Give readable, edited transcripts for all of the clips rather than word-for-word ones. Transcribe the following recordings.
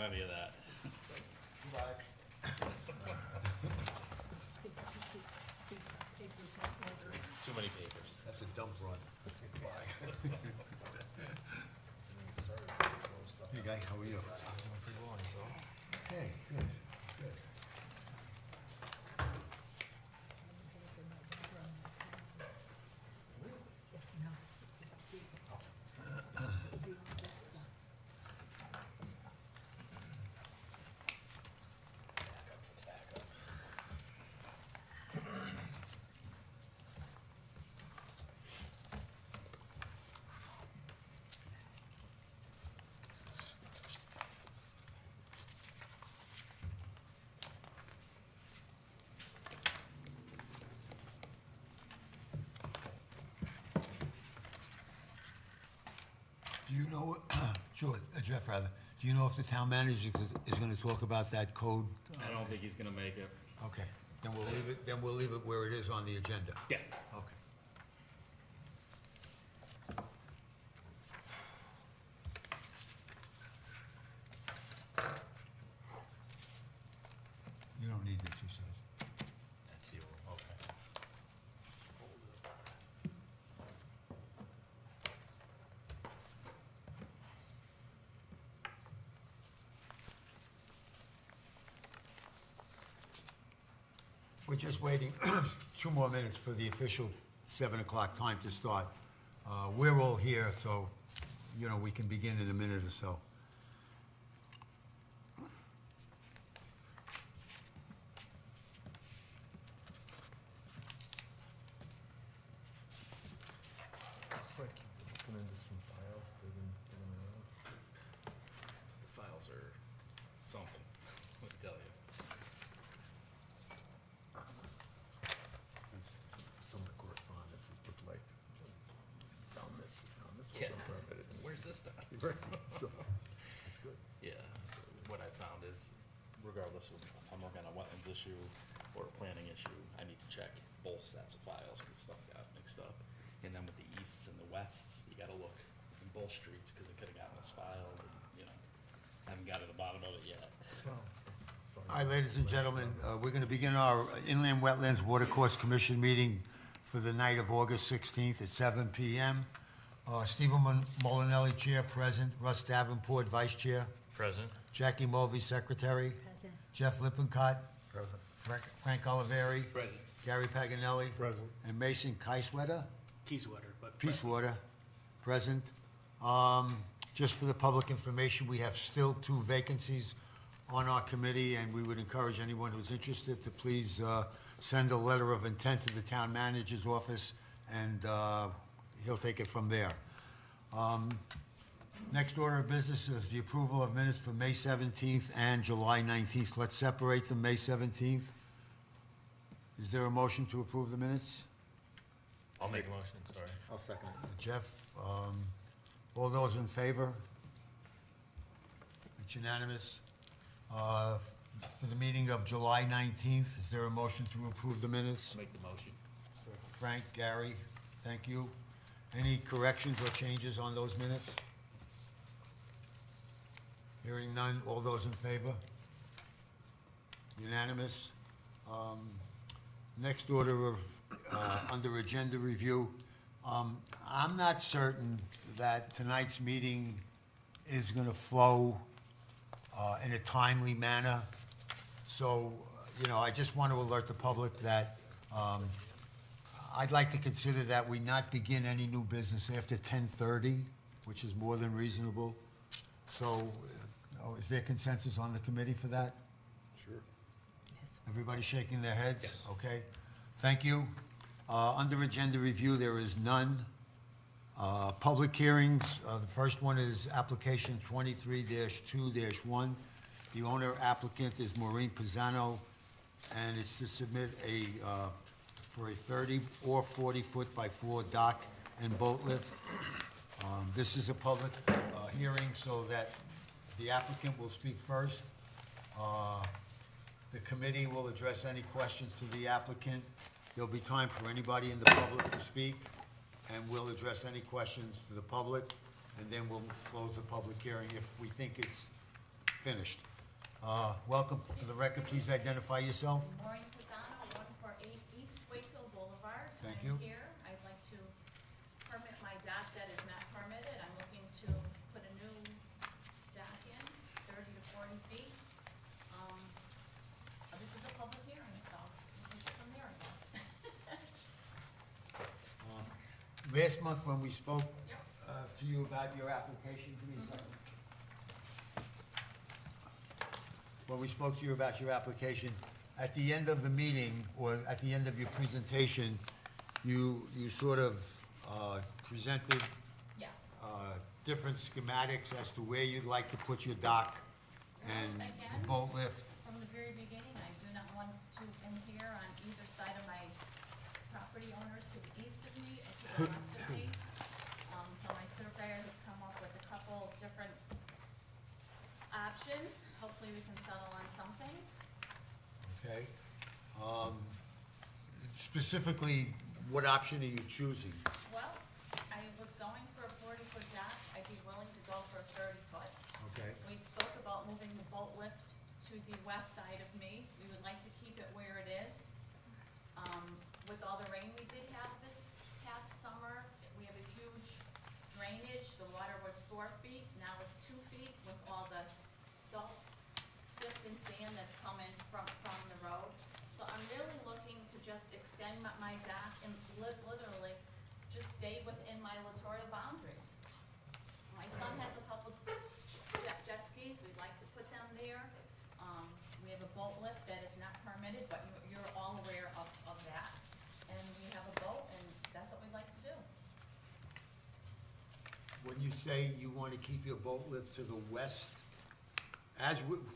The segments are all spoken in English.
any of that. Too many papers. That's a dump run. Hey, guy, how are you? Hey, good, good. Do you know, Jeff, rather, do you know if the town manager is gonna talk about that code? I don't think he's gonna make it. Okay, then we'll leave it where it is on the agenda. Yeah. Okay. You don't need this, you said. That's you, okay. We're just waiting 2 more minutes for the official 7 o'clock time to start. We're all here, so, you know, we can begin in a minute or so. Looks like you're looking into some files, digging around. The files are something, let me tell you. Some of the correspondence is with like, found this, was Yeah. unpermitted. Where's this been? Right, so, it's good. Yeah, so what I found is regardless of if I'm working on a wetlands issue or a planning issue, I need to check both sets of files because stuff got mixed up. And then with the easts and the wests, you gotta look in both streets because it could have gotten misfiled and, you know, haven't got to the bottom of it yet. Well, it's fine. All right, ladies and gentlemen, we're gonna begin our Inland Wetlands Watercourse Commission meeting for the night of August 16th at 7 PM. Stephen Molinelli, Chair, present. Russ Davenport, Vice Chair. Present. Jackie Mulvey, Secretary. Present. Jeff Lippincott. Present. Frank Oliveri. Present. Gary Paganelli. Present. And Mason Keiswetter. Peacewater, but. Peacewater, present. Just for the public information, we have still 2 vacancies on our committee, and we would encourage anyone who's interested to please send a letter of intent to the town manager's office, and he'll take it from there. Next order of business is the approval of minutes for May 17th and July 19th. Let's separate them, May 17th. Is there a motion to approve the minutes? I'll make a motion, sorry. I'll second it. Jeff, all those in favor? It's unanimous. For the meeting of July 19th, is there a motion to approve the minutes? Make the motion. Frank, Gary, thank you. Any corrections or changes on those minutes? Hearing none, all those in favor? Unanimous. Next order of, under agenda review, I'm not certain that tonight's meeting is gonna flow in a timely manner. So, you know, I just want to alert the public that I'd like to consider that we not begin any new business after 10:30, which is more than reasonable. So, is there consensus on the committee for that? Sure. Everybody shaking their heads? Yes. Okay, thank you. Under agenda review, there is none. Public hearings, the first one is application 23-2-1. The owner applicant is Maureen Pisano, and it's to submit for a 30 or 40-foot by 4 dock and boat lift. This is a public hearing, so that the applicant will speak first. The committee will address any questions to the applicant. There'll be time for anybody in the public to speak, and we'll address any questions to the public, and then we'll close the public hearing if we think it's finished. Welcome to the record, please identify yourself. Maureen Pisano, 148 East Wakefield Boulevard. Thank I'm you. here, I'd like to permit my dock that is not permitted. I'm looking to put a new dock in, 30 to 40 feet. This is a public hearing, so we'll take it from there, I guess. Last month when we spoke Yep. to you about your application, give me a second. When we spoke to you about your application, at the end of the meeting, or at the end of your presentation, you sort of presented Yes. different schematics as to where you'd like to put your dock and the Again? boat lift. From the very beginning, I do not want to adhere on either side of my property owners to the east of me or to the west of me. So my surveyor has come up with a couple different options. Hopefully we can settle on something. Okay. Specifically, what option are you choosing? Well, I was going for a 40-foot dock. I'd be willing to go for a 30-foot. Okay. We spoke about moving the boat lift to the west side of me. We would like to keep it where it is. With all the rain we did have this past summer, we have a huge drainage. The water was 4 feet, now it's 2 feet with all the salt, silt and sand that's coming from the road. So I'm really looking to just extend my dock and literally just stay within my littoral boundaries. My son has a couple jet skis, we'd like to put them there. We have a boat lift that is not permitted, but you're all aware of that. And we have a boat, and that's what we'd like to do. When you say you want to keep your boat lift to the west,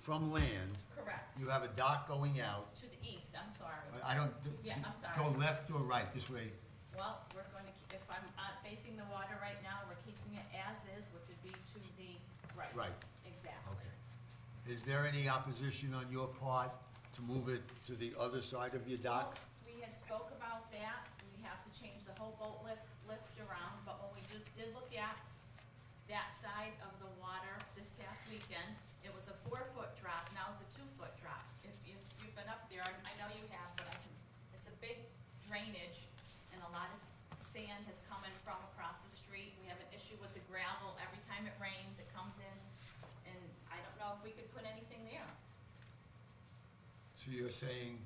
from land, Correct. you have a dock going out. To the east, I'm sorry. I don't. Yeah, I'm sorry. Go left or right, this way. Well, we're going to, if I'm facing the water right now, we're keeping it as is, which would be to the right. Right. Exactly. Okay. Is there any opposition on your part to move it to the other side of your dock? We had spoke about that, we have to change the whole boat lift around, but when we did look at that side of the water this past weekend, it was a 4-foot drop, now it's a 2-foot drop. If you've been up there, I know you have, but it's a big drainage, and a lot of sand has come in from across the street. We have an issue with the gravel, every time it rains, it comes in, and I don't know if we could put anything there. So you're saying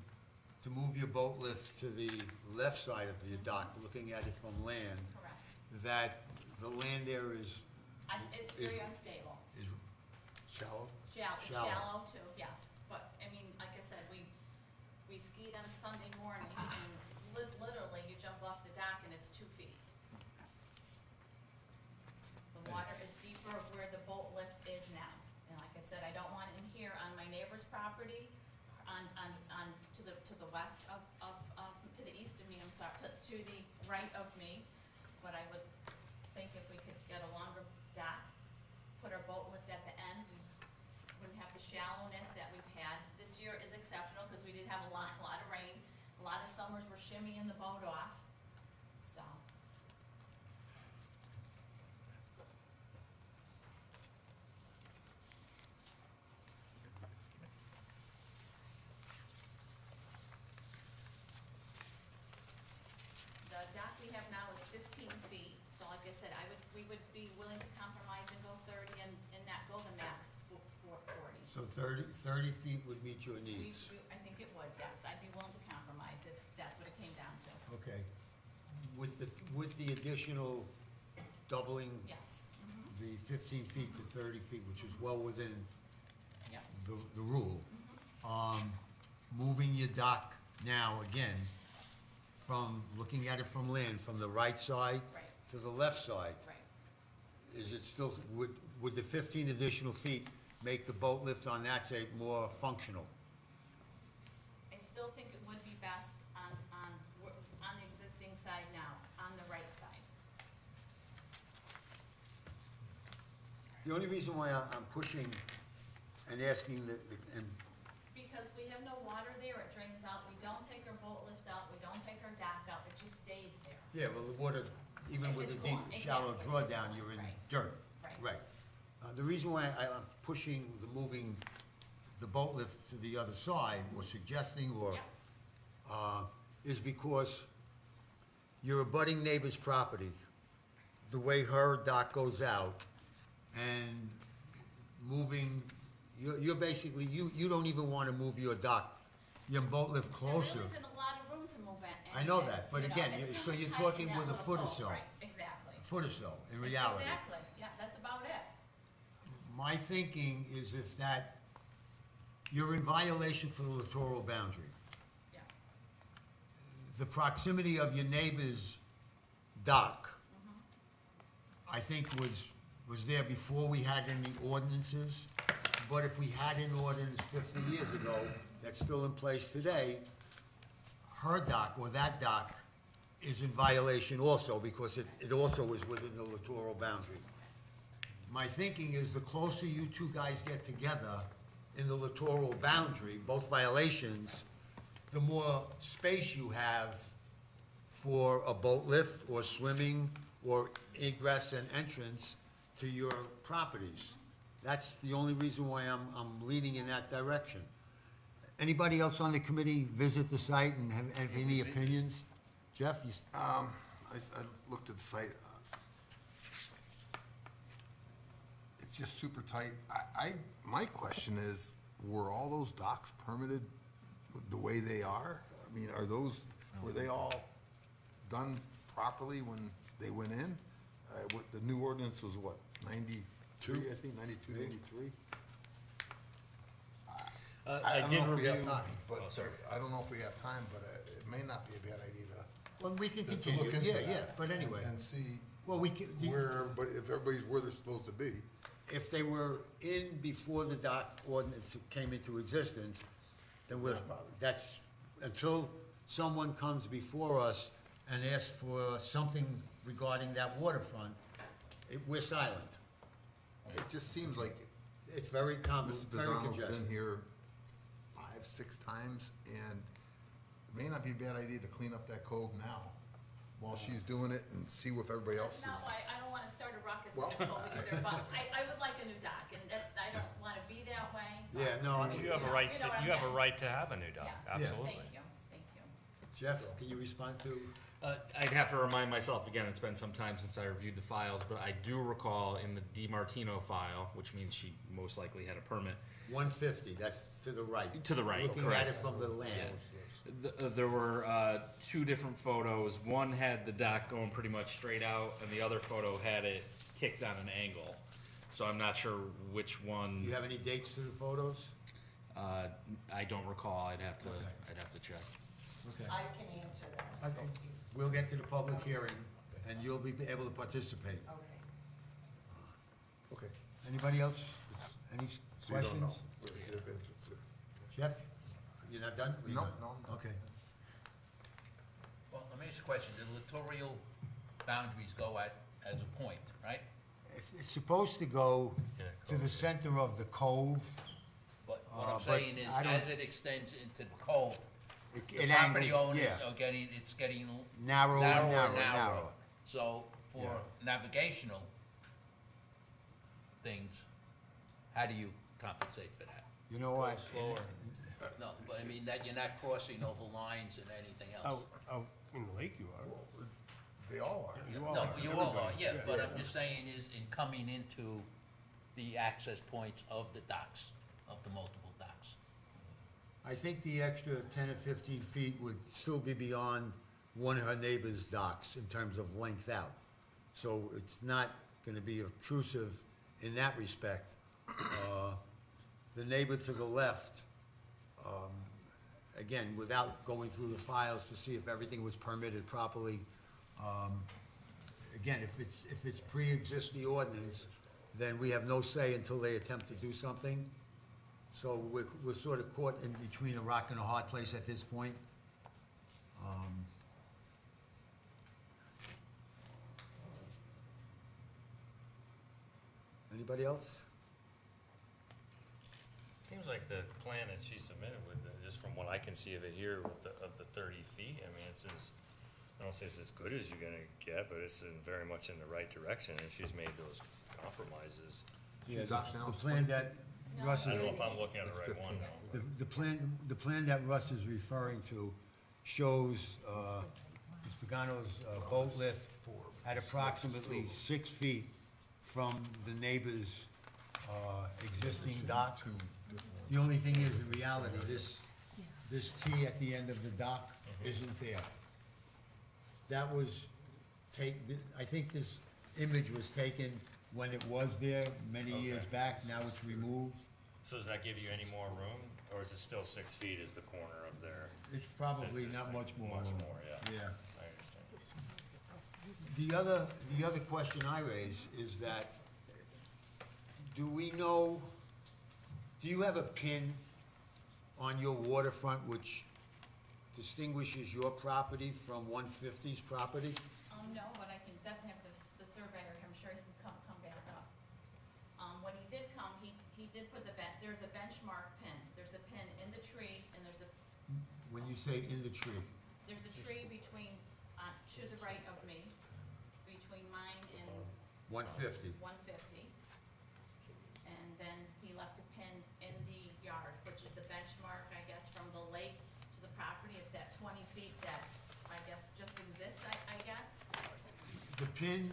to move your boat lift to the left side of your dock, looking at it from land, Correct. that the land there is It's very unstable. shallow? It's shallow too, yes, but, I mean, like I said, we skied on Sunday morning, and literally, you jump off the dock and it's 2 feet. The water is deeper where the boat lift is now, and like I said, I don't want it in here on my neighbor's property, to the west to the east of me, I'm sorry, to the right of me, but I would think if we could get a longer dock, put our boat lift at the end, we wouldn't have the shallowness that we've had. This year is exceptional because we did have a lot of rain. A lot of summers were shimmying the boat off, so. The dock we have now is 15 feet, so like I said, we would be willing to compromise and go 30 and not go the max for 40. So 30 feet would meet your needs? I think it would, yes. I'd be willing to compromise if that's what it came down to. Okay. With the additional doubling Yes. the 15 feet to 30 feet, which is well within Yep. the rule, moving your dock now, again, from, looking at it from land, from the right side Right. to the left side, Right. is it still, would the 15 additional feet make the boat lift on that, say, more functional? I still think it would be best on the existing side now, on the right side. The only reason why I'm pushing and asking and Because we have no water there, it drains out. We don't take our boat lift out, we don't take our dock out, it just stays there. yeah, well, the water, even with It's the deep, gone, shallow exactly. drawdown, you're in Right. dirt. Right. Right. The reason why I'm pushing moving the boat lift to the other side, or suggesting, or, Yeah. is because your abutting neighbor's property, the way her dock goes out, and moving, you're basically, you don't even wanna move your dock, your boat lift closer. There isn't a lot of room to move it. I know that, but you know, again, it's so super you're tight in talking that with a little foot or boat, so. Right, exactly. A foot or so, in reality. Exactly, yeah, that's about it. My thinking is if that, you're in violation for the littoral boundary. Yeah. The proximity of your neighbor's dock, I think was there before we had any ordinances. But if we had an ordinance 50 years ago that's still in place today, her dock or that dock is in violation also because it also is within the littoral boundary. My thinking is the closer you two guys get together in the littoral boundary, both violations, the more space you have for a boat lift or swimming or egress and entrance to your properties. That's the only reason why I'm leaning in that direction. Anybody else on the committee visit the site and have any opinions? Jeff, you, I looked at the site. It's just super tight. My question is, were all those docks permitted the way they are? I mean, were they all done properly when they went in? The new ordinance was what, 92, I think, 92, 93? I don't did know if we have review. time, Oh, but, sorry. I don't know if we have time, but it may not be a bad idea well, we can to continue, look into yeah, that. yeah, but anyway. And see Well, we can, if everybody's where they're supposed to be. if they were in before the dock ordinance came into existence, then that's, until someone comes before us and asks for something regarding that waterfront, we're silent. It just seems like It's very Mrs. very Pisano's congested. been here 5, 6 times, and it may not be a bad idea to clean up that cove now while she's doing it and see if everybody else is. No, I don't wanna start a ruckus Well- in the boat either, but I would like a new dock, and I don't wanna be that way. Yeah, no, You have a right to, you have a right to have a new dog, Yeah. absolutely. Thank you. Jeff, can you respond to? I'd have to remind myself, again, it's been some time since I reviewed the files, but I do recall in the DiMartino file, which means she most likely had a permit, 150, that's to the right. To the right, Looking at correct. it from the land. there were two different photos. One had the dock going pretty much straight out, and the other photo had it kicked on an angle. So I'm not sure which Do one. you have any dates to the photos? I don't recall. I'd have to check. Okay. I can answer that. Okay. We'll get to the public hearing, and you'll be able to participate. Okay. Okay. Anybody else? Any So you don't know. questions? Jeff, you're not done? Or you No, done? no, I'm done. Okay. Well, let me ask you a question. The littoral boundaries go as a point, right? It's supposed to go Yeah, to the center of the cove. But what But I'm saying is, I don't- as it extends into the cove, It the property angles- owners yeah. are getting Narrower and narrower and narrower. narrower. So for Yeah. navigational things, how do you compensate for that? You know what? No, but I mean, that you're not crossing over lines and anything else. Out in the lake you are. Well, they all are. No, you all are, yeah, but I'm just saying is in coming into the access points of the docks, of the multiple docks. I think the extra 10 or 15 feet would still be beyond one of her neighbor's docks in terms of length out. So it's not gonna be obtrusive in that respect. The neighbor to the left, again, without going through the files to see if everything was permitted properly, again, if it's pre-existing ordinance, then we have no say until they attempt to do something. So we're sort of caught in between a rock and a hard place at this point. Anybody else? Seems like the plan that she submitted with, just from what I can see of it here, with of the 30 feet, I mean, it's as, I don't say it's as good as you're gonna get, but it's very much in the right direction, and she's made those compromises. Yeah, Dock now the is plan that No, Russ I is, don't know if I'm looking at the It's right one 15. though. the plan that Russ is referring to shows, Ms. Pagano's boat lift at approximately 6 feet from the neighbor's, existing dock. The only thing is, in reality, this T at the end of the dock isn't there. That was I think this image was taken when it was there many years Okay. back, now it's removed. So does that give you any more room, or is it still 6 feet is the corner of there? It's probably It's just not much more. Much more, yeah. Yeah. I understand. The other question I raise is that, do you have a pin on your waterfront which distinguishes your property from 150's property? No, but I can definitely have the surveyor, I'm sure he can come back up. When he did come, he did put there's a benchmark pin. There's a pin in the tree, and there's When you say in the tree? a tree between, to the right of me, between mine and 150. 150. And then he left a pin in the yard, which is the benchmark, I guess, from the lake to the property. It's that 20 feet that, I guess, just exists, I guess. The pin,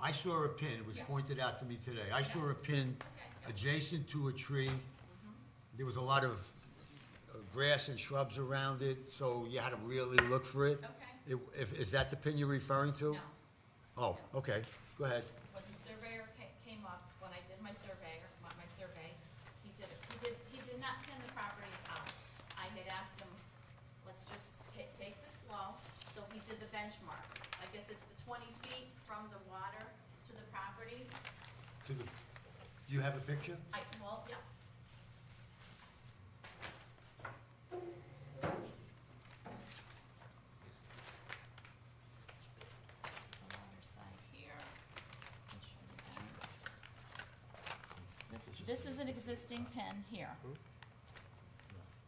I saw a pin, it was Yeah. pointed out to me today. I saw a pin Okay. adjacent to a tree. There was a lot of grass and shrubs around it, so you had to really look for it. Okay. Is that the pin you're referring to? No. Oh, okay, go ahead. When the surveyor came up, when I did my survey, he did not pin the property out. I had asked him, let's just take this slow, so he did the benchmark. I guess it's the 20 feet from the water to the property. You have a picture? Yeah. The water side here. I'll show you guys. This is an existing pin here.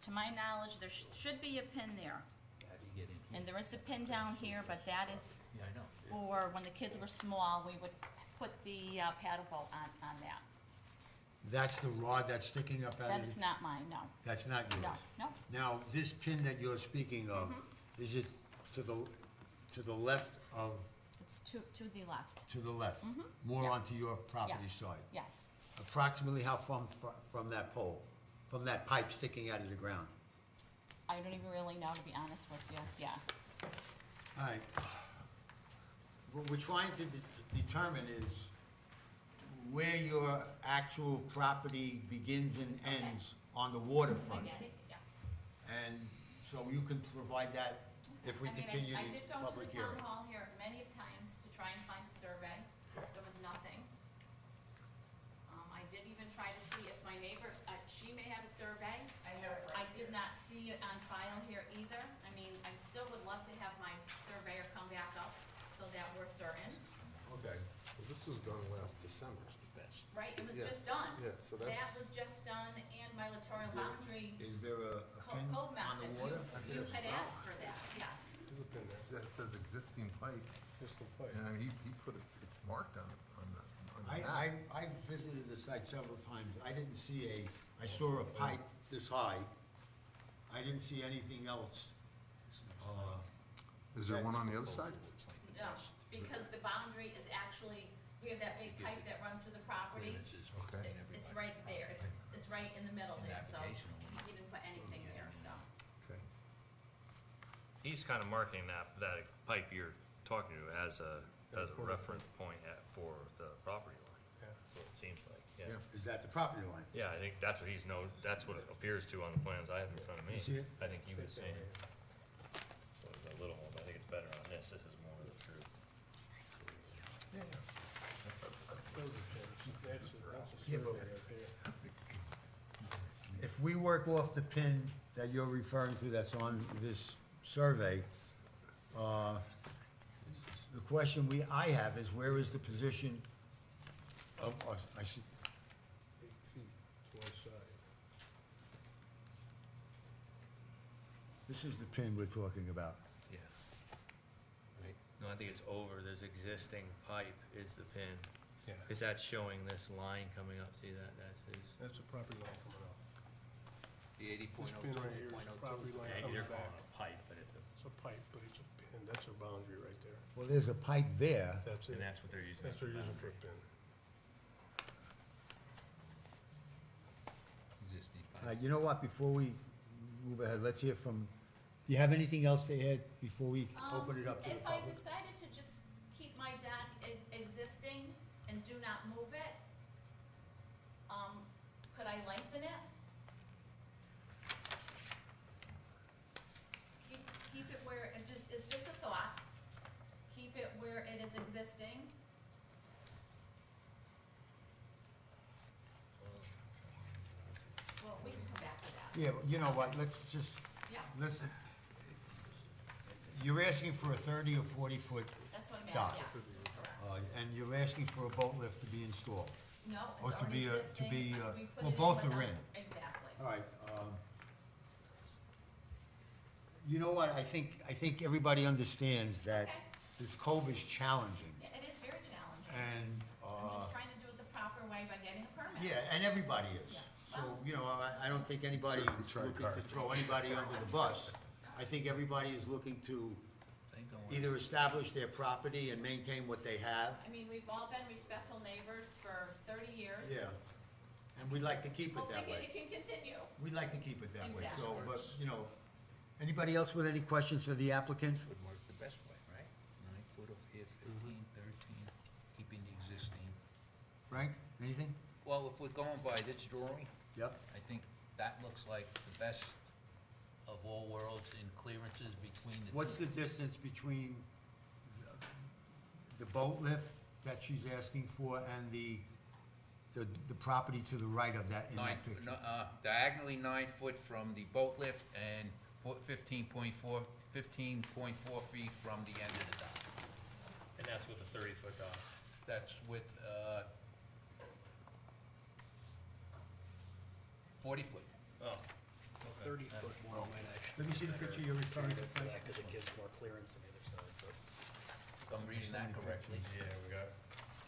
To my knowledge, there should be a pin there. How do you get in here? And there is a pin down here, but that is Yeah, I know. for when the kids were small, we would put the paddle boat on that. That's the rod that's sticking up out That of is it? not mine, no. That's not yours? No, no. Now, this pin that you're speaking of, is it to the left of, It's to the left. to the left? More Yeah. onto your property Yes, side? yes. Approximately how from that pole, from that pipe sticking out of the ground? I don't even really know, to be honest with you, yeah. All right. What we're trying to determine is where your actual property begins and ends on the I waterfront. get it, yeah. And so you can provide that if we I mean, continue I the did go to public the town hearing. hall here many of times to try and find a survey. There was nothing. I did even try to see if my neighbor, she may have a survey. I did not see it on file here either. I mean, I still would love to have my surveyor come back up so that we're certain, Okay. Well, this was done last December. right? It was Yeah, just done. yeah, so That that's- was just done, and my littoral boundary, Is there a pin code on map, the that water? you had asked for that, yes. It says existing pipe, and I mean, he put it, it's marked on the map. I visited the site several times. I didn't see I saw a pipe this high. I didn't see anything else. Is there one on the other side? No, because the boundary is actually, we have that big pipe that runs through the property. Clearances Okay. between It's everybody. right there, it's right in the middle And there, so navigation he only. didn't put anything there, so. Okay. He's kind of marking that pipe you're talking to as a reference point for the property line. So it seems like, yeah. Is that the property line? Yeah, I think that's what that's what it appears to on the plans I have in front of me. You see it? I think he was saying, so it's a little more, but I think it's better on this is more of the truth. If we work off the pin that you're referring to that's on this survey, the question I have is where is the position of, I see, 8 feet to one side. this is the pin we're talking about. Yeah. No, I think it's over, there's existing pipe is the pin. Yeah, Is that showing this line coming up? See that, that's his, that's a property line coming up. The 80.02, This pin right here is a 8.02. property line yeah, coming they're back. calling it a pipe, but it's a, It's a pipe, but it's a pin, that's a boundary right there. Well, there's a pipe there. That's it. and that's what they're using. That's what they're using for a pin. Existing pipe. You know what, before we move ahead, let's hear from, do you have anything else to add before we open it up to the If I public? decided to just keep my deck existing and do not move it, could I lengthen it? Keep it where, it's just a thought, keep it where it is existing. Well, we can come back to that, Yeah, but you know what, let's just, yeah, you're asking for a 30 or 40-foot, that's what I'm Dock. at, yes, correct. and you're asking for a boat lift to be installed. No, Or it's to already be existing, be, we put well, it in both are without- in. Exactly. All right, you know what, I think everybody understands that Okay. this cove is challenging, Yeah, it is very challenging. and, I'm just trying to do it the proper way by getting a permit. yeah, and everybody is. Yeah. So, you know, I don't think anybody Certainly is tried looking hard. to throw anybody under the bus. I think everybody is looking to They going- either establish their property and maintain what they have. I mean, we've all been respectful neighbors for 30 years. Yeah, and we'd like to keep it that Hopefully way. it can continue. We'd like to keep it that way, so, Exactly. but, you know, anybody else with any questions for the applicant? Would work the best way, right? 9 foot of here, 15, 13, keeping the existing. Frank, anything? Well, if we're going by this drawing, Yep. I think that looks like the best of all worlds in clearances between the two. What's the distance between the boat lift that she's asking for and the property to the right of that in that picture? Diagonally 9 foot from the boat lift and 15.4 feet from the end of the dock. And that's with the 30-foot dock. That's with, 40 foot. Oh, 30-foot one might actually. Let me see the picture you're referring to, For Frank. that, because it gives more clearance than the other side, but. If I'm reading that correctly. yeah, we got,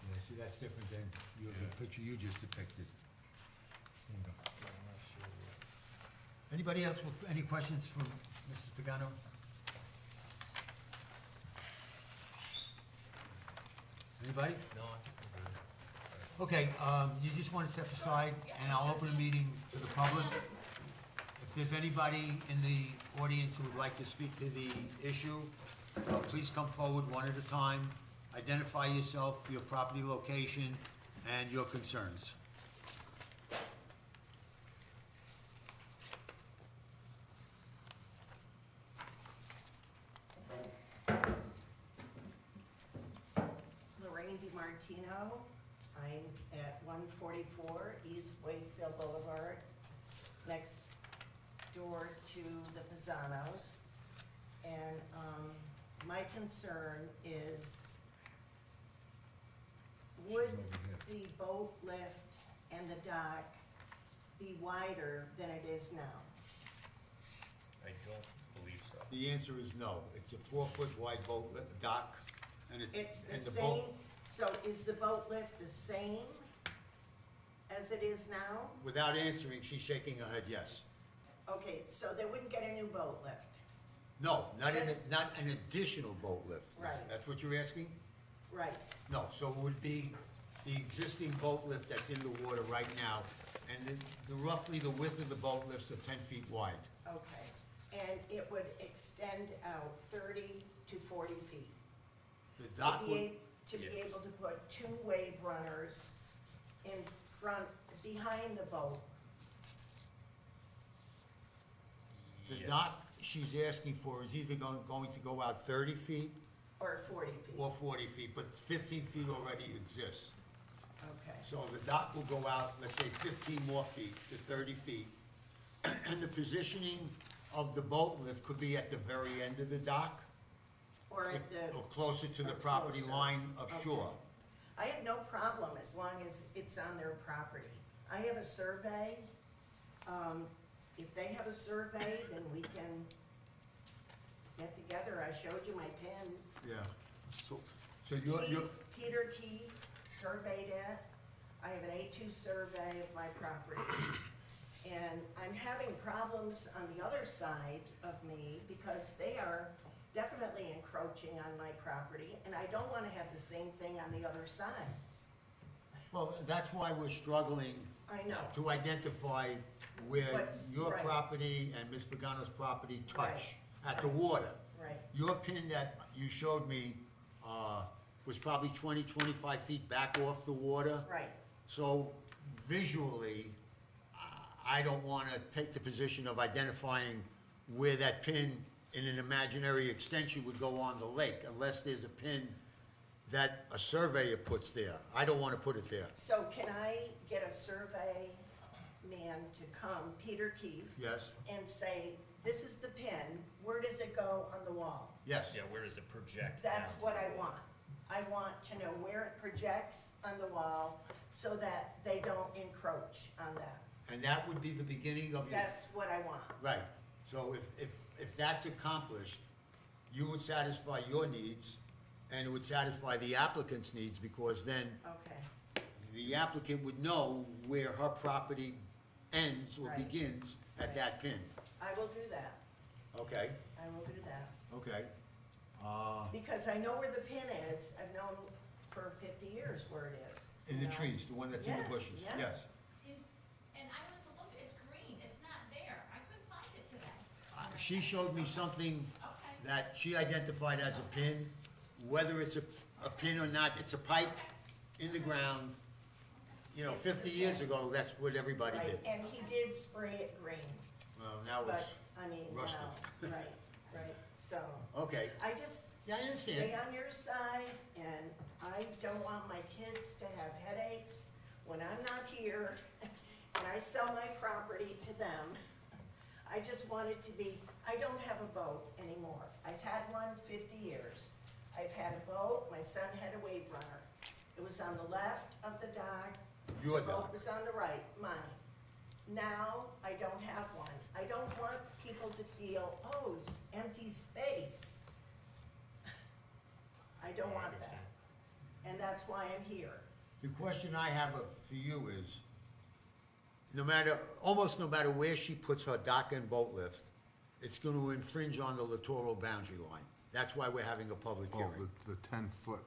Yeah, see, that's different than the picture you just depicted. There you go. Anybody else with any questions for Mrs. Pagano? Anybody? no, I think we're good. Okay, you just want to step aside, and I'll open the meeting to the public. If there's anybody in the audience who would like to speak to the issue, please come forward one at a time. Identify yourself, your property location, and your concerns. Lorraine DiMartino. I'm at 144 East Wakefield Boulevard, next door to the Pizzanos. And my concern is, would the boat lift and the dock be wider than it is now? I don't believe so. The answer is no. It's a 4-foot wide boat dock, and It's the and same, boat, so is the boat lift the same as it is now? without answering, she's shaking her head yes. Okay, so they wouldn't get a new boat lift? No, not Yes. not an additional boat lift. Right. That's what you're asking? Right, No, so it would be the existing boat lift that's in the water right now, and roughly the width of the boat lifts are 10 feet wide. okay. And it would extend out 30 to 40 feet? The dock To be would, a- To be Yes. able to put 2 wave runners in front, behind the boat? the Yes. dock she's asking for is either going to go out 30 feet Or 40 feet? or 40 feet, but 15 feet already exists. Okay, So the dock will go out, let's say 15 more feet to 30 feet. And the positioning of the boat lift could be at the very end of the dock or at the, or closer to the or property closer. line of Okay. shore. I have no problem as long as it's on their property. I have a survey. If they have a survey, then we can get together. I showed you my pen. Yeah. So, So you're, Keith, Peter Keith, surveyed it. I have an A2 survey of my property. And I'm having problems on the other side of me because they are definitely encroaching on my property, and I don't wanna have the same thing on the other side. Well, that's why we're struggling I know. to identify where What's your right. property and Ms. Pagano's property touch Right. at the water. Right. Your pin that you showed me, was probably 20, 25 feet back off the water. Right, So visually, I don't wanna take the position of identifying where that pin in an imaginary extension would go on the lake, unless there's a pin that a surveyor puts there. I don't wanna put it there. so can I get a survey man to come, Peter Keefe, Yes? and say, this is the pin, where does it go on the wall? Yes. Yeah, where does it project That's down what to? I want. I want to know where it projects on the wall so that they don't encroach on that. And that would be the beginning of your, That's what I want. right. So if that's accomplished, you would satisfy your needs, and it would satisfy the applicant's needs, because then Okay, the applicant would know where her property ends or Right. begins at that pin. I will do that. Okay, I will do that. okay. Because I know where the pin is. I've known for 50 years where it is. In you the know? trees, the one that's in the Yeah, bushes, yeah. yes. And I went to look, it's green, it's not there, I couldn't find it today. She showed me something Okay. that she identified as a pin, whether it's a pin or not, it's a pipe in the ground. You know, It's 50 the years pin. ago, that's what everybody Right, did. and he did spray it green, Well, now but, it's, I mean, rusted. now, right, right. So, okay, I just yeah, I stay understand. on your side, and I don't want my kids to have headaches when I'm not here, and I sell my property to them. I just want it to be, I don't have a boat anymore. I've had one 50 years. I've had a boat, my son had a wave runner. It was on the left of the dock. Your The boat dock. was on the right, mine. Now, I don't have one. I don't want people to feel, oh, it's empty space. I don't want that. And that's why I'm here. The question I have for you is, almost no matter where she puts her dock and boat lift, it's gonna infringe on the littoral boundary line. That's why we're having a public Oh, hearing. the 10-foot,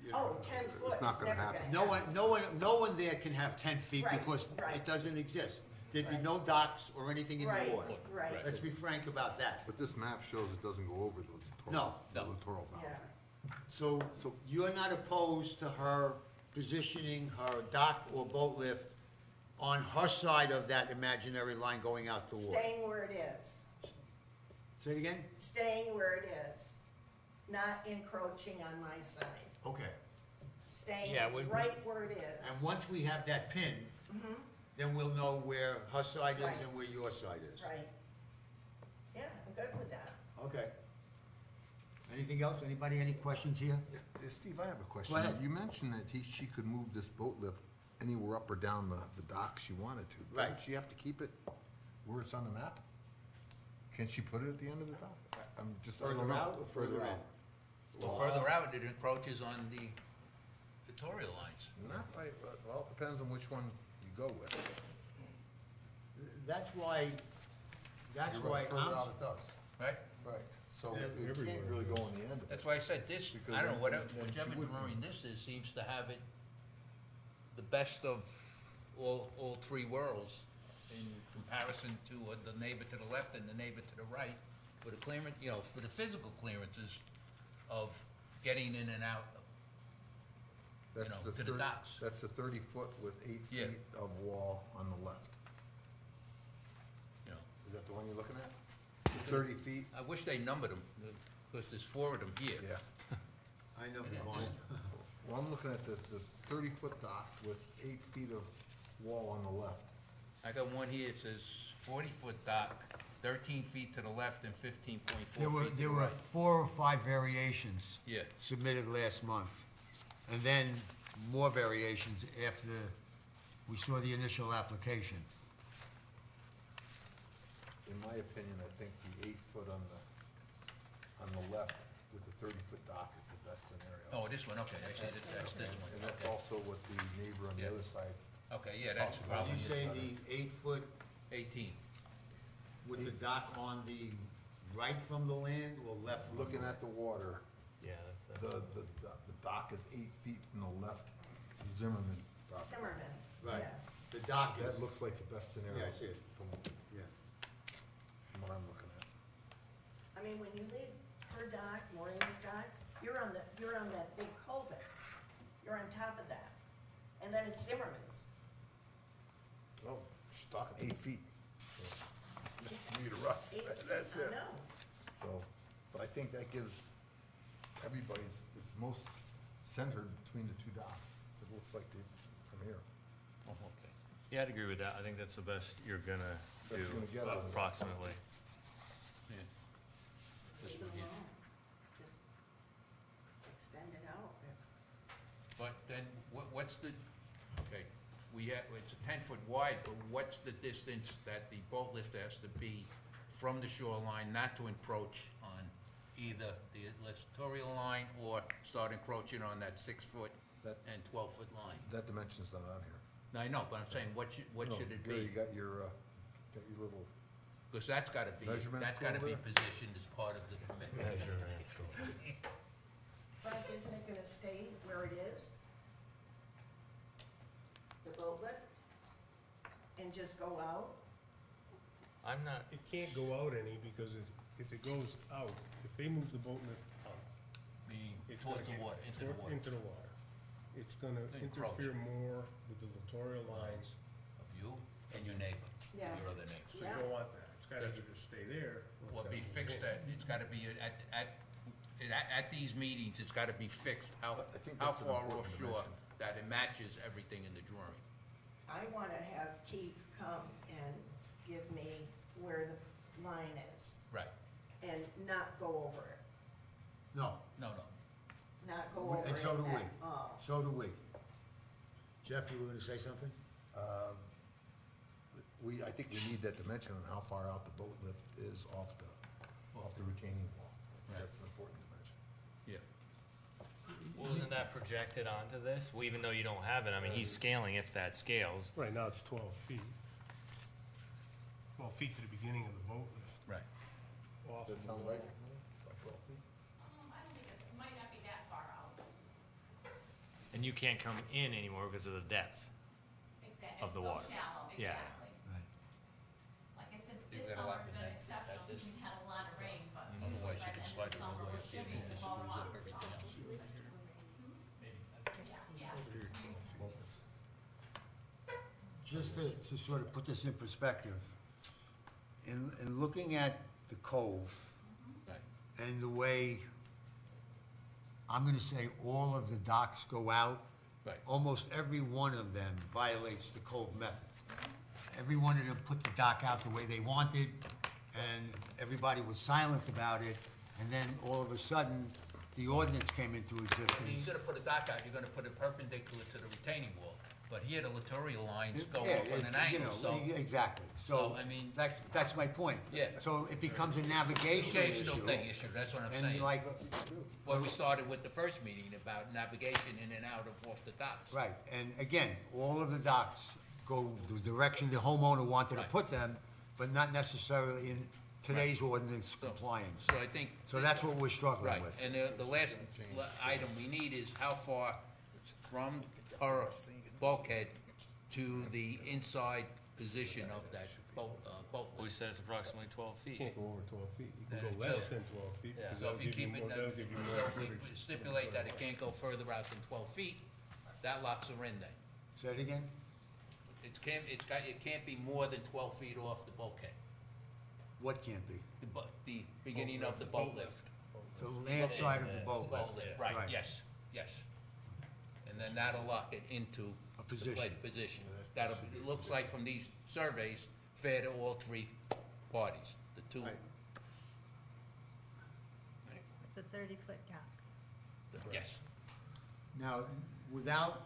you know. Oh, 10 foot It's not is gonna never happen. gonna No happen. one there can have 10 feet Right, because right. it doesn't exist. There'd be Right. no docks or anything in the Right, water. right. Let's be frank about that. but this map shows it doesn't go over the No. littoral boundary. Yeah. So you're not opposed to her positioning her dock or boat lift on her side of that imaginary line going out the water? Staying where it is. Say it again? Staying where it is. Not encroaching on my side. Okay. Staying Yeah, right where it is. And once we have that pin, then we'll know where her side is Mm-hmm. Right. and where your side is. Right. Yeah, I'm good with that. Okay. Anything else? Anybody, any questions here? Steve, I have a question. Go ahead. You mentioned that she could move this boat lift anywhere up or down the dock she wanted to. Right. Doesn't she have to keep it where it's on the map? Can she put it at the end of the dock? I'm just, I don't Further know. out or further in? Well, further out, it encroaches on the littoral lines. Not by, well, it depends on which one you go with. That's why You're right, further out I'm, it does. Right? Right, so Yeah, it can't everywhere. really go on the end of it. That's why I said this, Because I don't know, then- whatever, then she whichever wouldn't. drawing this is, seems to have it, the best of all three worlds in comparison to the neighbor to the left and the neighbor to the right, for the clearance, you know, for the physical clearances of getting in and out, That's know, the to the 30 docks. That's the 30-foot with 8 Yeah. feet of wall on the left. you know. Is that the one you're looking at? 30 feet? I wish they numbered them, because there's 4 of them here. Yeah. I know Yeah. mine. Well, I'm looking at the 30-foot dock with 8 feet of wall on the left. I got one here, it says 40-foot dock, 13 feet to the left and 15.4 feet to the There were right. 4 or 5 variations Yeah. submitted last month. And then more variations after we saw the initial application. In my opinion, I think the 8 foot on the left with the 30-foot dock is the best scenario. Oh, this one, okay, I see that, that's this one, And that's okay. also what the neighbor on the Yeah. other side, Okay, yeah, that's When probably You say the 8-foot 18. with the dock on the right from the land or left from the looking land? at the water, Yeah, that's, the dock is 8 feet from the left Zimmerman property. Zimmerman. Right, Yeah. the dock is, That looks like the best scenario. Yeah, I see it. From yeah. what I'm looking at. I mean, when you leave her dock, Maureen's dock, you're on that big culvert. You're on top of that. And then it's Zimmerman's. Oh, she's talking 8 feet. For me to Russ, that's it. I know. So, but I think that gives everybody's, it's most centered between the two docks. So it looks like from here. Oh, okay. yeah, I'd agree with that. I think that's the best you're gonna do, Best you're gonna get out of it. approximately. Yeah. This Leave one it here. alone. Just extend it out. But then, what's the, okay, it's a 10-foot wide, but what's the distance that the boat lift has to be from the shoreline, not to encroach on either the littoral line or start encroaching on that 6-foot That- and 12-foot line? That dimension's not on here. Now, I know, but I'm saying, what No, should it Gary, be? you got your little, Because that's gotta be Measurement tool there? positioned as part of the permit. Frank, isn't it gonna stay where it is? The boat lift? And just go out? I'm not, It can't go out any, because if it goes out, if they move the boat lift out, it's gonna Towards the get water, into the water, into the water. It's gonna Encroach. interfere more with the littoral lines. of you and your neighbor, Yeah. your other neighbor. So you Yeah. don't want that. It's gotta either stay there. Or it's be gotta fixed move in. it's gotta be at these meetings, it's gotta be fixed, how I think how that's an far important offshore dimension. that it matches everything in the drawing. I wanna have Keith come and give me where the line is Right, and not go over it. No, no, Not go We- over and it so do we. at all. so do we. Jeff, you were gonna say something? I think we need that dimension on how far out the boat lift is off the retaining wall. Right. That's an important dimension. yeah. well, isn't that projected onto this? Well, even though you don't have it, I mean, he's scaling if that scales. Right now, it's 12 feet. 12 feet to the beginning of the boat lift. Right. Off Does that of sound the right? wall. About 12 feet? I don't think it might not be that far out. And you can't come in anymore because of the depth. Exactly. Of the water. It's so shallow, Yeah. exactly. Right. Like I said, You've this got a lot summer's to been mention exceptional, at because this- we've had a lot of rain, but usually Otherwise, by you the can end slide of the summer, road we're away, shipping and the just ball use up off, everything so. else. Yeah, Just to sort of put this in perspective, in looking at the cove Right, and the way, I'm gonna say all of the docks go out, right, almost every one of them violates the cove method. Every one of them put the dock out the way they wanted, and everybody was silent about it, and then all of a sudden, the ordinance came into I mean, existence. you're gonna put a dock out, you're gonna put it perpendicular to the retaining wall, but here the littoral lines go Yeah, up on an it- you angle, know, so. Exactly, so, So, I mean- that's my point. Yeah. So it becomes a navigational Educational issue. thing issue, that's what I'm saying. And like, What we started with the first meeting about navigation in and out of off the docks. right, and again, all of the docks go the direction the homeowner wanted to Right. put them, but not necessarily in today's ordinance compliance. So I think. So that's what we're struggling Right, with. and the last item we need is how far from her bulkhead to the inside position of that boat We lift. said it's approximately 12 You feet. can't go over 12 feet. You can Yeah. go less So- than 12 feet. Yeah. because So if that'll you give keep it, that'll give you more so if we footage. stipulate that it can't go further out than 12 feet, that locks her in then. Say it again? It can't be more than 12 feet off the bulkhead, What can't be? the beginning of the boat lift. The land side of the boat Boat lift. lift, Right. right, yes, yes. And then that'll lock it into A the position. pledge position. It looks like from these surveys, fair to all three parties, the two. Right. The 30-foot dock. Yes, Now, without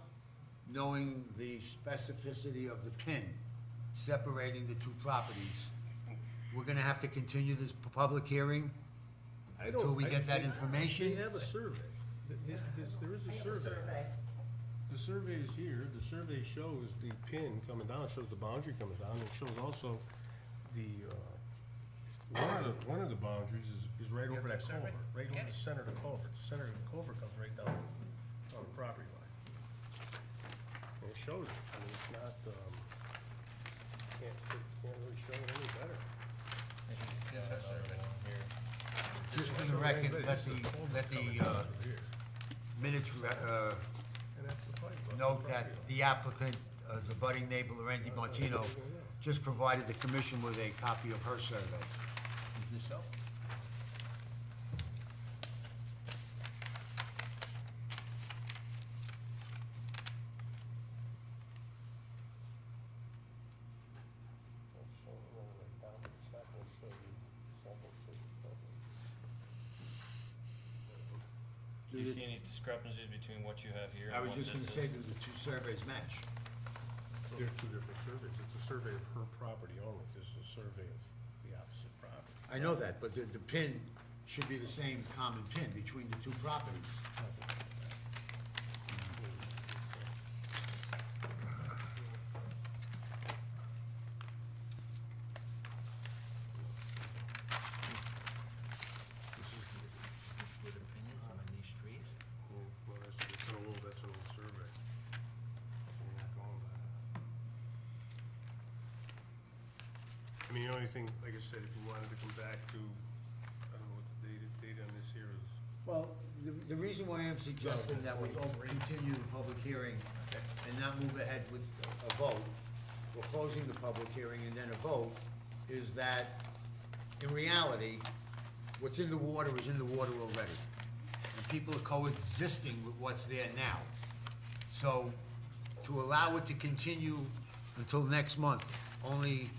knowing the specificity of the pin separating the two properties, we're gonna have to continue this public hearing I don't. until we get that They information. have a survey. There is I a have a survey. survey. The survey is here, the survey shows the pin coming down, shows the boundary coming down, it shows also the, one of the boundaries is right over that survey? culvert, right over Get the it. center of the culvert. The center of the culvert comes right down on the property line. And it shows it, I mean, it's not, can't really show it any better. I think it's just a survey. Just for the record, let the Here. minutes And that's the pipe. note that the applicant, as a budding neighbor, Randy Martino, just provided the commission with a copy of her survey. Is this so? Do you see any discrepancies between what you have here I and was what just this gonna is? say that the two surveys match. They're two different surveys. It's a survey of her property only. This is a survey of the opposite property. I know that, but the pin should be the same common pin between the two properties. Where the pin is, on these trees? Well, that's an old survey. So you're not going by that. I mean, the only thing, like I said, if you wanted to come back to, I don't know what the date on this here is. Well, the reason why I'm suggesting that we don't continue the public hearing and not move ahead with a vote, we're closing the public hearing and then a vote, is that in reality, what's in the water is in the water already. And people are coexisting with what's there now. So to allow it to continue until next month only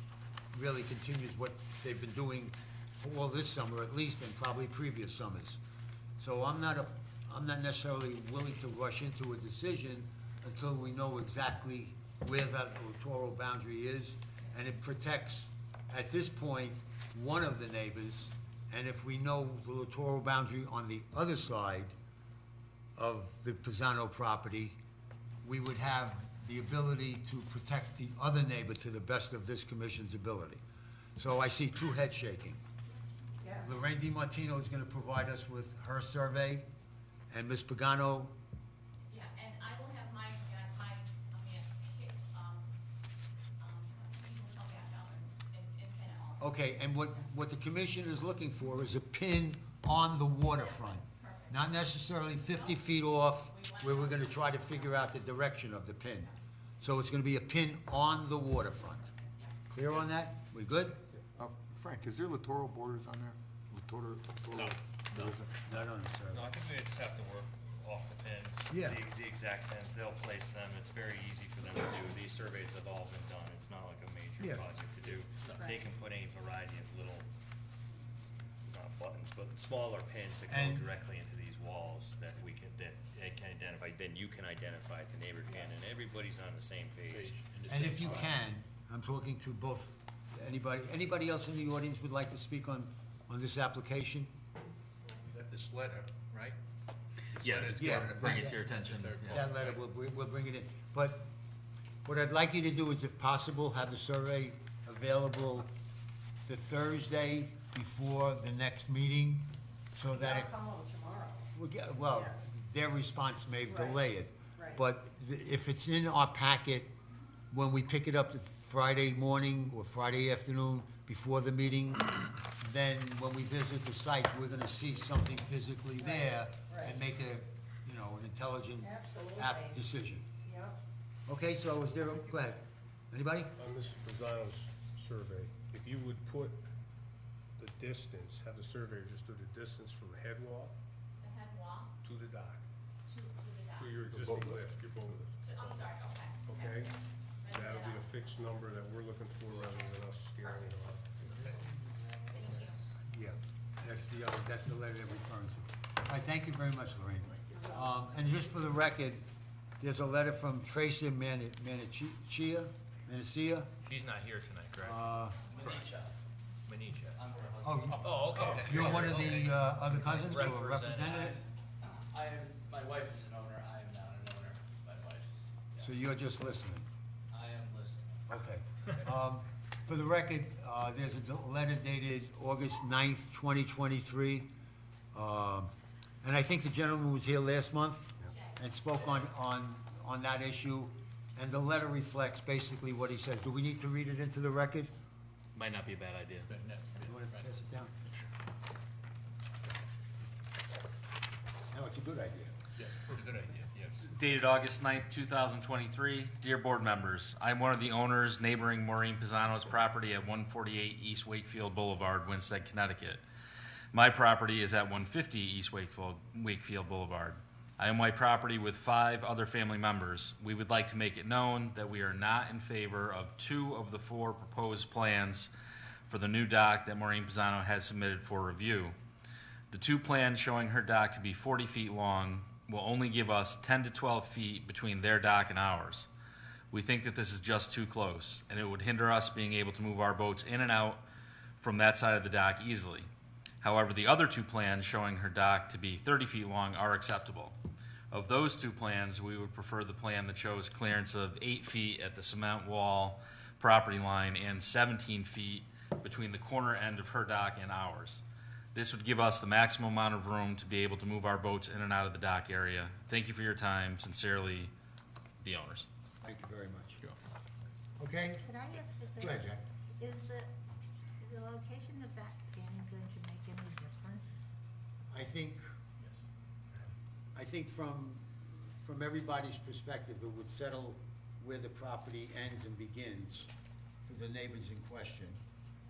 really continues what they've been doing for all this summer at least, and probably previous summers. So I'm not necessarily willing to rush into a decision until we know exactly where that littoral boundary is. And it protects, at this point, one of the neighbors. And if we know the littoral boundary on the other side of the Pisano property, we would have the ability to protect the other neighbor to the best of this commission's ability. So I see two heads shaking. Yeah. Lorraine DiMartino is gonna provide us with her survey, and Ms. Pagano, Yeah, and I will have my, he will come back out and pin it also. okay, and what the commission is looking for is a pin on the waterfront. Not necessarily 50 feet off, where we're gonna try to figure out the direction of the pin. So it's gonna be a pin on the waterfront. Clear on that? We good? Frank, is there littoral borders on there? Littoral? No. There isn't? Not on the survey. No, I think we just have to work off the pins. Yeah. The exact pins, they'll place them, it's very easy for them to do. These surveys have all been done, it's not like a major Yeah. project to do. They can put a variety of little, not buttons, but smaller pins that go And- directly into these walls that we can, that they can identify, then you can identify, the neighbor can, and everybody's on the same page. And if you can, I'm talking to both, anybody else in the audience would like to speak on this application? You got this letter, right? This Yeah, letter's yeah, getting- bring it to your attention, Third yeah. That letter, we'll bring it in. But what I'd like you to do is, if possible, have the survey available the Thursday before the next meeting, so that I'll it, come home tomorrow. well, Yeah. their response may Right, delay it. right. But if it's in our packet, when we pick it up Friday morning or Friday afternoon before the meeting, then when we visit the site, we're gonna see something physically there and right. make an intelligent, Absolutely. apt decision. Yep. Okay, so is there, go ahead. Anybody? On Mrs. Pisano's survey, if you would put the distance, have the surveyor just do the distance from the head wall The head wall to the dock, to the dock. to your existing lift, your boat lift, I'm sorry, okay. okay? Yeah. That'll be a fixed number that we're looking for rather than us scaring it off. Thank you. Yeah, that's the letter they're referring to. All right, thank you very much, Lorraine. And just for the record, there's a letter from Tracy Manicia? She's not here tonight, correct? Manicha. Oh, Oh, okay. you're one of the other cousins or a Representative. representative? I am, my wife is an owner, I am not an owner, my wife. So you're just listening? I am listening. Okay. For the record, there's a letter dated August 9th, 2023. And I think the gentleman was here last month and spoke on that issue. And the letter reflects basically what he says. Do we need to read it into the record? Might not be a bad idea. You want to pass it down? No, it's a good idea. Yeah, it's a good idea, yes. Dated August 9th, 2023. Dear board members, I'm one of the owners neighboring Maureen Pisano's property at 148 East Wakefield Boulevard, Winsted, Connecticut. My property is at 150 East Wakefield Boulevard. I own my property with 5 other family members. We would like to make it known that we are not in favor of 2 of the 4 proposed plans for the new dock that Maureen Pisano has submitted for review. The 2 plans showing her dock to be 40 feet long will only give us 10 to 12 feet between their dock and ours. We think that this is just too close, and it would hinder us being able to move our boats in and out from that side of the dock easily. However, the other 2 plans showing her dock to be 30 feet long are acceptable. Of those 2 plans, we would prefer the plan that shows clearance of 8 feet at the cement wall property line and 17 feet between the corner end of her dock and ours. This would give us the maximum amount of room to be able to move our boats in and out of the dock area. Thank you for your time. Sincerely, the owners. Thank you very much. Okay? Could I ask a Go ahead, question? Jack. Is the location of that pin going to make any difference? I think from everybody's perspective, it would settle where the property ends and begins for the neighbors in question,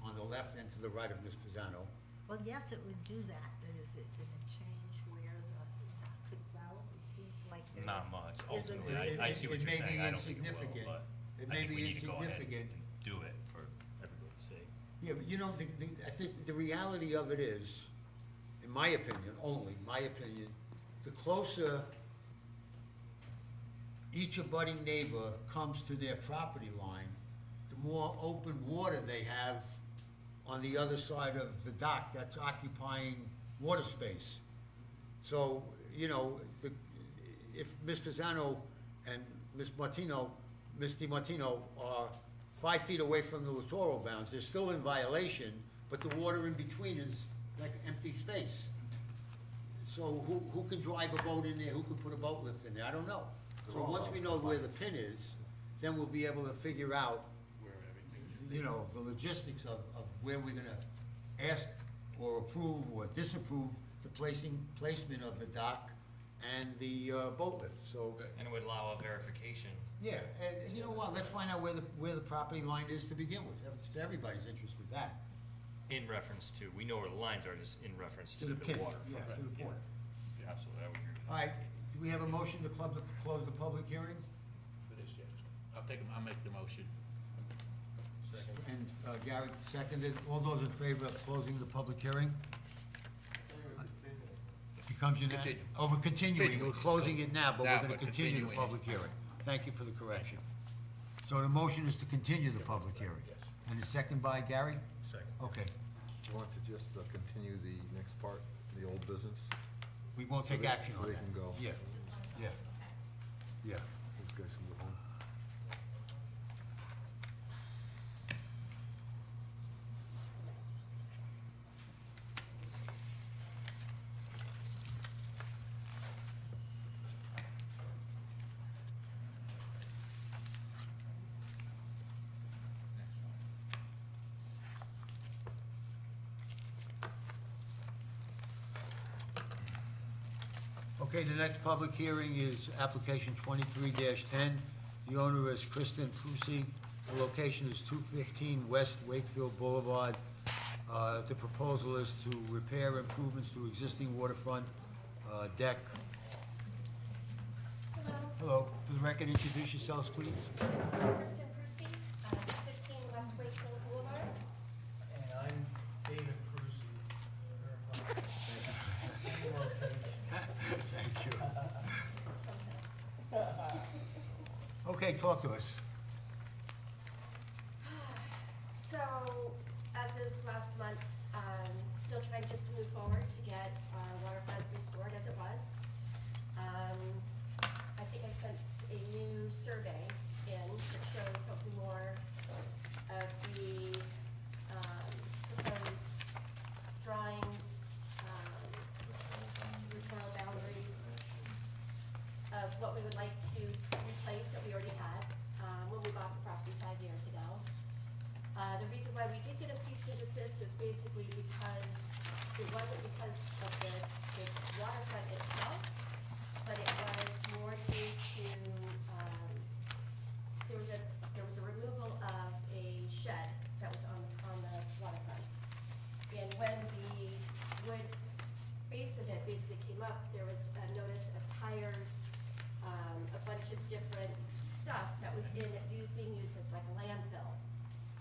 on the left and to the right of Ms. Pisano. Well, yes, it would do that, but is it gonna change where the dock could go? It seems like there's. Not much, Is it- ultimately. I see what you're saying. I don't think it will, insignificant. but It I may think we be need to go ahead insignificant. and do it for everybody's sake. Yeah, but you know, I think the reality of it is, in my opinion, only my opinion, the closer each abutting neighbor comes to their property line, the more open water they have on the other side of the dock that's occupying water space. So, you know, if Ms. Pisano and Ms. DiMartino are 5 feet away from the littoral bounds, they're still in violation, but the water in between is like empty space. So who can drive a boat in there, who can put a boat lift in there, I don't know. So once we know where the pin is, then we'll be able to figure out, you know, the logistics of where we're gonna ask or approve or disapprove the placement of the dock and the boat lift, so. And it would allow a verification. Yeah, and you know what, let's find out where the property line is to begin with, it's everybody's interest with that. In reference to, we know where the lines are, just in reference to the pin, water. yeah, to the point. Absolutely, I would agree. All right, do we have a motion to close the public hearing? For this, yes. I'll make the motion. And Gary seconded, all those in favor of closing the public hearing? It becomes unanimous. Continue. Oh, we're continuing, Continue. we're closing it now, but Now, we're gonna but continue the continuing. public hearing. Thank you for the correction. So the motion is to continue the public hearing. And the second by Gary? Second. Okay, You want to just continue the next part, the old business? we won't take they- action so on they that. can go. Yeah, yeah, yeah. These guys can go home. Okay, the next public hearing is application 23-10. The owner is Kristen Prusi. The location is 215 West Wakefield Boulevard. The proposal is to repair improvements to existing waterfront deck. Hello, for the record, introduce yourselves, please. Kristen Prusi, 15 West Wakefield Boulevard. And I'm David Prusi. Thank you. Okay, talk to us. So, as of last month, still trying just to move forward to get our waterfront restored as it was. I think I sent a new survey in that shows hopefully more of the proposed drawings, referral boundaries of what we would like to replace that we already had when we bought the property 5 years ago. The reason why we did get a cease and desist was basically because it wasn't because of the waterfront itself, but it was more due to, there was a removal of a shed that was on the waterfront. And when the wood base of it basically came up, there was a notice of tires, a bunch of different stuff that was being used as like a landfill.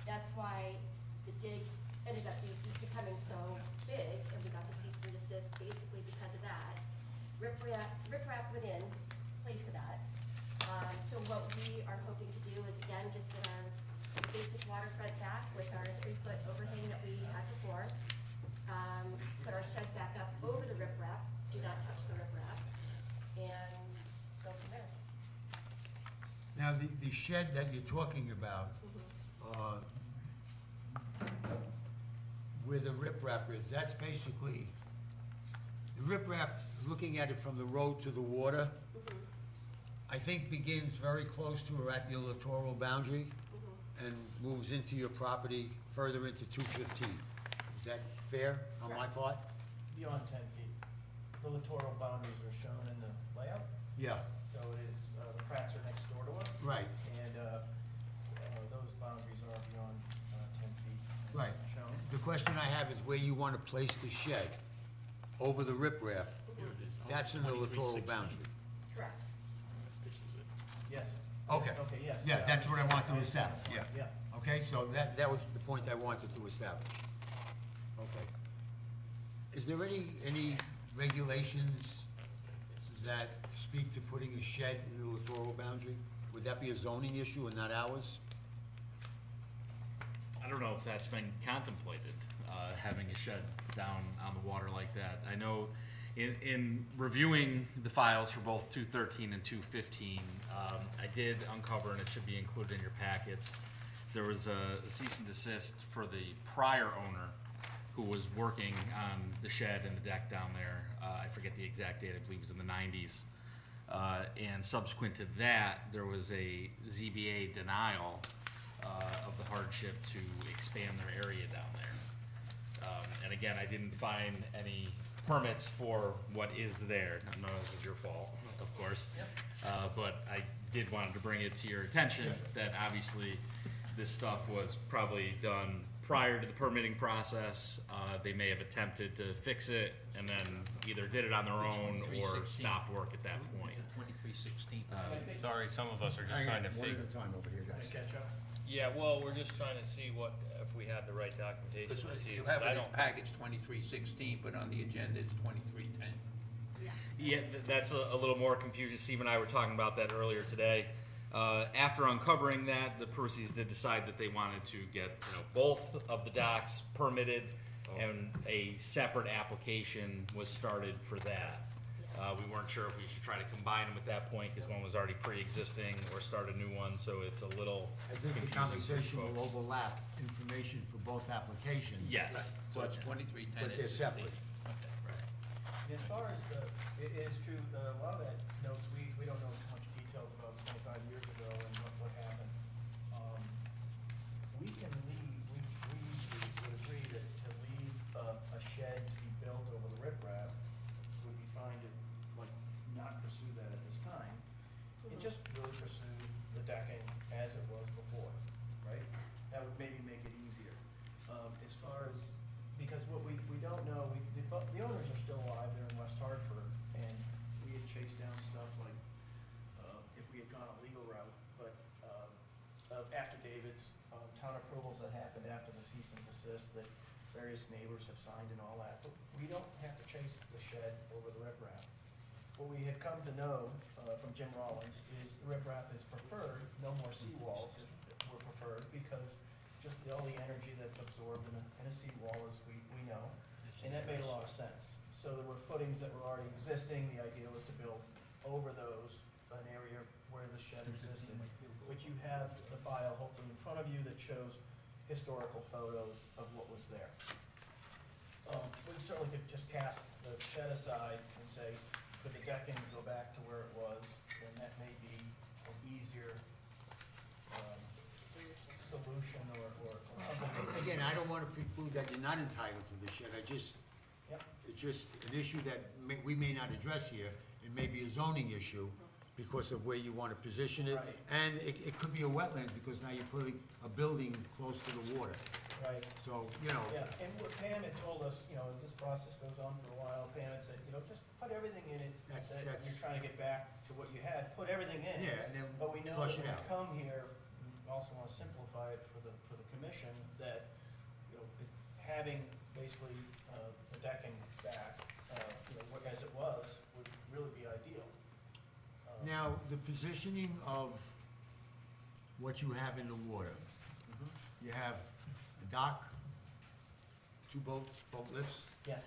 That's why the dig ended up becoming so big, and we got the cease and desist basically because of that. Riprap went in place of that. So what we are hoping to do is again, just get our basic waterfront back with our 3-foot overhang that we had before. Put our shed back up over the riprap, do not touch the riprap, and go from there. Now, the shed that you're talking about, where the riprap is, that's basically, the riprap, looking at it from the road to the water, I think begins very close to or at your littoral boundary and moves into your property further into 215. Is that fair on my part? Beyond 10 feet. The littoral boundaries are shown in the layout, Yeah, so it is, the Pratts are next door to us. right, And those boundaries are beyond 10 feet. as right. Shown. The question I have is where you want to place the shed over the riprap. That's in the littoral boundary. Correct. Yes. Okay. Okay, yes. Yeah, that's what I want to establish, yeah. Yeah. Okay, so that was the point I wanted to establish. Okay. Is there any regulations that speak to putting a shed in the littoral boundary? Would that be a zoning issue and not ours? I don't know if that's been contemplated, having a shed down on the water like that. I know in reviewing the files for both 213 and 215, I did uncover, and it should be included in your packets, there was a cease and desist for the prior owner who was working on the shed and the deck down there. I forget the exact date, I believe it was in the 90s. And subsequent to that, there was a ZBA denial of the hardship to expand their area down there. And again, I didn't find any permits for what is there. None of this is your fault, of course. But I did want to bring it to your attention that obviously this stuff was probably done prior to the permitting process. They may have attempted to fix it and then either did it on their own or stopped work at that point. 2316. Sorry, some of us are just Hang trying on, to one figure. at a time over here, guys. Catch up? Yeah, well, we're just trying to see if we had the right documentation to see. You it, 'cause have I it as don't- package 2316, but on the agenda it's 2310. Yeah, that's a little more confusion. Steve and I were talking about that earlier today. After uncovering that, the Percy's did decide that they wanted to get both of the docks permitted, and a separate application was started for that. We weren't sure if we should try to combine them at that point because one was already pre-existing or start a new one, so it's a little I think the confusing for conversation will folks. overlap information for both applications. Yes. So it's 2310 But and they're 16. separate. As far as it is true, a lot of that notes, we don't know much details about 25 years ago and what happened. We can leave, we usually would agree that to leave a shed to be built over the riprap would be fine to, like, not pursue that at this time. And just really pursue the decking as it was before, right? That would maybe make it easier. As far as, because what we don't know, the owners are still alive, they're in West Hartford, and we had chased down stuff like, if we had gone a legal route, but, of affidavits, town approvals that happened after the cease and desist that various neighbors have signed and all that, but we don't have to chase the shed over the riprap. What we had come to know, from Jim Rollins is the riprap is preferred, no more seawalls were preferred, because just all the energy that's absorbed in a seawall, as we know, And that made a lot of sense. So there were footings that were already existing, the idea was to build over those, an area where the shed existed. But you have the file hopefully in front of you that shows historical photos of what was there. We certainly could just cast the shed aside and say, could the decking go back to where it was? And that may be an easier, solution or something. Again, I don't wanna preclude that you're not entitled to the shed, Yep. it's just an issue that we may not address here. It may be a zoning issue because of where you wanna position it. Right. And it could be a wetland because now you're putting a building close to the water. Right. So, you know, Yeah, and what Pam had told us, as this process goes on for a while, Pam had said, just put everything in it that That's- you're trying to get back to what you had, put everything in. Yeah, and then But we know flush that it when out. we come here, we also wanna simplify it for the commission, that, having basically, the decking back, as it was, would really be ideal. now, the positioning of what you have in the water, you have a dock, two boats, boat lifts. Yes,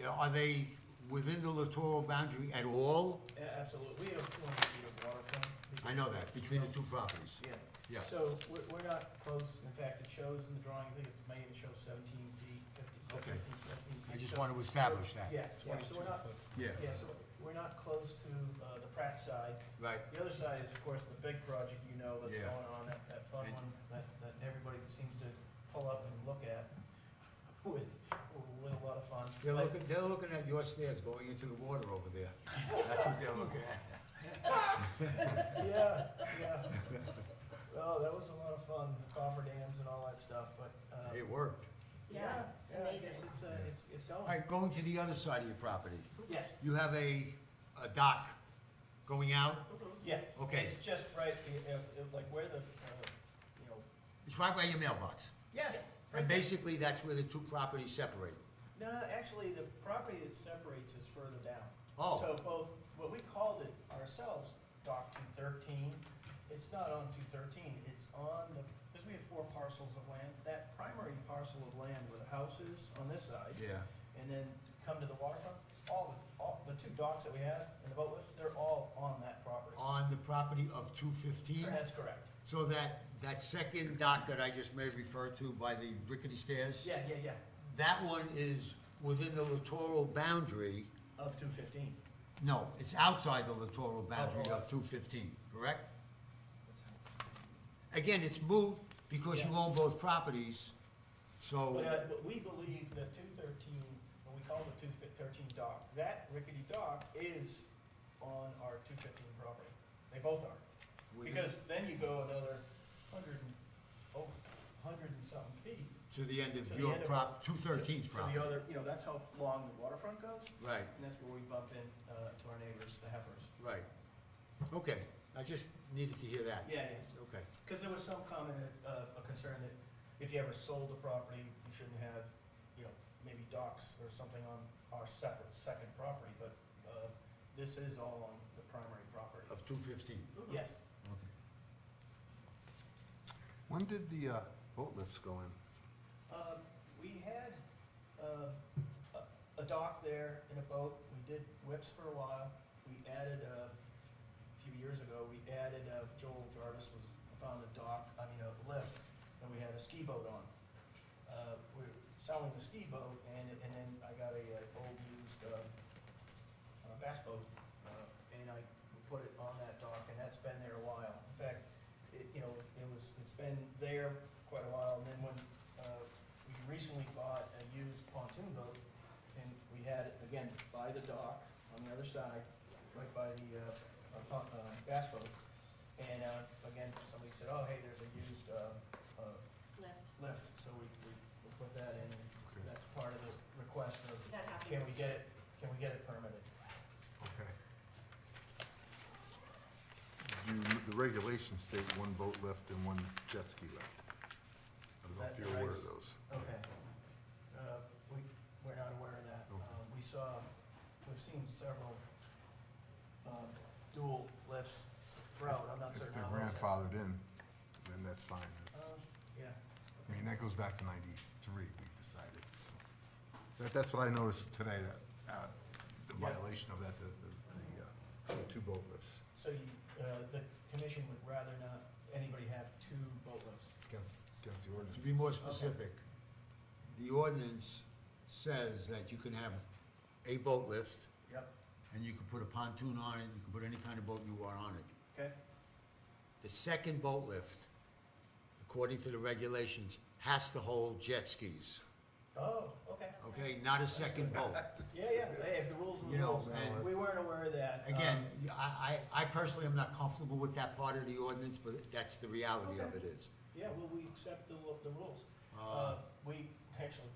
Are they within the littoral boundary at all? absolutely, we have 200 feet of waterfront. I know that, between the two properties. Yeah. Yeah. So we're not close, in fact, it shows in the drawing, I think it's made, it shows 17 feet, 15, Okay. 17 feet. I just So- want to establish that. Yeah, so we're not, Yeah, so we're not close to the Pratt side. right. The other side is, of course, the big project, that's Yeah. going on, that fun And- one, that everybody seems to pull up and look at with a lot of fun. They're looking at your stairs going into the water over there. That's what they're looking at. Yeah. Well, that was a lot of fun, the cofferdams and all that stuff, but, It worked. Yeah, I amazing. guess it's going. All right, going to the other side of your property, Yes, you have a dock going out. yeah. Okay. It's just right, like where the, It's right by your mailbox. yeah. And basically, that's where the two properties separate. No, actually, the property that separates is further down. Oh. So both, what we called it ourselves, Dock 213, it's not on 213, it's on because we have 4 parcels of land. That primary parcel of land where the house is on this side, Yeah. and then come to the waterfront, all the 2 docks that we have and the boat lifts, they're all on that property. On the property of 215? That's correct. So that second dock that I just made refer to by the rickety stairs? Yeah. That one is within the littoral boundary. Of 215. No, it's outside the littoral boundary Oh. of 215, correct? Again, it's moot because you Yeah. own both properties, so, But we believe that 213, what we call the 213 dock, that rickety dock is on our 215 property. They both are. Within- Because then you go another 100 and something feet. to the end of To the your end of- 213th to property. the other, that's how long the waterfront goes, Right, and that's where we bump in to our neighbors, the heifers. right. Okay, I just needed to hear that. Yeah. Okay, Because there was some comment, a concern that if you ever sold the property, you shouldn't have, maybe docks or something on our separate second property, but this is all on the primary property. of 215, Yes. okay. When did the boat lifts go in? We had a dock there and a boat. We did whips for a while. We added, a few years ago, Joel Jarvis found a lift, and we had a ski boat on. We're selling the ski boat, and then I got a old used bass boat, and I put it on that dock, and that's been there a while. In fact, it's been there quite a while, and then when we recently bought a used pontoon boat, and we had it, again, by the dock, on the other side, right by the bass boat. And again, somebody said, oh, hey, there's a used lift, so we put that in, and Okay. that's part of the request of, That can we happens. get it permitted? Okay. The regulations state one boat lift and one jet ski lift. I don't know Is if that you're the aware regs? of those. Okay. We're not aware of that. We've seen several dual lifts throughout, I'm not If certain they're how those are. grandfathered in, then that's fine. Yeah. I mean, that goes back to 93, we decided, so. That's what I noticed today, that, the Yeah. violation of that, the 2 boat lifts. So you, the commission would rather not anybody have 2 boat lifts? It's against the ordinance. To be more specific, the ordinance says that you can have a boat lift, Yep, and you can put a pontoon on it, you can put any kind of boat you want on it. okay, The second boat lift, according to the regulations, has to hold jet skis, oh, okay. okay? Not a second boat. Yeah, hey, if the rules are You the know, rules, and- we weren't aware of that. Again, I personally am not comfortable with that part of the ordinance, but that's the reality of it is. Yeah, well, we accept the rules. We, actually,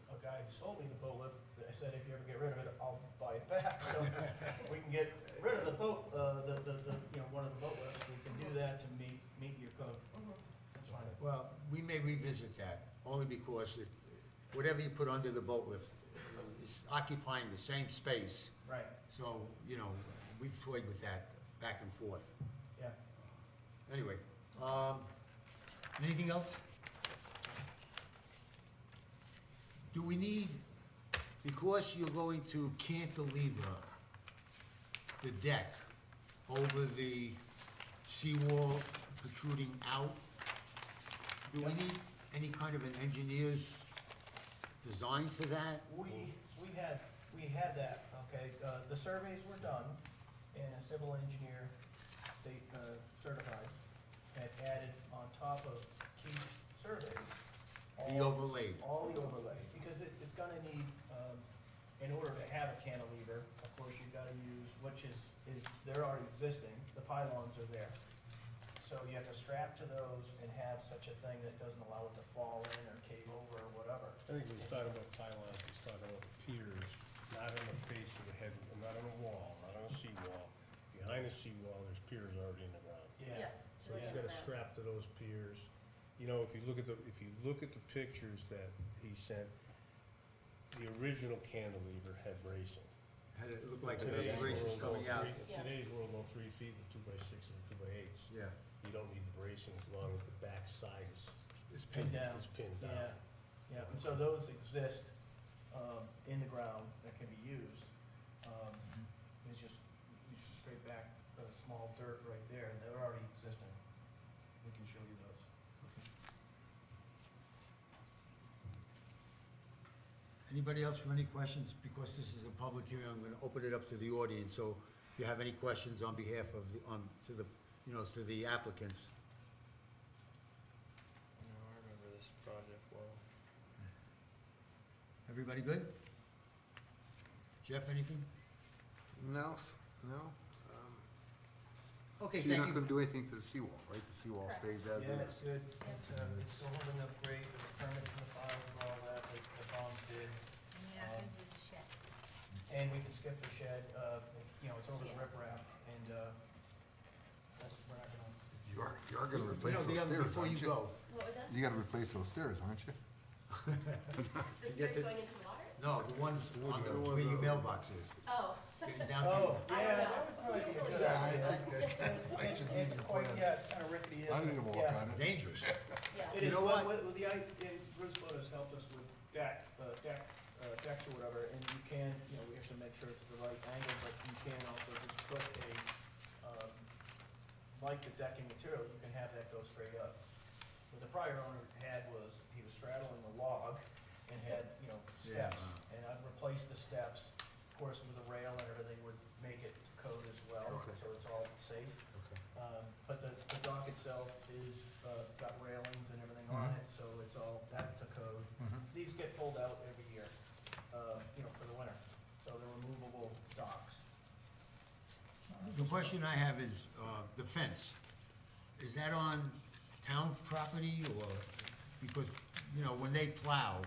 a guy who sold me the boat lift, I said, if you ever get rid of it, I'll buy it back. So we can get rid of the boat, one of the boat lifts, we can do that to meet your code. That's fine. Well, we may revisit that, only because whatever you put under the boat lift is occupying the same space. Right, So, we've toyed with that back and forth. yeah. Anyway, anything else? Do we need, because you're going to cantilever the deck over the seawall protruding out, do we need any kind of an engineer's design for that? We had that, okay, the surveys were done, and a civil engineer, state certified, had added on top of key surveys. The overlaid. All the overlay, because it's gonna need, in order to have a cantilever, of course, you've gotta use, which is, they're already existing, the pylons are there. So you have to strap to those and have such a thing that doesn't allow it to fall in or cave over or whatever. I think when he's talking about pylons, he's talking about the piers, not on the face of the head, not on a wall, not on a seawall. Behind the seawall, there's piers already in the ground. Yeah. So he's got to strap to those piers. If you look at the pictures that he sent, the original cantilever had bracing. Had it look like the Today's braces world, coming out? Yeah. Today's world, go 3 feet, the 2x6s and 2x8s. Yeah. You don't need the bracing as long as the back side It's Pinned down. is pinned Yeah, down. yeah, and so those exist, in the ground that can be used. It's just, you just scrape back a small dirt right there, and they're already existing. We can show you those. Anybody else for any questions? Because this is a public hearing, I'm gonna open it up to the audience, so if you have any questions on behalf of to the applicants. No, I remember this project well. Everybody good? Jeff, anything? No. Okay, So you're thank not gonna you. do anything to the seawall, right? The seawall Correct. stays as it Yeah, is? it's good. It's still holding up great, the permits in the files and all that, the bonds did. And you're not gonna do the shed. And we can skip the shed, it's over the Yeah. riprap, and, we're not gonna. You are gonna replace those The other, stairs, before aren't you you? go, What was that? You gotta replace those stairs, aren't you? The get stairs the- going into the water? no, the ones on the, The ones where your on- mailbox is, Oh, getting down to. Oh, I yeah, don't that know. would probably be a good Yeah, I idea. think that might should be It's your quite, plan. yeah, it's kinda rickety, I isn't need it? to walk Yeah. on it. Dangerous. yeah. It You is, know but what? with Bruce Bodas helped us with decks or whatever, and you can, we have to make sure it's the right angle, but you can also just put like the decking material, you can have that go straight up. What the prior owner had was, he was straddling the log and had, Yeah. steps, and I've replaced the steps. Of course, with the rail and everything would make it to code as well, Okay. so it's all safe. Okay. But the dock itself is, got railings and everything on it, so it's all, that's to code. These get pulled out every year, for the winter, so they're removable docks. The question I have is, the fence, is that on town property or, because, when they plow,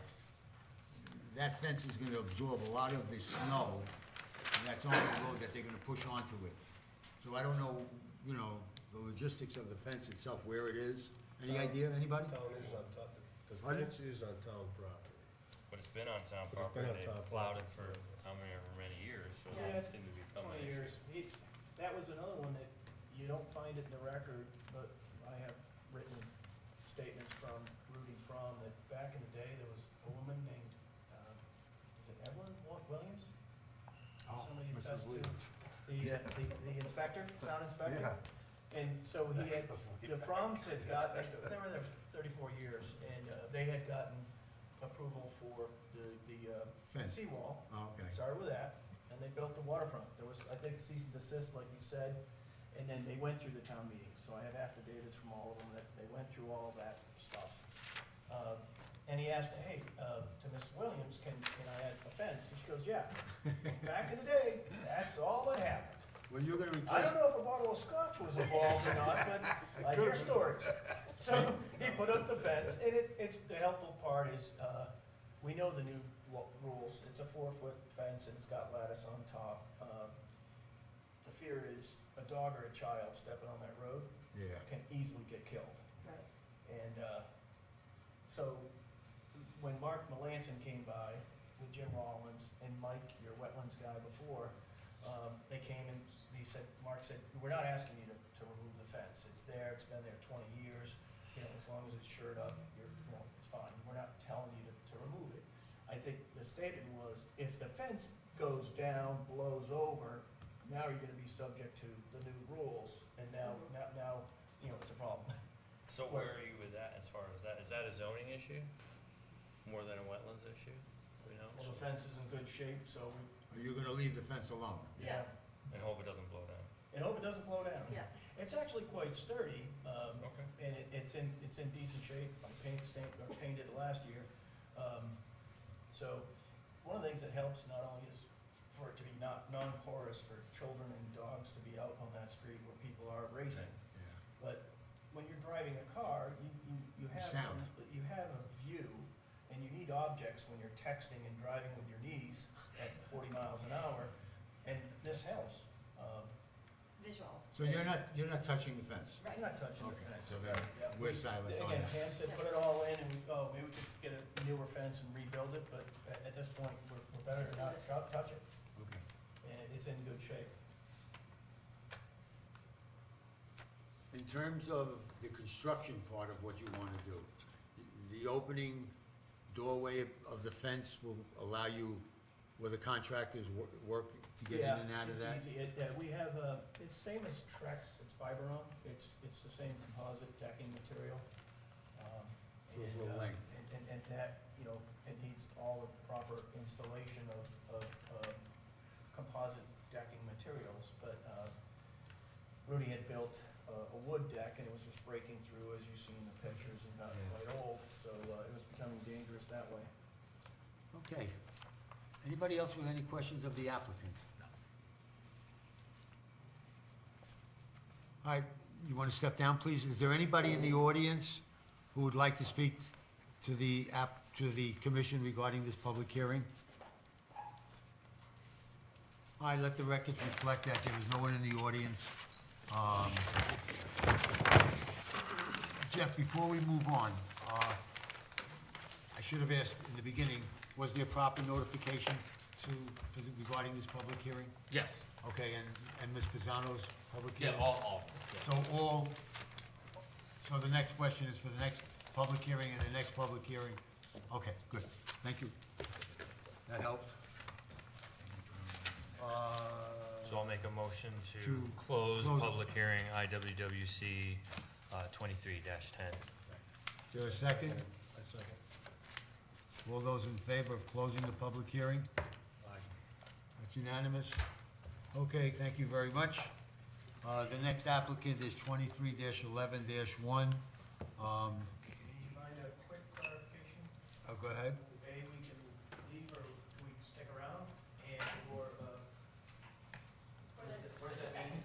that fence is gonna absorb a lot of the snow that's on the road that they're gonna push onto it. So I don't know, the logistics of the fence itself, where it is. Any idea, anybody? Town is on top, the Pardon? fence is on town property. But it's been on town But it's been property, on they town plowed it property. for how many years, so it Yeah. doesn't seem to be becoming 20 an years. issue. That was another one that you don't find it in the record, but I have written statements from Rudy Fromm that back in the day, there was a woman named, is it Evelyn Williams? Oh, Somebody Mrs. attested to Williams. The inspector, town inspector? Yeah. And so he had, That's way the back. Fromms had got, they were there 34 years, and they had gotten approval for the Fence. seawall. Oh, okay. Started with that, and they built the waterfront. There was, I think, cease and desist, like you said, and then they went through the town meeting. So I have affidavits from all of them that they went through all of that stuff. And he asked, hey, to Miss Williams, can I add a fence? And she goes, yeah. Back in the day, that's all that happened. Well, you're gonna I replace, don't know if a bottle of scotch was involved or not, but I hear stories. So he put up the fence, and the helpful part is, we know the new rules. It's a 4-foot fence, and it's got lattice on top. The fear is a dog or a child stepping on that road yeah. can easily get killed. Right. And so when Mark Melanson came by with Jim Rollins and Mike, your wetlands guy before, they came and he said, Mark said, we're not asking you to remove the fence. It's there, it's been there 20 years. You know, as long as it's shored up, it's fine. We're not telling you to remove it. I think the statement was, if the fence goes down, blows over, now you're gonna be subject to the new rules, and now, it's a problem. So where are you with that as far as that? Is that a zoning issue? More than a wetlands issue? We know? Well, the fence is in good shape, so Are you gonna leave the fence alone? yeah, And hope it doesn't blow down. and hope it doesn't blow down. Yeah. It's actually quite sturdy, Okay. and it's in decent shape. I painted it last year. So, one of the things that helps not only is for it to be non-porous for children and dogs to be out on that street where people are racing, Yeah. but when you're driving a car, you have Sound. you have a view, and you need objects when you're texting and driving with your knees at 40 miles an hour, and this helps. Visual. So you're not touching the fence? You're not touching the Okay, fence. so then Yeah, we're we- silent on Again, that. Pam said, put it all in, and maybe we could get a newer fence and rebuild it, but at this point, we're better to not touch it, Okay. and it's in good shape. In terms of the construction part of what you want to do, the opening doorway of the fence will allow you, where the contractors work to get in and out of that? Yeah, it's easy. We have, it's same as Trex, it's Fiberon, it's the same composite decking material. With and, low length. And that, it needs all the proper installation of composite decking materials, but Rudy had built a wood deck, and it was just breaking through, as you see in the pictures, and got quite old, so it was becoming dangerous that way. Okay. Anybody else with any questions of the applicant? No. All right, you want to step down, please? Is there anybody in the audience who would like to speak to the commission regarding this public hearing? All right, let the records reflect that there was no one in the audience. Jeff, before we move on, I should have asked in the beginning, was there proper notification regarding this public hearing? Yes. Okay, and Ms. Pisano's public Yeah, hearing? all, yeah. So the next question is for the next public hearing and the next public hearing? Okay, good, thank you. That helped. So I'll make a motion To to close close it. public hearing IWWC 23-10. Is there a second? A second. All those in favor of closing the public hearing? That's unanimous. Okay, thank you very much. The next applicant is 23-11-1. Mind a quick clarification? Go ahead. A, we can leave, or we can stick around, or what does that mean?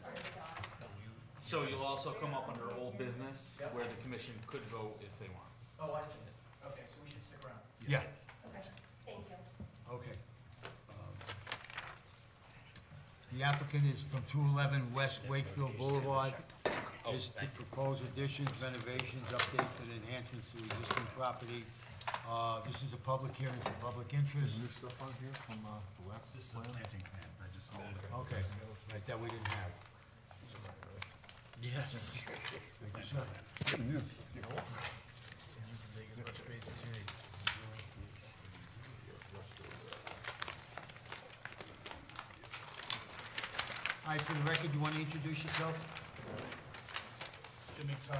So you'll also come up under old business, Yep. where the commission could vote if they want. Oh, I see. Okay, so we should stick around. Yeah, Okay, thank you. okay. The applicant is from 211 West Wakefield Boulevard. Is to propose additions, renovations, updates, and enhancements to existing property. This is a public hearing for public interest. New stuff on here from the last This is a planting plan, I just submitted it. Okay, right, that we didn't have. Yes. Thank you, sir. Hi, for the record, you want to introduce yourself? Jimmy Ty,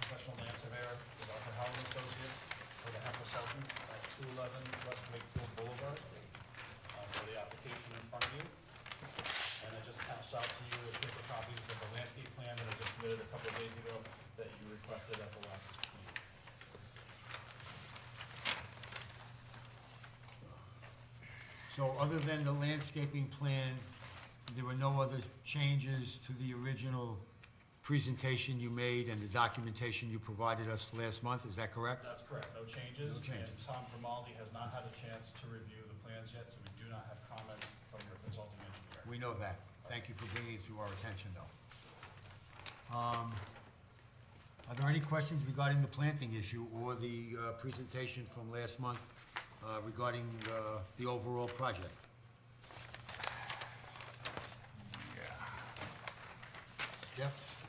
professional land surveyor with Arthur Howard Associates for the Hemper Sultans at 211 West Wakefield Boulevard, for the application in front of you. And I just passed out to you a paper copies of the landscape plan that I just submitted a couple of days ago that you requested at the last meeting. So other than the landscaping plan, there were no other changes to the original presentation you made and the documentation you provided us last month, is that correct? That's correct, no changes. No changes. And Tom Grimaldi has not had a chance to review the plans yet, so we do not have comments from your consulting engineer. We know that. Thank you for bringing it to our attention, though. Are there any questions regarding the planting issue or the presentation from last month regarding the overall project? Jeff?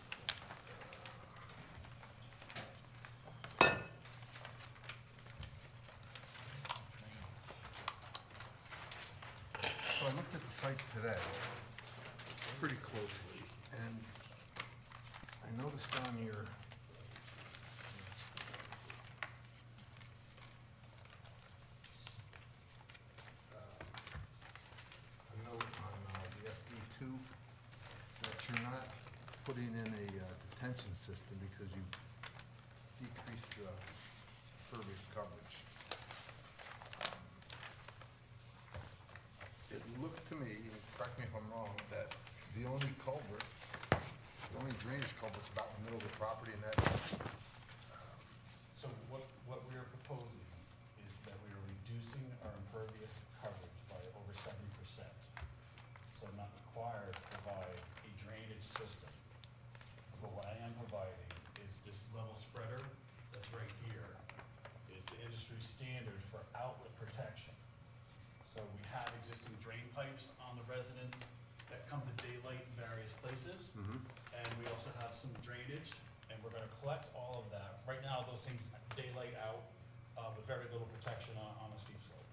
So I looked at the site today, pretty closely, and I noticed on your a note on the SD2 that you're not putting in a detention system because you decreased the pervious coverage. It looked to me, and correct me if I'm wrong, that the only culvert, the only drainage culvert's about in the middle of the property, and that, So what we are proposing is that we are reducing our impervious coverage by over 70%. So I'm not required to provide a drainage system. But what I am providing is this level spreader that's right here, is the industry standard for outlet protection. So we have existing drain pipes on the residence that come to daylight in various places. And we also have some drainage, and we're gonna collect all of that. Right now, those things daylight out with very little protection on a steep slope.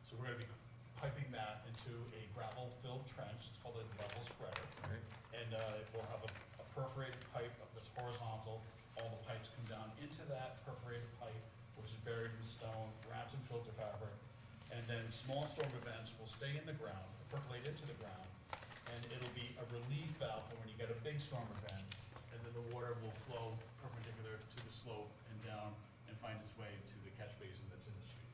So we're gonna be piping that into a gravel-filled trench, it's called a level spreader. right? And we'll have a perforated pipe that's horizontal, all the pipes come down into that perforated pipe, which is buried in stone, wrapped in filter fabric. And then small storm events will stay in the ground, percolate into the ground, and it'll be a relief valve for when you get a big storm event, and then the water will flow perpendicular to the slope and down and find its way to the catch basin that's in the street.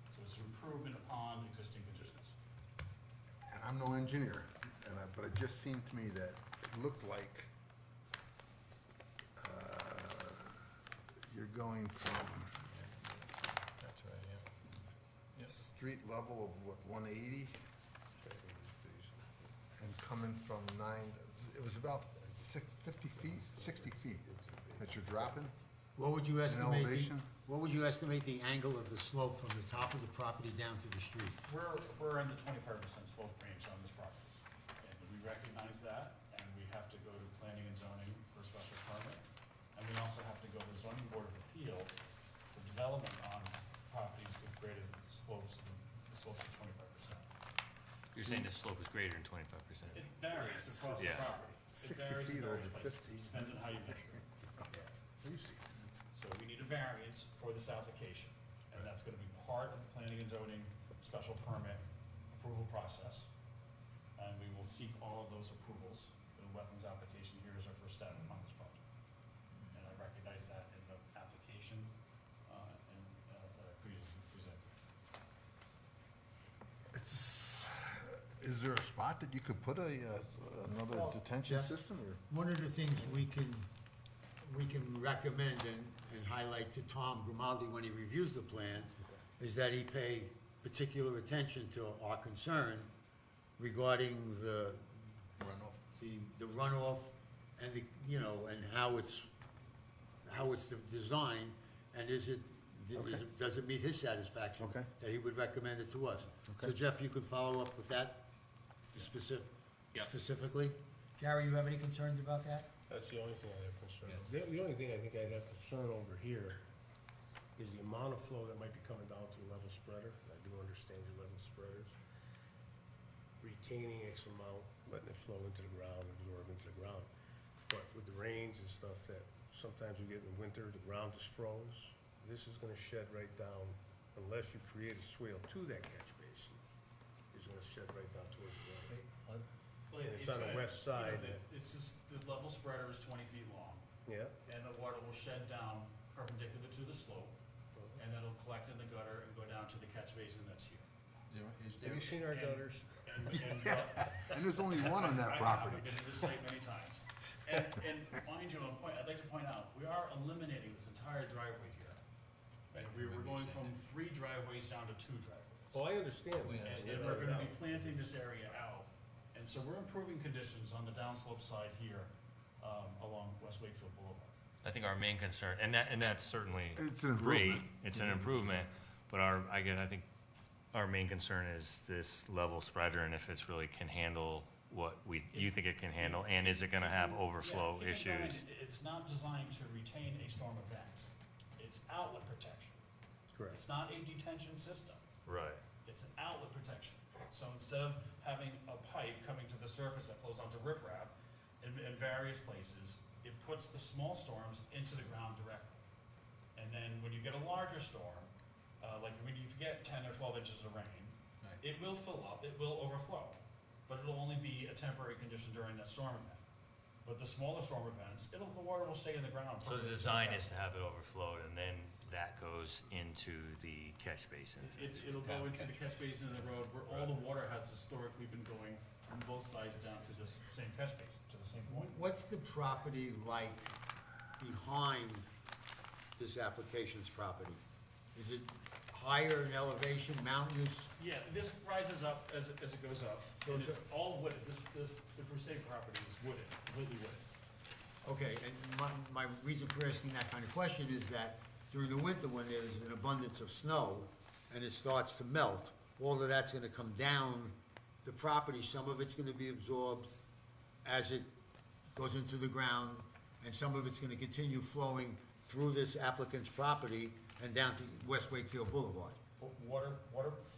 So it's an improvement upon existing conditions. And I'm no engineer, but it just seemed to me that it looked like you're going from That's right, yeah. street level of what, 180? And coming from it was about 50 feet, 60 feet that you're dropping? What would you estimate, elevation? what would you estimate the angle of the slope from the top of the property down to the street? We're in the 25% slope range on this property. And we recognize that, and we have to go to planning and zoning for a special permit. And we also have to go to the zoning board of appeals for development on properties with greater slopes, the slopes of 25%. You're saying the slope is greater than 25%? It varies across the Yeah. property. It 60 varies in feet various over places. 50. Depends on how you measure it. We've seen it. So we need a variance for this application, and that's gonna be part of the planning and zoning special permit approval process. And we will seek all of those approvals. The wetlands application here is our first step on this project. And I recognize that in the application, that I previously presented. Is there a spot that you could put another Well, detention Jeff, system, or? One of the things we can recommend and highlight to Tom Grimaldi when he reviews the plan is that he pay particular attention to our concern regarding the runoff and and how it's designed, and does it meet his satisfaction? Okay. That he would recommend it to us. So Okay. Jeff, you could follow up with that Yes. specifically? Gary, you have any concerns about that? That's the only thing I have concern. The only thing I think I'd have concern over here is the amount of flow that might be coming down to a level spreader. I do understand your level spreaders. Retaining X amount letting it flow into the ground, absorb into the ground. But with the rains and stuff that sometimes we get in the winter, the ground just froze. This is gonna shed right down, unless you create a swale to that catch basin. It's gonna shed right down towards the ground. Well, It's on the gonna- west side. It's just, the level spreader is 20 feet long, Yeah, and the water will shed down perpendicular to the slope, and then it'll collect in the gutter and go down to the catch basin that's here. have you seen our gutters? And there's only one on that property. I've been to this site many times. And mind you, I'd like to point out, we are eliminating this entire driveway here. Right, we're going from 3 driveways down to 2 driveways. Oh, I understand. And we're gonna be planting this area out. And so we're improving conditions on the downslope side here, along West Wakefield Boulevard. I think our main concern, and that's certainly It's an great, improvement. it's an improvement, but I think our main concern is this level spreader and if it's really can handle what you think it can handle, and is it gonna have overflow Yeah, keep in mind, issues? it's not designed to retain a storm event. It's outlet protection. Correct. It's not a detention system. Right. It's an outlet protection. So instead of having a pipe coming to the surface that flows onto riprap in various places, it puts the small storms into the ground directly. And then when you get a larger storm, like when you get 10 or 12 inches of rain, Right. it will fill up, it will overflow, but it'll only be a temporary condition during that storm event. But the smaller storm events, the water will stay in the ground. So the design is to have it overflowed, and then that goes into the catch basins. It'll go into the catch basin in the road where all the water has historically been going from both sides down to this same catch basin, to the same point. What's the property like behind this application's property? Is it higher in elevation, mountainous? Yeah, this rises up as it goes up, So and it's it's all wooded. The Crusade property is wooded, completely wooded. Okay, and my reason for asking that kind of question is that during the winter, when there's an abundance of snow and it starts to melt, all of that's gonna come down the property. Some of it's gonna be absorbed as it goes into the ground, and some of it's gonna continue flowing through this applicant's property and down to West Wakefield Boulevard. Water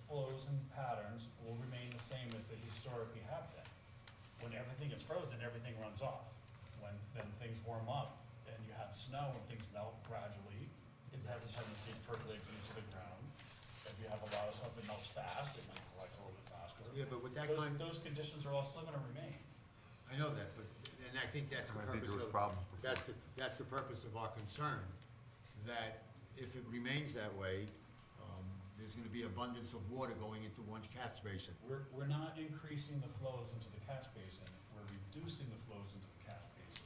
flows and patterns will remain the same as they historically have been. When everything gets frozen, everything runs off. Then things warm up and you have snow and things melt gradually, it has a tendency to percolate into the ground. If you have a lot of stuff that melts fast, it might collect a little bit faster. Yeah, but with that kind, Those conditions are all still gonna remain. I know that, but, and I think that's the I think purpose there was of, problems before. that's the purpose of our concern, that if it remains that way, there's gonna be abundance of water going into one catch basin. We're not increasing the flows into the catch basin, we're reducing the flows into the catch basin,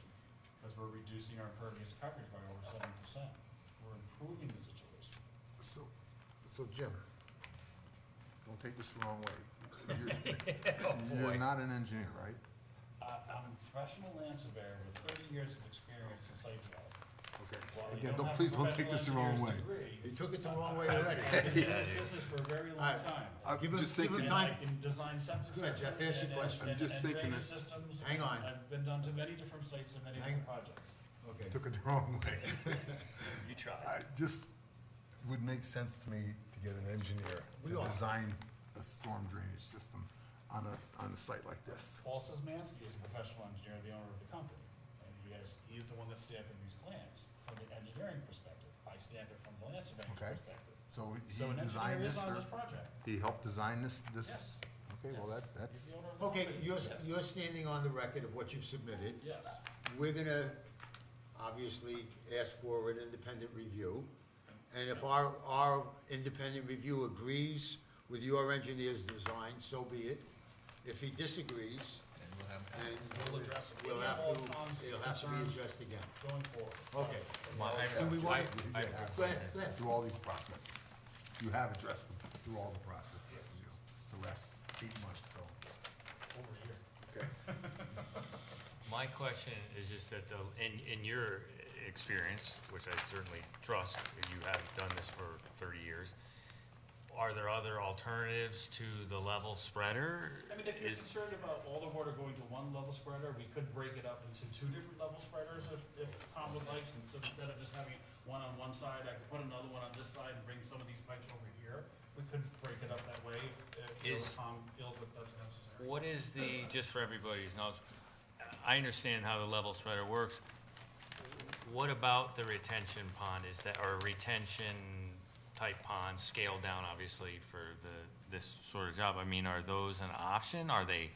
because we're reducing our impervious coverage by over 7%. We're improving the situation. So Jim, don't take this the wrong way. You're not an engineer, right? I'm a professional land surveyor with 30 years of experience in site development. Okay. While I Again, don't have a please don't take this the wrong professional way. engineer's He degree, took it the wrong way already. I've been in this business for a very long Alright. time. I'm Give him- just give him thinking, time. And I can design septic Good, systems. Jeff, ask your and- question. I'm just and thinking drainage it's- systems. Hang on. I've been done to many different sites and many Hang- different projects. Okay. took it the wrong way. You try. I just, would make sense to me to get an engineer We to are. design a storm drainage system on a site like this. Paul Szymanski is a professional engineer, the owner of the company, and he's the one that's stamping these plans from the engineering perspective. I stamp it from the land surveying Okay. perspective. So So he an designed engineer this, is on or this project. he helped design this? Yes. Okay, well, Yes. that's, He's the owner of the Okay, company. you're, Yes. you're standing on the record of what you've submitted. Yes. We're gonna obviously ask for an independent review. And if our independent review agrees with your engineer's design, so be it. If he disagrees, And we'll have, then We'll address it. we'll Any have and all to, Tom's it'll have to be concerns addressed again. Going forward. Okay. I- Do we want I- to, yeah, go ahead, go ahead. through all these processes. You have addressed them through all the processes, the last 8 months, so. Over here. Okay. My question is just that in your experience, which I certainly trust, that you have done this for 30 years, are there other alternatives to the level spreader? I mean, if you're Is- concerned about all the water going to one level spreader, we could break it up into two different level spreaders if Tom would like. And so instead of just having one on one side, I could put another one on this side and bring some of these pipes over here. We could break it up that way if Tom feels that that's necessary. What is the, just for everybody's knowledge, I understand how the level spreader works. What about the retention pond? Is that, or retention type pond, scaled down obviously for this sort of job? I mean, are those an option? Are they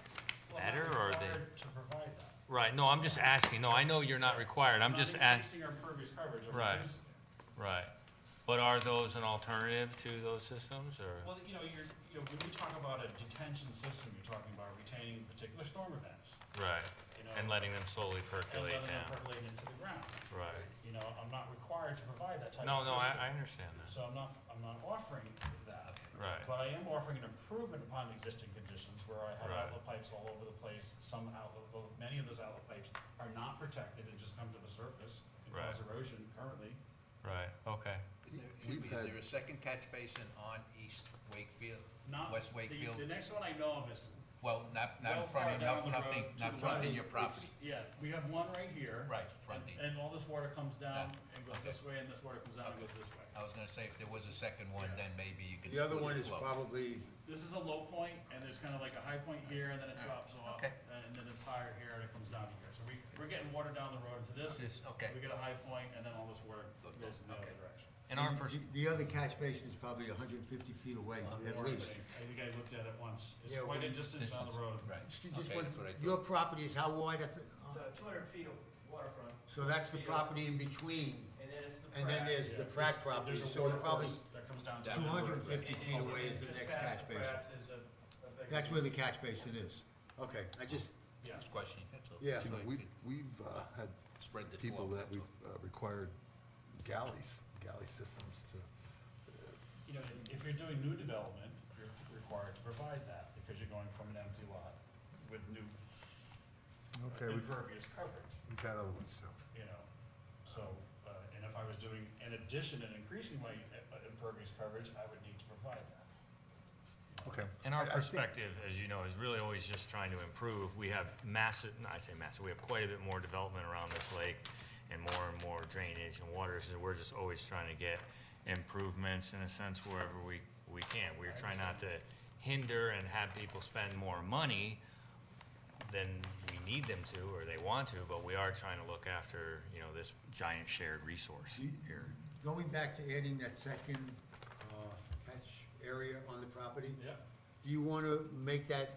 better, or are they? Required to provide that. Right, no, I'm just asking. No, I know you're not required. I'm just asking. Not increasing our impervious coverage. I'm Right. reducing- Right. But are those an alternative to those systems, or? Well, you know, when you talk about a detention system, you're talking about retaining particular storm events. Right. You know, And letting them slowly and percolate letting them down. percolate into the ground. Right. You know, I'm not required to provide that type of No, system. no, I understand that. So I'm not offering that. Right. But I am offering an improvement upon existing conditions where I have Right. outlet pipes all over the place. Some outlet, well, many of those outlet pipes are not protected and just come to the surface and Right. cause erosion currently. Right, okay. We've Is had- there a second catch basin on East Wakefield, Not, West the Wakefield? next one I know of is Well, not in well far front of, down not, the nothing, road to not the fronting west. your property. Yeah, we have one right here. Right, fronting. And all this water comes down Yeah, and goes okay. this way, and this water comes down and Okay. goes this way. I was gonna say, if there was a second one, Yeah. then maybe you could The other split one it is flow. probably, This is a low point, and there's kind of like a high point here, and then it drops off. Okay. And then it's higher here, and it comes down to here. So we're getting water down the road into this. Okay. We get a high point, and then all this water Goes goes in the down, other okay. direction. In our pers- the other catch basin is probably 150 feet away, at Or least. I think I looked at it once. It's Yeah, quite a we- distance down the road. Right, Just okay, one- that's what I Your thought. property is how wide at the, 200 feet of waterfront, so that's the property in between, and then it's the and then there's Yeah, the Pratt there's property, a so water it's probably course that comes down to. 250 feet away is the Just next past catch the basin. Pratt's is a big. That's where the catch basin is. Okay, I just, Yeah. Just questioning, that's all. Yeah. So You know, it we've could had Spread the people flow, that that's we've required galley systems to, You know, if you're doing new development, you're required to provide that, because you're going from an empty lot with new okay, we've impervious coverage, had other ones too. you know? So, and if I was doing, in addition and increasing my impervious coverage, I would need to provide that. Okay. In our I think- perspective, as you know, is really always just trying to improve. We have massive, I say massive, we have quite a bit more development around this lake and more drainage and water, so we're just always trying to get improvements in a sense wherever we can. We're trying not to hinder and have people spend more money than we need them to or they want to, but we are trying to look after, you know, this giant shared resource here. going back to adding that second catch area on the property, Yeah. do you want to make that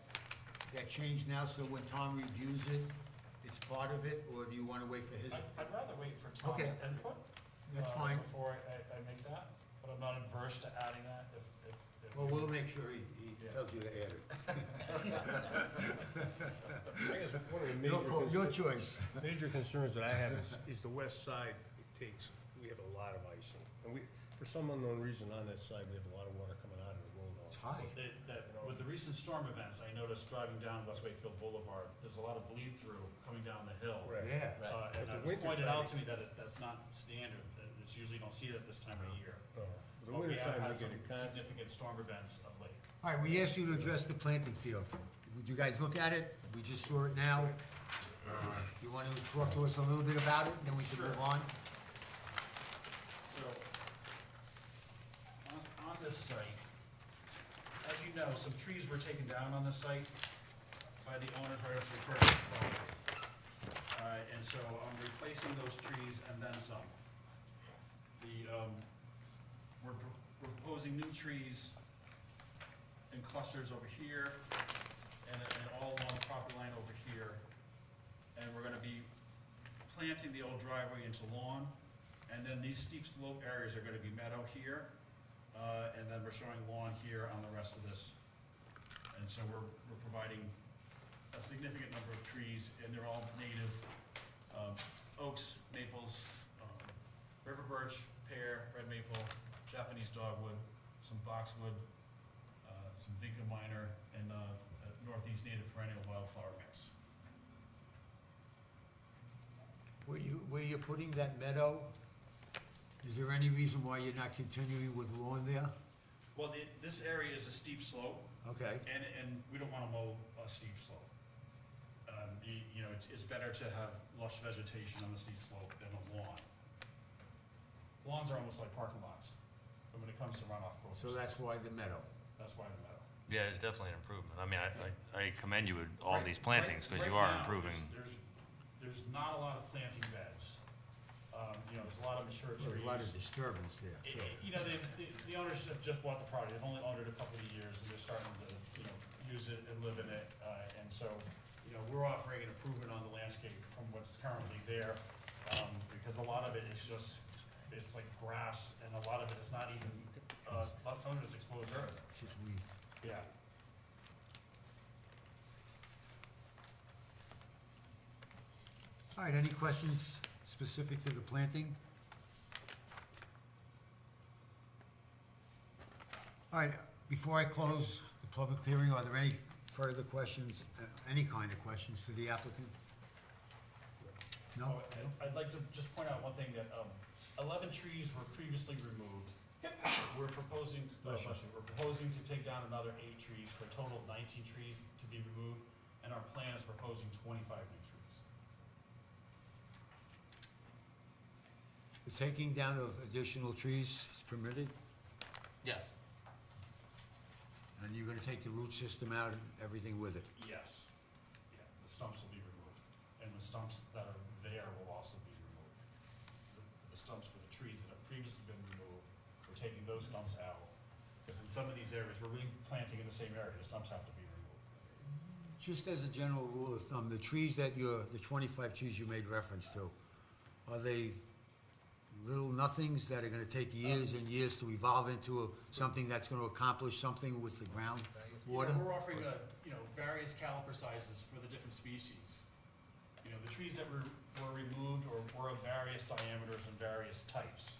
change now, so when Tom reviews it, it's part of it, or do you want to wait for his? I'd rather wait for Tom's Okay. input. That's fine. Before I make that, but I'm not adverse to adding that if. Well, we'll make sure he Yeah. tells you to add it. I guess one of the Your choice. major concerns that I have is the west side, we have a lot of icing. And for some unknown reason on that side, we have a lot of water coming out of the road. It's high. With the recent storm events, I noticed driving down West Wakefield Boulevard, there's a lot of bleed through coming down the hill. Right. Yeah. And But the it was winter pointed time- out to me that that's not standard, that it's usually, you don't see that this time of year. The But we winter have time, had we some get a constant. significant storm events of late. All right, we asked you to address the planting field. Would you guys look at it? We just saw it now. You want to talk to us a little bit about it, and then we can Sure. move on? So, on this site, as you know, some trees were taken down on the site by the owners right after the purchase property. And so I'm replacing those trees and then some. We're proposing new trees in clusters over here and all along the property line over here. And we're gonna be planting the old driveway into lawn. And then these steep slope areas are gonna be meadow here, and then we're showing lawn here on the rest of this. And so we're providing a significant number of trees, and they're all native, oaks, maples, river birch, pear, red maple, Japanese dogwood, some boxwood, some Vinca minor, and a northeast native perennial wildflower mix. Where you're putting that meadow, is there any reason why you're not continuing with lawn there? Well, this area is a steep slope, Okay, and we don't wanna mow a steep slope. You know, it's better to have lush vegetation on the steep slope than a lawn. Lawns are almost like parking lots, and when it comes to runoff courses. so that's why the meadow. That's why the meadow. Yeah, it's definitely an improvement. I mean, I commend you with all Right- these plantings, because right you are now, improving. There's not a lot of planting beds. You know, there's a lot of mature trees. There's a lot of disturbance there, too. You know, the owners have just bought the property, they've only owned it a couple of years, and they're starting to, you know, use it and live in it, and so, you know, we're offering an improvement on the landscape from what's currently there, because a lot of it is just, it's like grass, and a lot of it is not even, some of it is exposed earth, It's just weeds. yeah. All right, any questions specific to the planting? All right, before I close the public hearing, are there any further questions, any kind of questions to the applicant? No? Oh, I'd like to just point out one thing, that 11 trees were previously removed. We're proposing, we're proposing to take down another 8 trees, for a total of 19 trees to be removed, and our plan is proposing 25 new trees. The taking down of additional trees is permitted, Yes. and you're gonna take the root system out and everything with it? Yes. Yeah, the stumps will be removed, and the stumps that are there will also be removed. The stumps for the trees that have previously been removed, we're taking those stumps out, because in some of these areas, we're replanting in the same area, the stumps have to be removed. Just as a general rule of thumb, the trees that the 25 trees you made reference to, are they little nothings that are gonna take years and years to evolve into something that's gonna accomplish something with the ground water? Yeah, we're offering, you know, various caliper sizes for the different species. You know, the trees that were removed were of various diameters and various types.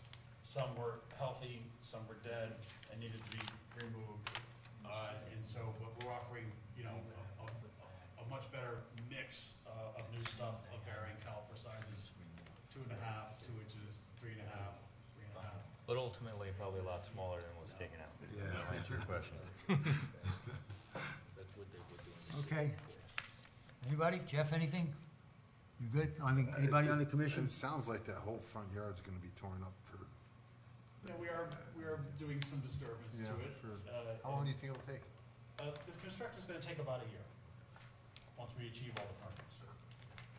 Some were healthy, some were dead and needed to be removed. And so, but we're offering, you know, a much better mix of new stuff of varying caliper sizes, 2.5, 2 inches, 3.5, 3.5. But ultimately, probably a lot smaller than what's taken out. Yeah. To answer your question. Okay. Anybody? Jeff, anything? You good? Anybody on the commission? It sounds like that whole front yard's gonna be torn up for, Yeah, we are doing some disturbance yeah, to it. for, how long do you think it'll take? The construction's gonna take about a year, once we achieve all the permits.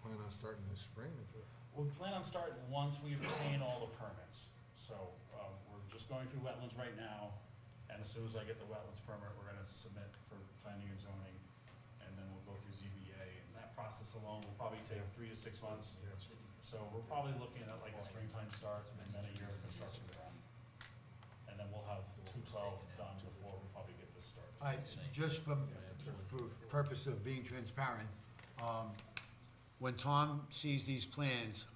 Plan on starting this spring, is it? We plan on starting once we obtain all the permits. So, we're just going through wetlands right now, and as soon as I get the wetlands permit, we're gonna submit for planning and zoning, and then we'll go through ZBA, and that process alone will probably take 3 to 6 months. So we're probably looking at like a springtime start, and then a year of construction done. And then we'll have 212 done before we probably get this started. All right, just for purpose of being transparent, when Tom sees these plans,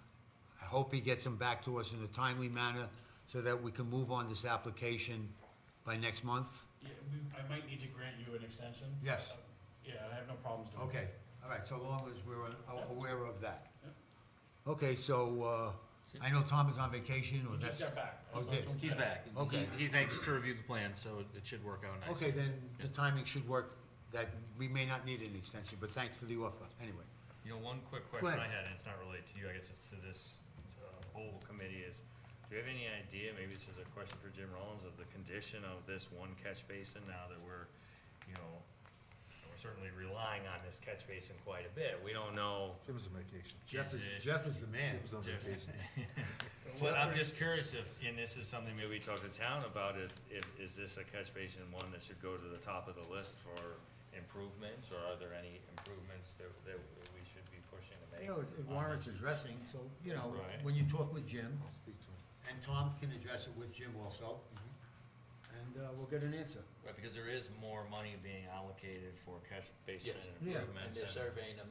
I hope he gets them back to us in a timely manner so that we can move on this application by next month. Yeah, I might need to grant you an extension. Yes. Yeah, I have no problems doing that. Okay, all right, so long as we're aware of that. Yeah. Okay, so, I know Tom is on vacation, or He just that's, got back. Oh, did? He's back. Okay. He's anxious to review the plan, so it should work out nicely. okay, then the timing should work, that we may not need an extension, but thanks for the offer, anyway. You know, one quick Go question ahead. I had, and it's not related to you, I guess it's to this whole committee, is, do you have any idea, maybe this is a question for Jim Rollins, of the condition of this one catch basin now that we're, you know, we're certainly relying on this catch basin quite a bit, we don't know. Jim's on vacation. Jeff is the man. Jim's on Jeff. vacation. But I'm just curious if, and this is something maybe we talk to town about, if, is this a catch basin one that should go to the top of the list for improvements, or are there any improvements that we should be pushing to make? You know, it on warrants this? addressing, so, you know, Right. when you talk with Jim, I'll speak to him. and Tom can address it with Jim also, and, we'll get an answer. Right, because there is more money being allocated for catch basin Yes. and Yeah. improvements. And they're surveying them,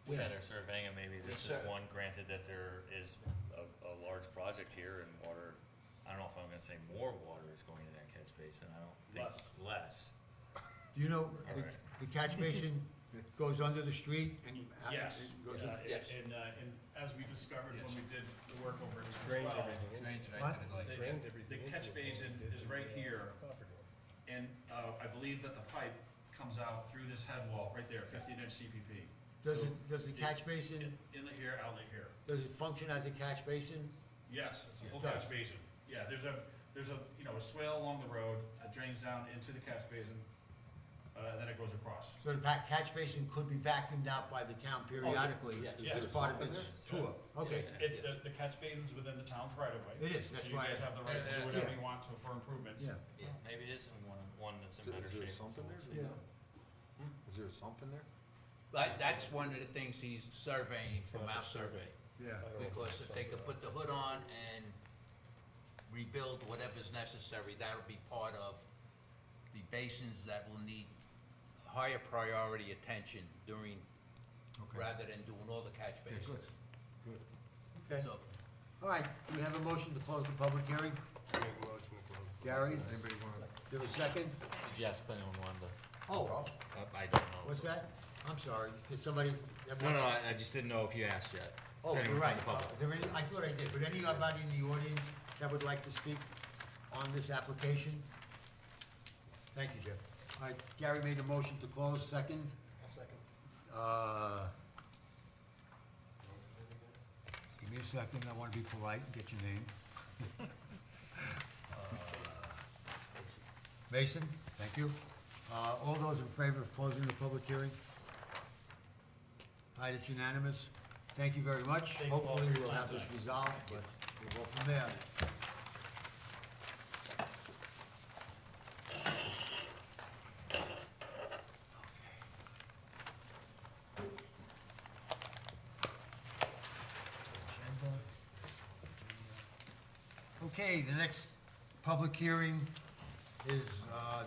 Yeah, they're surveying, and maybe this Yes, is sir. one, granted that there is a large project here, and water, I don't know if I'm gonna say more water is going to that catch basin, I don't think less. Do you know, All right. the catch basin goes under the street and? Yes, it goes yeah, in- Yes. and as we discovered when we did the work over in Drained 12, everything. Drains right What? to the lake. Drained everything the catch into it. basin is right here, and, I believe that the pipe comes out through this head wall, right there, 15-inch CPP. Does So does the catch basin, In the here, outlet here. does it function as a catch basin? Yes, it's a full It catch does. basin. Yeah, there's a, you know, a swale along the road that drains down into the catch basin, and then it goes across. So the catch basin could be vacuumed out by the town periodically yes. as part of its tour? Okay, The catch basin's within the town's right of way. It is, that's So you why guys I- have the right to do Yeah. whatever you want to for improvements. yeah, Yeah, maybe it is one that's in Is better there shape. a sump in there? Do you yeah. know? Is there a sump in there? That's one of the things he's surveying from our survey. Yeah. Because if they could put the hood on and rebuild whatever's necessary, that'll be part of the basins that will need higher priority attention during, Okay. rather than doing all the catch Yeah, basins. good. Okay, So, all right, do we have a motion to close the public hearing? Make a motion to close. Gary, Anybody wanna? do you have a second? Did you ask if anyone wanted to? Oh, I don't know. what's that? I'm sorry, did somebody? No, I just didn't know if you asked yet. Oh, If you're anyone right. from the public. Is there any, I thought I did, but anybody in the audience that would like to speak on this application? Thank you, Jeff. All right, Gary made a motion to close, second. Give me a second, I wanna be polite and get your name. Mason, thank you. All those in favor of closing the public hearing? All right, it's unanimous. Thank you very much. Thank you all Hopefully, for your we'll have time this tonight. resolved, but we'll go from there. Okay, the next public hearing is,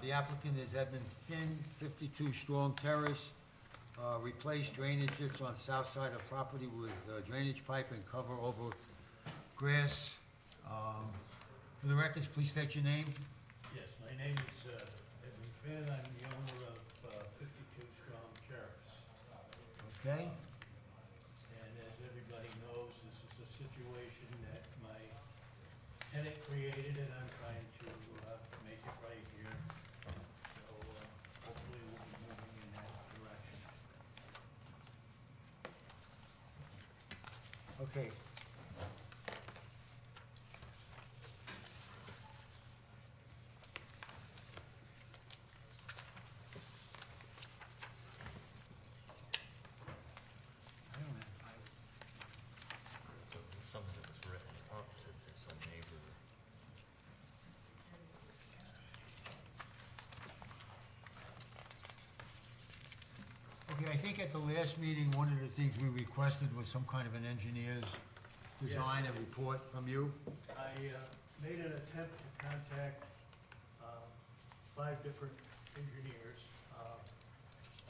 the applicant is Edmund Finn, 52 Strong Terrace. Replace drainage ditch on south side of property with drainage pipe and cover over grass. For the records, please state your name. Yes, my name is Edwin Finn, I'm the owner of 52 Strong Terrace. Okay? And as everybody knows, this is a situation that my tenant created, and I'm trying to make it right here. So hopefully we'll be moving in that direction. Okay. I don't have, Something that was written up to this, a neighbor. okay, I think at the last meeting, one of the things we requested was some kind of an engineer's design and report from you. I made an attempt to contact 5 different engineers.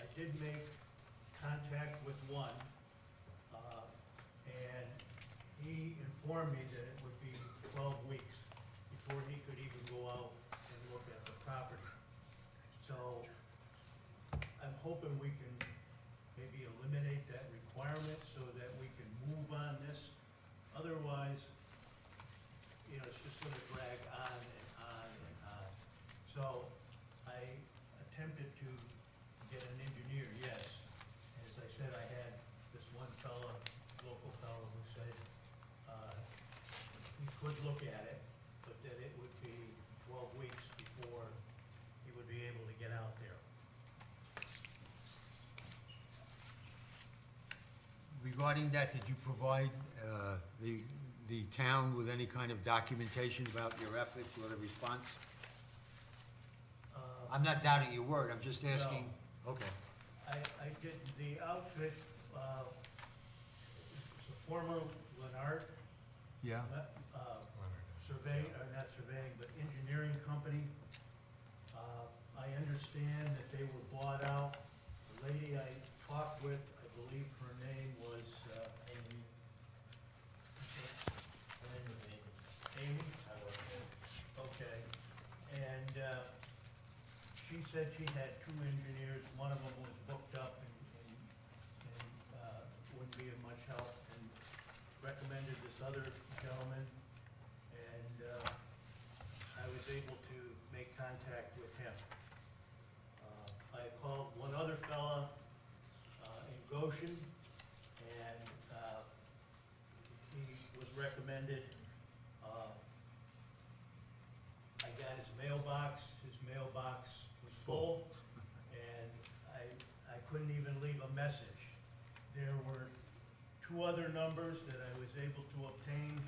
I did make contact with one, and he informed me that it would be 12 weeks before he could even go out and look at the property. So I'm hoping we can maybe eliminate that requirement so that we can move on this. Otherwise, you know, it's just gonna drag on and on and on. So I attempted to get an engineer, yes. As I said, I had this one fella, local fellow, who said, he could look at it, but that it would be 12 weeks before he would be able to get out there. Regarding that, did you provide the town with any kind of documentation about your efforts or the response? I'm not doubting your word, I'm just asking. Okay, I did, the outfit, is a former Lenart, yeah, surveying, or not surveying, but engineering company. I understand that they were bought out. The lady I talked with, I believe her name was, Amy. Her name was Amy? Amy? Okay, and, she said she had 2 engineers, one of them was booked up and wouldn't be of much help, and recommended this other gentleman, and I was able to make contact with him. called one other fella in Goshen, and he was recommended. I got his mailbox was full, and I couldn't even leave a message. There were 2 other numbers that I was able to obtain,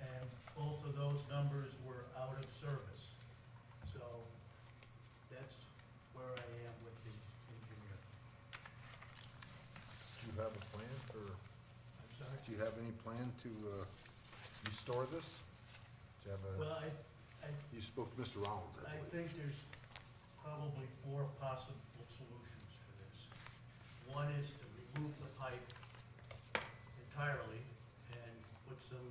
and both of those numbers were out of service. So that's where I am with the engineer. Do you have a plan for, I'm sorry? do you have any plan to restore this? Do you have a, Well, you spoke to Mr. Rollins, I I believe. think there's probably 4 possible solutions for this. One is to remove the pipe entirely and put some,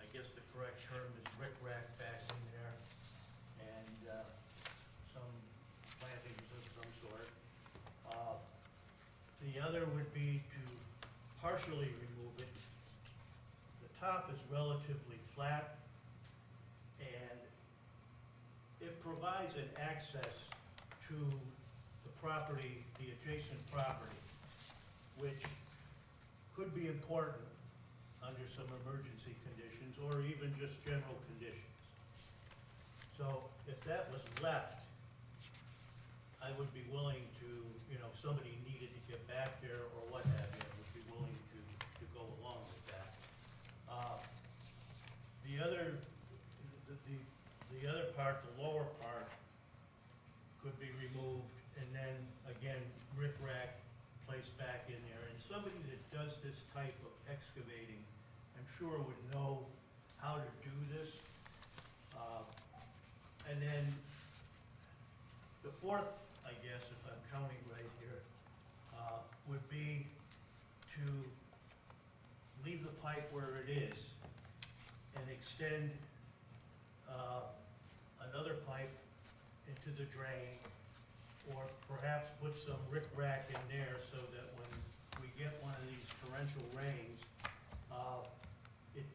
I guess the correct term is rickrack back in there, and some plantings of some sort. The other would be to partially remove it. The top is relatively flat, and it provides an access to the property, the adjacent property, which could be important under some emergency conditions or even just general conditions. So if that was left, I would be willing to, you know, if somebody needed to get back there or what have you, I would be willing to go along with that. The other part, the lower part, could be removed and then again rickrack placed back in there. And somebody that does this type of excavating, I'm sure would know how to do this. And then the fourth, I guess, if I'm counting right here, would be to leave the pipe where it is and extend another pipe into the drain, or perhaps put some rickrack in there so that when we get one of these torrential rains, it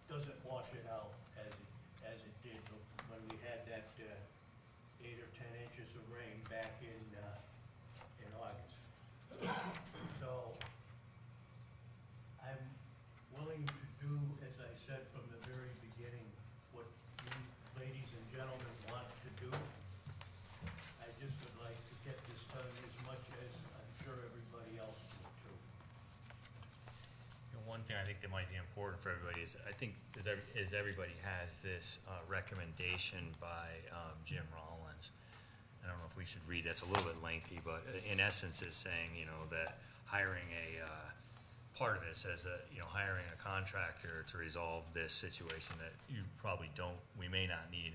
doesn't wash it out as it did when we had that 8 or 10 inches of rain back in August. So I'm willing to do, as I said from the very beginning, what you ladies and gentlemen want to do. I just would like to get this done as much as I'm sure everybody else would too. One thing I think that might be important for everybody is, I think, is everybody has this recommendation by Jim Rollins. I don't know if we should read, that's a little bit lengthy, but in essence is saying, you know, that hiring part of it says that, you know, hiring a contractor to resolve this situation that you probably don't, we may not need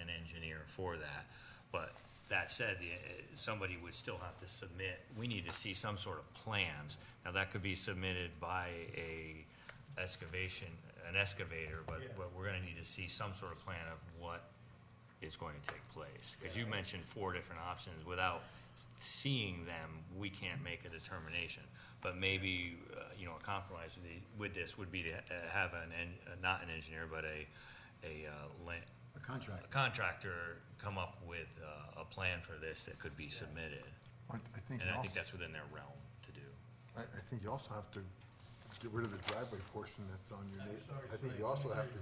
an engineer for that. But that said, somebody would still have to submit, we need to see some sort of plans. Now, that could be submitted by an excavator, but Yeah. we're gonna need to see some sort of plan of what is going to take place. Because you mentioned 4 different options. Without seeing them, we can't make a determination. But maybe, you know, a compromise with this would be to have not an engineer, but a contractor come up with a plan for this that could be submitted. I think And you I think also, that's within their realm to do. I think you also have to get rid of the driveway portion that's on your I'm sorry, I think Slade, you also can you have to,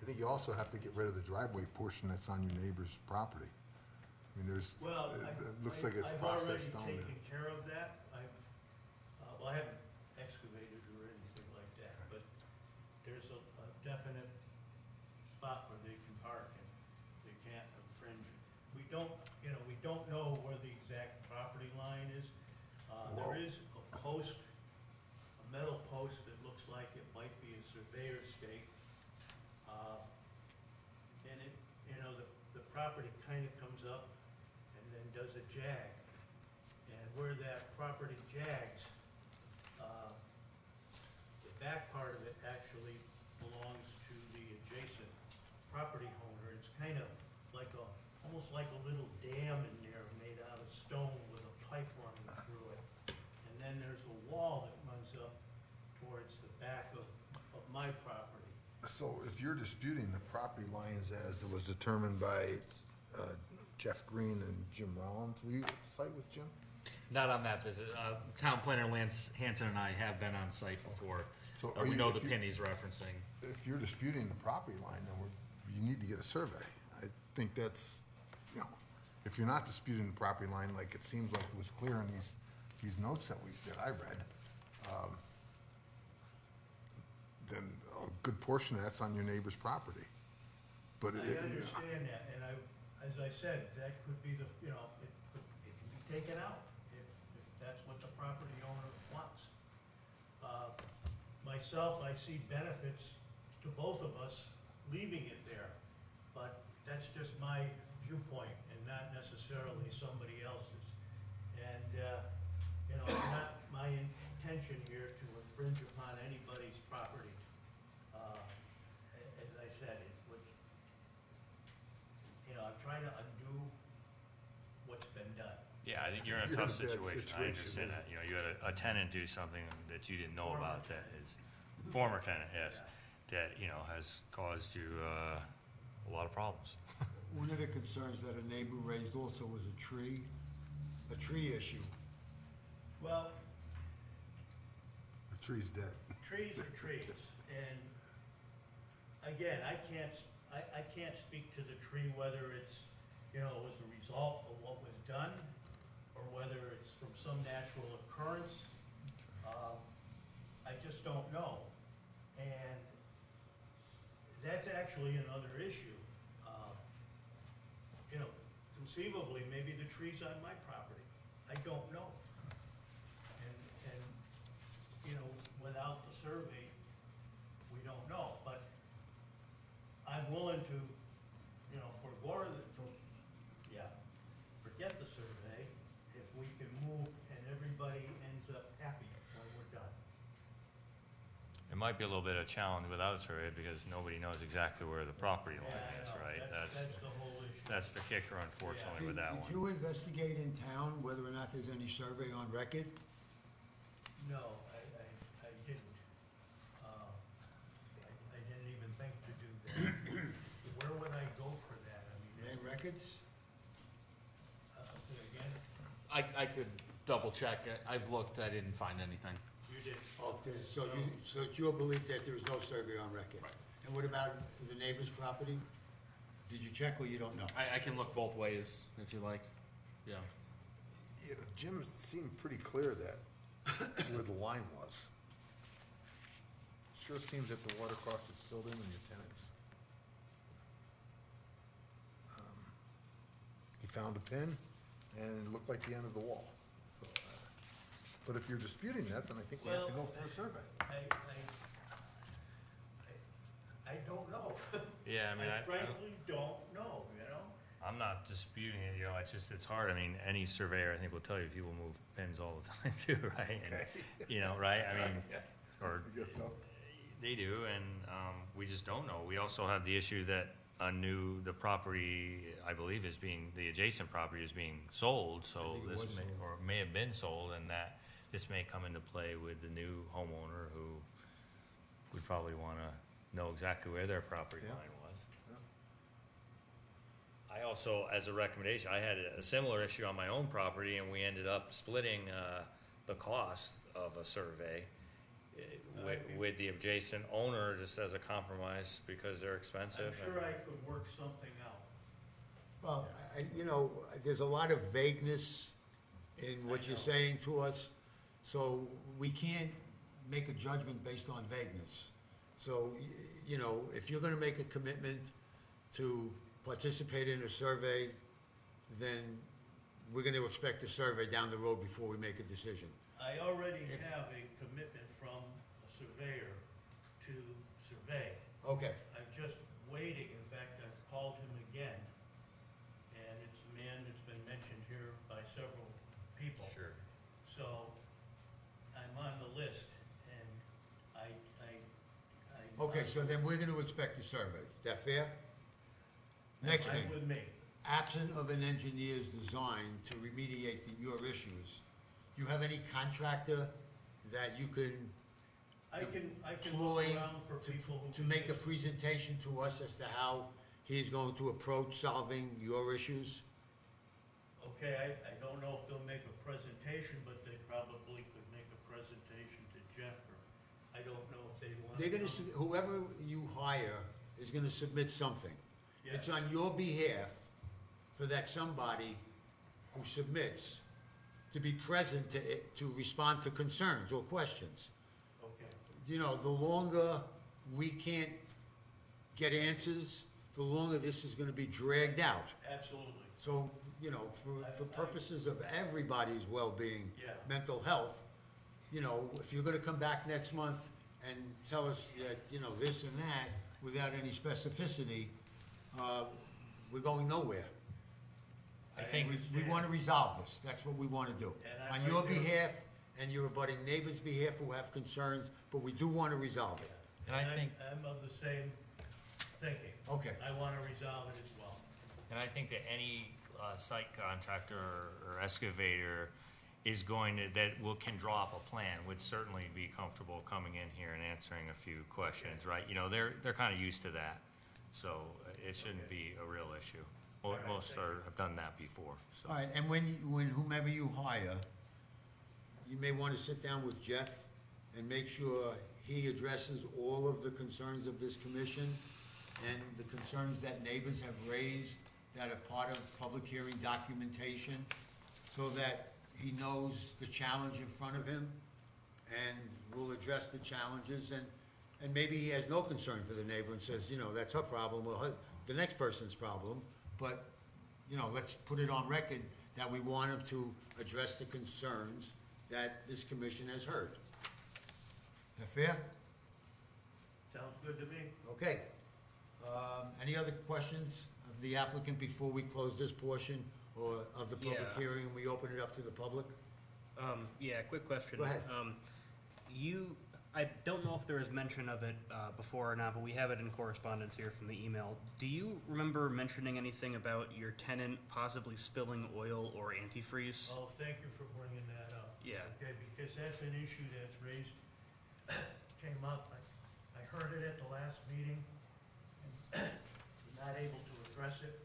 I think you also have to get rid of the driveway portion that's on your neighbor's property. I mean, there's, Well, it looks like it's I've already processed down there. taken care of that. Well, I haven't excavated or anything like that, but there's a definite spot where they can park and they can't infringe. We don't know where the exact property line is. There is a post, a metal post that looks like it might be a surveyor's stake. And it, you know, the property kind of comes up and then does a jag. And where that property jags, the back part of it actually belongs to the adjacent property owner. It's kind of like almost like a little dam in there made out of stone with a pipe running through it. And then there's a wall that runs up towards the back of my property. So if you're disputing the property lines as it was determined by Jeff Green and Jim Rollins. Were you at the site with Jim? Not on that visit. Town planner Lance Hanson and I have been on site before. So We are know you- the if you- pin he's referencing. If you're disputing the property line, then you need to get a survey. I think that's, you know, if you're not disputing the property line, like it seems like it was clear in these notes that I read, then a good portion of that's on your neighbor's property. But I it, understand that, and as I said, that could be it can be taken out if that's what the property owner wants. Myself, I see benefits to both of us leaving it there, but that's just my viewpoint and not necessarily somebody else's. And, it's not my intention here to infringe upon anybody's property. As I said, it would, I'm trying to undo what's been done. Yeah, I think you're in a You're tough in a bad situation. I situation, understand that. You know, you had a tenant do something that you didn't know about that is, former tenant, yes, that, has caused you, a lot of problems. One of the concerns that a neighbor raised also was a tree issue. Well, the tree's dead. trees are trees, and again, I can't speak to the tree, whether it's, was a result of what was done, or whether it's from some natural occurrence. I just don't know. And that's actually another issue. Conceivably, maybe the tree's on my property. I don't know. And without the survey, we don't know. But I'm willing to, forget the survey if we can move and everybody ends up happy when we're done. It might be a little bit of a challenge without a survey because nobody knows exactly where the property Yeah, line I is, know. right? That's the whole issue. That's the kicker, unfortunately, with that Did one. you investigate in town whether or not there's any survey on record? No, I didn't. I didn't even think to do that. Where would I go for that? I mean, Land records? again, I could double check. I've looked, I didn't find anything. you did. Oh, so it's your belief that there's no survey on record? Right. And what about for the neighbor's property? Did you check or you don't know? I can look both ways if you like. Yeah. Jim seemed pretty clear that where the line was. Sure seems that the water cost is filled in your tenants. He found a pin, and it looked like the end of the wall. So, but if you're disputing that, then I think we have to go for a survey. I don't know. Yeah, I mean, I frankly don't know, I'm not disputing it, it's hard. I mean, any surveyor, I think, will tell you people move pins all the time too, right? And, right? I mean, or I guess so. they do, and we just don't know. We also have the issue that the property, I believe, the adjacent property is being sold, so think it was this may, sold. or may have been sold, and that this may come into play with the new homeowner who would probably wanna know exactly where their property Yeah. line was. I also, as a recommendation, I had a similar issue on my own property, and we ended up splitting the cost of a survey with the adjacent owner, just as a compromise, because they're expensive. I'm sure I could work something out. Well, there's a lot of vagueness in what you're saying to us, so we can't make a judgment based on vagueness. So, if you're gonna make a commitment to participate in a survey, then we're gonna expect a survey down the road before we make a decision. I already have a commitment from a surveyor to survey. Okay, I'm just waiting, in fact, I've called him again, and it's a man that's been mentioned here by several people. Sure. So, I'm on the list, and okay, so then we're gonna expect a survey. Is that fair? Next thing. Fine with me. Absent of an engineer's design to remediate your issues, you have any contractor that you can I can employ look around for people who to do make a this. presentation to us as to how he's going to approach solving your issues? Okay, I don't know if they'll make a presentation, but they probably could make a presentation to Jeff, or I don't know if they want. They're gonna, whoever you hire is gonna submit something. It's Yes. on your behalf for that somebody who submits to be present to respond to concerns or questions. Okay, You know, the longer we can't get answers, the longer this is gonna be dragged out. absolutely. So, you know, for purposes of everybody's well-being, Yeah. mental health, you know, if you're gonna come back next month and tell us that, you know, this and that, without any specificity, we're going nowhere. I think, We wanna resolve this, that's what we wanna do. And I'm On your right there. behalf and your abutting neighbor's behalf who have concerns, but we do wanna resolve it. and I think, I'm of the same thinking. Okay. I wanna resolve it as well. and I think that any site contractor or excavator is going to, can draw up a plan, would certainly be comfortable coming in here and answering a few questions, right? You know, they're kind of used to that, so it shouldn't be a real issue. Well, most have done that before, so. All right, and when whomever you hire, you may wanna sit down with Jeff and make sure he addresses all of the concerns of this commission and the concerns that neighbors have raised that are part of public hearing documentation, so that he knows the challenge in front of him and will address the challenges, and maybe he has no concern for the neighbor and says, you know, that's her problem, or the next person's problem, but, you know, let's put it on record that we want him to address the concerns that this commission has heard. That fair? Sounds good to me. Okay. Any other questions of the applicant before we close this portion, or of the public Yeah. hearing, and we open it up to the public? Yeah, quick question. Go ahead. I don't know if there was mention of it before or not, but we have it in correspondence here from the email. Do you remember mentioning anything about your tenant possibly spilling oil or antifreeze? Oh, thank you for bringing that up. Yeah. Okay, because that's an issue that's raised, came up, I heard it at the last meeting, and not able to address it,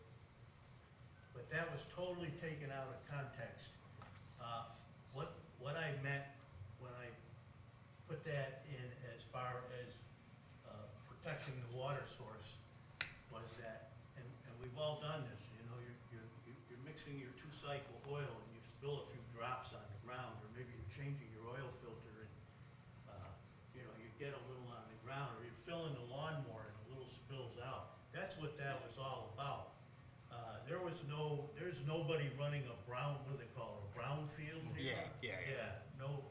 but that was totally taken out of context. What I meant when I put that in as far as protecting the water source was that, and we've all done this, you know, you're mixing your two-cycle oil and you spill a few drops on the ground, or maybe you're changing your oil filter and, you know, you get a little on the ground, or you're filling the lawnmower and a little spills out. That's what that was all about. There's nobody running a brown, what do they call it, a brownfield here? Yeah. No,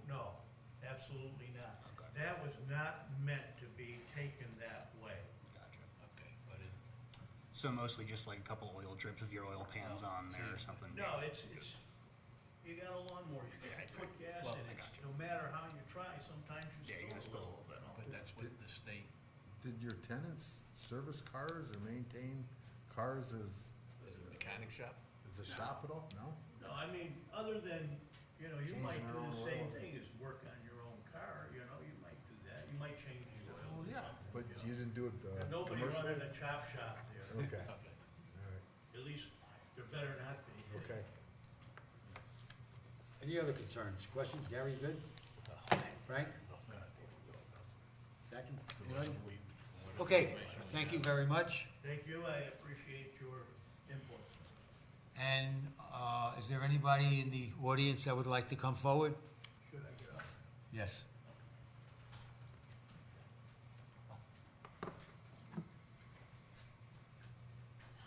absolutely not. That was not meant to be taken that way. Gotcha. Okay, but it, So mostly just like a couple oil drips with your oil pans on there or something? No, it's, you got a lawnmower, you gotta put gas Well, in I it. got you. No matter how you try, sometimes you Yeah, you're gonna spill spill a a little bit. but that's what the state, Did your tenants service cars or maintain cars as is a mechanic shop? a shop at all? No? No, I mean, other than, you know, you Changing might their do the own same oil. thing as work on your own car, you know, you might do that. You might change the oil. Well, or yeah, something, but you you know. didn't do it There's nobody commercially? running a chop shop there. Okay, Okay. all right, At least, there better not be. okay. Any other concerns, questions? Gary, you good? Frank? Jackie? Anybody? Okay, thank you very much. Thank you, I appreciate your input. And is there anybody in the audience that would like to come forward? Should I get up? Yes.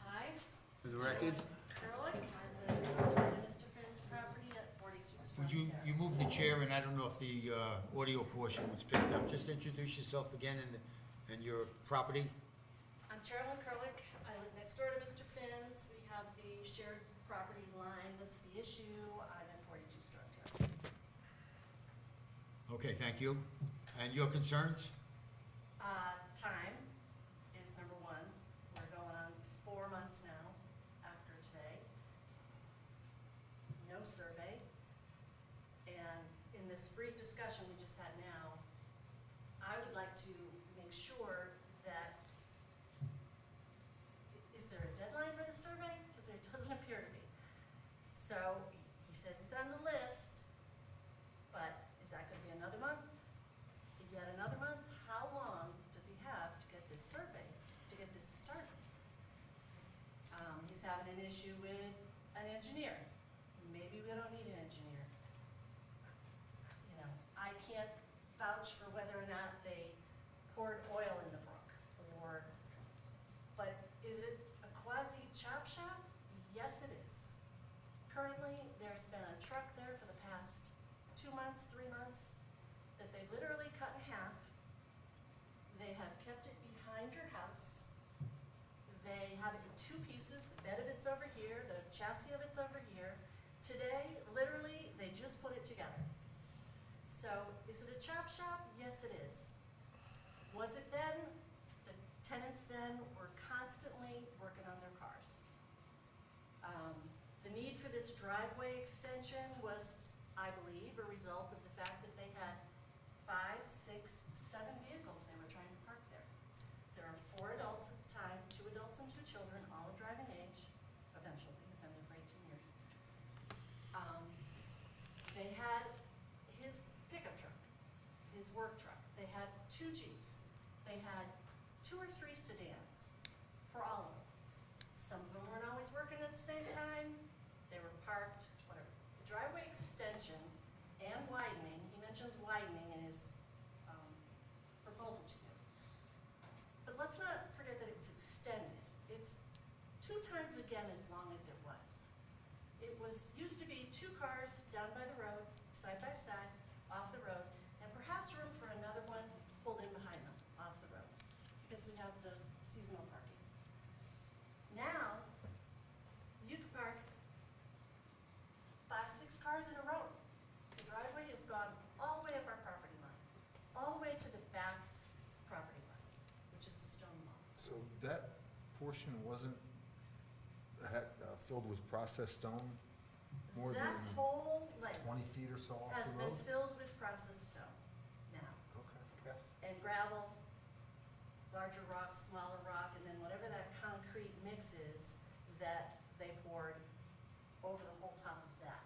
Hi, For the record, Curlick, I live next door to Mr. Finn's property at 42 Strong would you Terrace. move the chair, and I don't know if the audio portion was picked up. Just introduce yourself again and your property. I'm Carolyn Curlick, I live next door to Mr. Finn's, we have the shared property line, what's the issue? I'm at 42 Strong Terrace. Okay, thank you. And your concerns? Time is number one, we're going on 4 months now after today. No survey, and in this brief discussion we just had now, I would like to make sure that, is there a deadline for the survey? Because it doesn't appear to be. So he says it's on the list, but is that gonna be another month? Yet another month? How long does he have to get this survey, to get this started? He's having an issue with an engineer. Maybe we don't need an engineer. You know, I can't vouch for whether or not they poured oil in the brook, but is it a quasi chop shop? Yes, it is. Currently, there's been a truck there for the past 2 months, 3 months, that they literally cut in half. They have kept it behind your house. They have it in 2 pieces, the bed of it's over here, the chassis of it's over here. Today, literally, they just put it together. So, is it a chop shop? Yes, it is. Was it then? The tenants then were constantly working on their cars. The need for this driveway extension was, I believe, a result of the fact that they had 5, 6, 7 vehicles they were trying to park there. There are 4 adults at the time, 2 adults and 2 children, all of driving age, eventually, been there for 18 years. They had his pickup truck, his work truck. They had 2 Jeeps. They had 2 or 3 sedans for all of them. Some of them weren't always working at the same time. They were parked, whatever. The driveway extension and widening, he mentions widening in his proposal to you. But let's not forget that it was extended. It's 2 times again as long as it was. It used to be 2 cars down by the road, side by side, off the road, and perhaps room for another one pulled in behind them, off the road, because we have the seasonal parking. Now, you can park 5, 6 cars in a row. The driveway has gone all the way up our property line, all the way to the back property line, which is a stone wall. So that portion wasn't filled with processed stone more than That whole length 20 feet or so off has the been road? filled with processed stone now, Okay, yes. and gravel, larger rock, smaller rock, and then whatever that concrete mix is that they poured over the whole top of that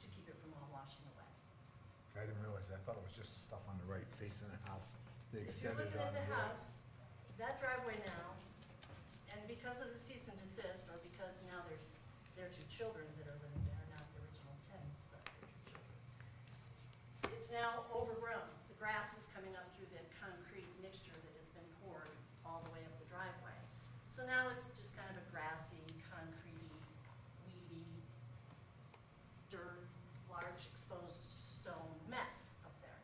to keep it from all washing away. I didn't realize that. I thought it was just the stuff on the right facing the house. They If you're extended looking it on at the the right. house, that driveway now, and because of the cease and desist, or because now there are 2 children that are living there, not the original tenants, but they're 2 children. It's now overgrown. The grass is coming up through the concrete mixture that has been poured all the way up the driveway. So now it's just kind of a grassy, concrete-y, weedy, dirt, large exposed stone mess up there.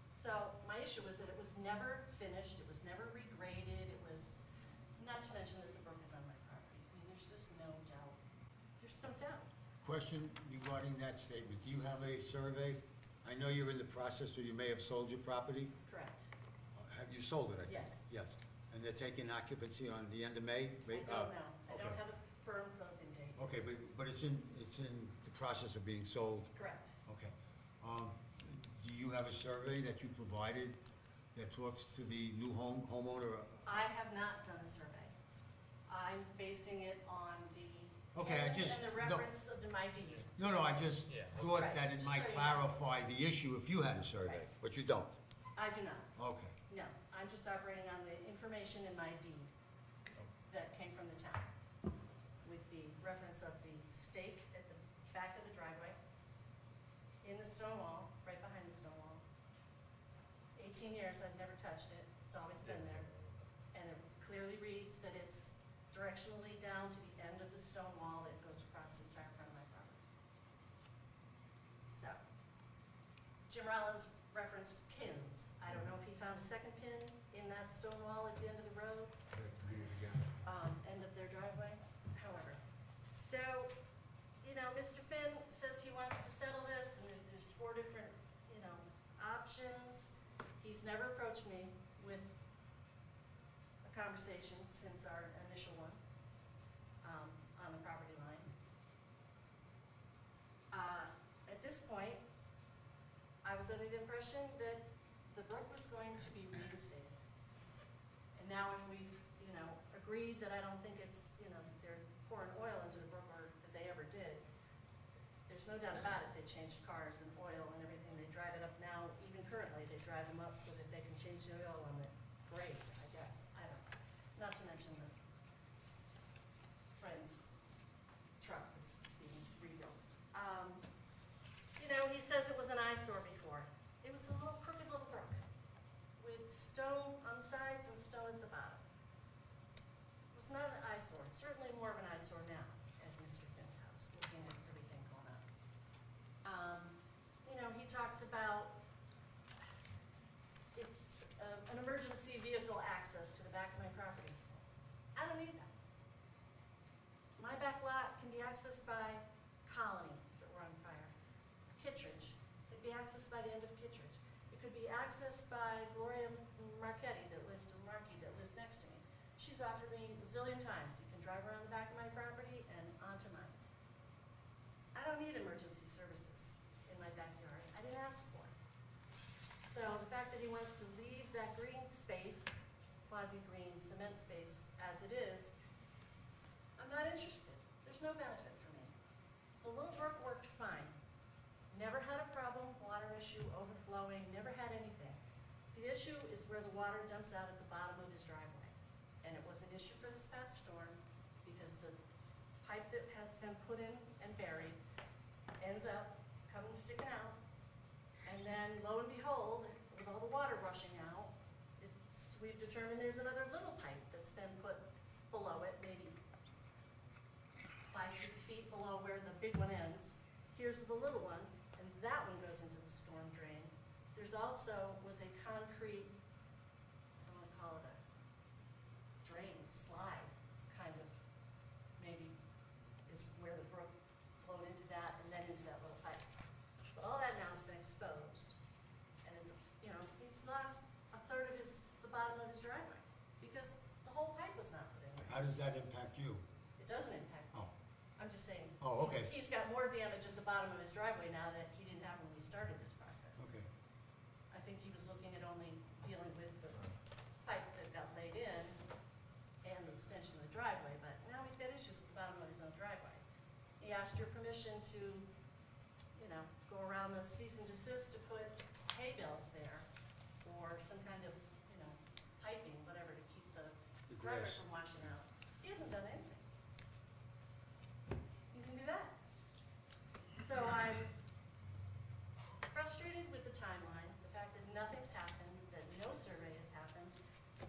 So my issue was that it was never finished, it was never regraded, it was, not to mention that the brook is on my property. I mean, there's just no doubt. There's no doubt. Question regarding that statement. Do you have a survey? I know you're in the process, or you may have sold your property. Correct. Have you sold it, I think? Yes. Yes. And they're taking occupancy on the end of May? I don't know. I okay. don't have a firm closing date. Okay, but it's in the process of being sold? Correct. Okay. Do you have a survey that you provided that talks to the new homeowner? I have not done a survey. I'm basing it on the Okay, I just- and the no. reference of my deed. No, I just Yeah. thought Right, that it just might so you know. clarify the issue if you had a survey, Right. but you don't. I do not. Okay. No, I'm just operating on the information in my deed that came from the town, with the reference of the stake at the back of the driveway, in the stone wall, right behind the stone wall. 18 years, I've never touched it, it's always been there, and it clearly reads that it's directionally down to the end of the stone wall that goes across the entire front of my property. So, Jim Rollins referenced pins. I don't know if he found a second pin in that stone wall at the end of the road, I have to read it again. end of their driveway, however. So, you know, Mr. Finn says he wants to settle this, and there's 4 different, you know, options. He's never approached me with a conversation since our initial one, on the property line. At this point, I was under the impression that the brook was going to be reinstated. And now if we've, you know, agreed that I don't think it's, you know, they're pouring oil into the brook, or that they ever did, there's no doubt about it, they changed cars and oil and everything. They drive it up now, even currently, they drive them up so that they can change the oil on the grade, I guess. I don't know. Not to mention the friend's truck that's being rebuilt. You know, he says it was an eyesore before. It was a little crooked little brook with stone on the sides and stone at the bottom. It was not an eyesore, certainly more of an eyesore now at Mr. Finn's house, looking at everything going on. You know, he talks about it's an emergency vehicle access to the back of my property. I don't need that. My back lot can be accessed by Colony if it were on fire. Kittredge, it'd be accessed by the end of Kittredge. It could be accessed by Gloria Marchetti that lives, or Markey that lives next to me. She's offered me a zillion times, you can drive around the back of my property and onto mine. I don't need emergency services in my backyard. I didn't ask for it. So the fact that he wants to leave that green space, quasi-green cement space as it is, I'm not interested. There's no benefit for me. The little brook worked fine. Never had a problem, water issue, overflowing, never had anything. The issue is where the water dumps out at the bottom of his driveway. And it was an issue for this past storm because the pipe that has been put in and buried ends up coming sticking out. And then lo and behold, with all the water rushing out, we've determined there's another little pipe that's been put below it, maybe 5, 6 feet below where the big one ends. Here's the little one, and that one goes into the storm drain. There's also was a concrete, I want to call it a drain, slide, kind of, maybe is where the brook flowed into that and then into that little pipe. But all that now has been exposed, and it's, you know, he's lost a third of the bottom of his driveway because the whole pipe was not put in there. How does that impact you? It doesn't impact me. Oh. I'm just saying. Oh, okay. He's got more damage at the bottom of his driveway now that he didn't have when we started this process. Okay. I think he was looking at only dealing with the pipe that got laid in and the extension of the driveway, but now he's got issues at the bottom of his own driveway. He asked your permission to, you know, go around the cease and desist to put hay bales there or some kind of, you know, piping, whatever, to keep the driveway grass. from washing out. He hasn't done anything. You can do that. So I'm frustrated with the timeline, the fact that nothing's happened, that no survey has happened,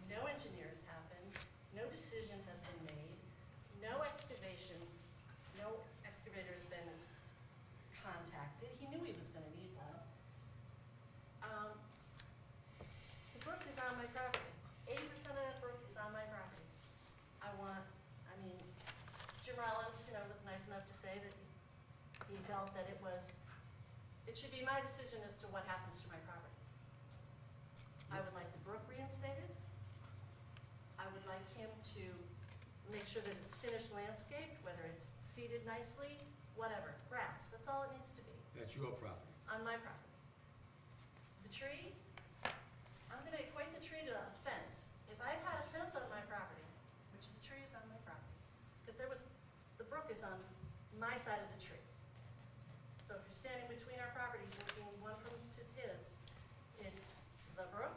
no engineer has happened, no decision has been made, no excavation, no excavator's been contacted. He knew he was gonna need one. The brook is on my property. 80% of that brook is on my property. I mean, Jim Rollins, you know, was nice enough to say that he felt that it should be my decision as to what happens to my property. I would like the brook reinstated. I would like him to make sure that it's finished landscaped, whether it's seeded nicely, whatever, grass, that's all it needs to be, That's your property. on my property. The tree, I'm gonna equate the tree to a fence. If I had a fence on my property, which the tree is on my property, because the brook is on my side of the tree. So if you're standing between our properties looking one from to his, it's the brook,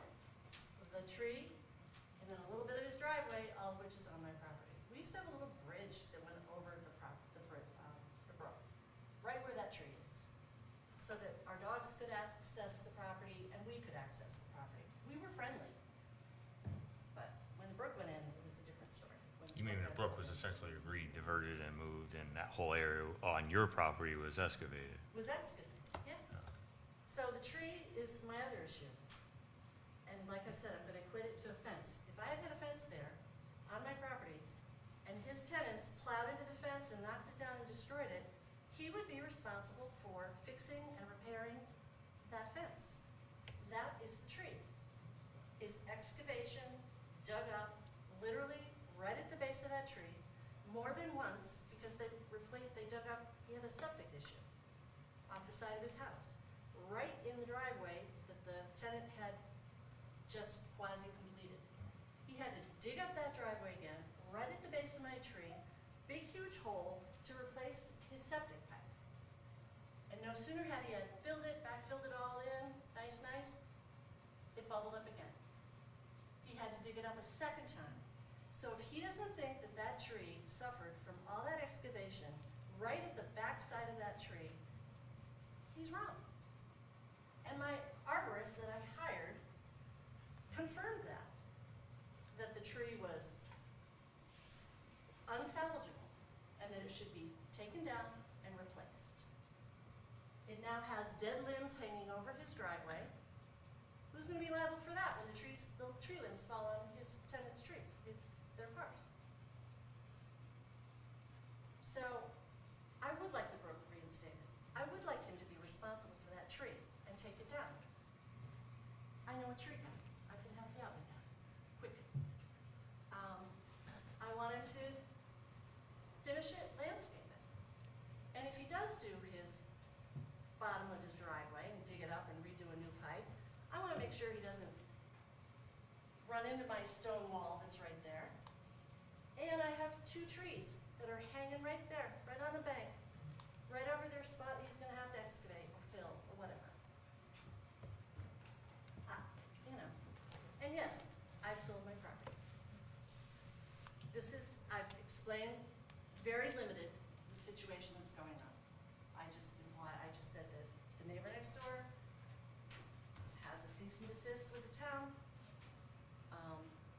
the tree, and then a little bit of his driveway, all of which is on my property. We used to have a little bridge that went over the brook, right where that tree is, so that our dogs could access the property and we could access the property. We were friendly, but when the brook went in, it was a different story. When You mean the went brook in, was essentially re-diverted and moved, and that whole area on your property was excavated? was excavated, yeah. So the tree is my other issue. And like I said, I'm gonna equate it to a fence. If I had a fence there on my property and his tenants plowed into the fence and knocked it down and destroyed it, he would be responsible for fixing and repairing that fence. That is the tree. Is excavation dug up literally right at the base of that tree more than once because they dug up, he had a septic issue off the side of his house, right in the driveway that the tenant had just quasi-completed. He had to dig up that driveway again, right at the base of my tree, big huge hole to replace his septic pipe. And no sooner had he filled it, backfilled it all in, nice, it bubbled up again. He had to dig it up a second time. So if he doesn't think that that tree suffered from all that excavation right at the back side of that tree, he's wrong. And my arborist that I hired confirmed that the tree was unsalvageable and that it should be taken down and replaced. It now has dead limbs hanging over his driveway. Who's gonna be liable for that when the tree limbs fall on his tenants' trees, their cars? So, I would like the brook reinstated. I would like him to be responsible for that tree and take it down. I know a tree guy. I can help you out with that, quick. I want him to finish it, landscape it. And if he does do his bottom of his driveway and dig it up and redo a new pipe, I want to make sure he doesn't run into my stone wall that's right there. And I have 2 trees that are hanging right there, right on the bank, right over their spot he's going to have to excavate or fill or whatever. And yes, I've sold my property. I've explained very limited the situation that's going on. I just said that the neighbor next door has a cease and desist with the town.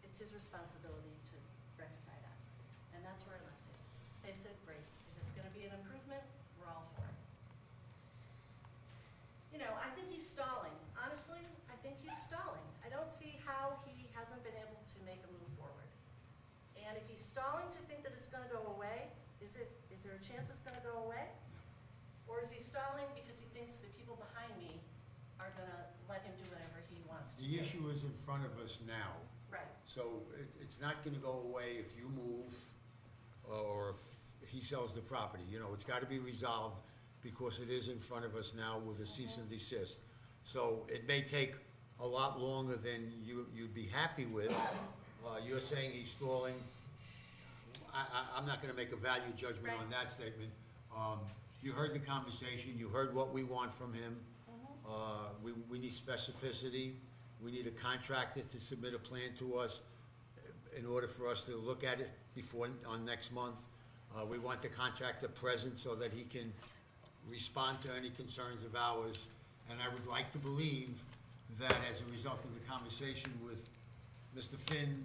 It's his responsibility to rectify that. And that's where I left it. They said, great, if it's gonna be an improvement, we're all for it. I think he's stalling. Honestly, I think he's stalling. I don't see how he hasn't been able to make a move forward. And if he's stalling to think that it's gonna go away, is there a chance it's gonna go away? Or is he stalling because he thinks the people behind me are gonna let him do whatever he wants to do? The issue is in front of us now. Right. So it's not gonna go away if you move or if he sells the property. It's gotta be resolved because it is in front of us now with a cease and desist. So it may take a lot longer than you'd be happy with. You're saying he's stalling. I'm not gonna make a value judgment on that statement. You heard the conversation, you heard what we want from him. We need specificity. We need a contractor to submit a plan to us in order for us to look at it on next month. We want the contractor present so that he can respond to any concerns of ours. And I would like to believe that as a result of the conversation with Mr. Finn,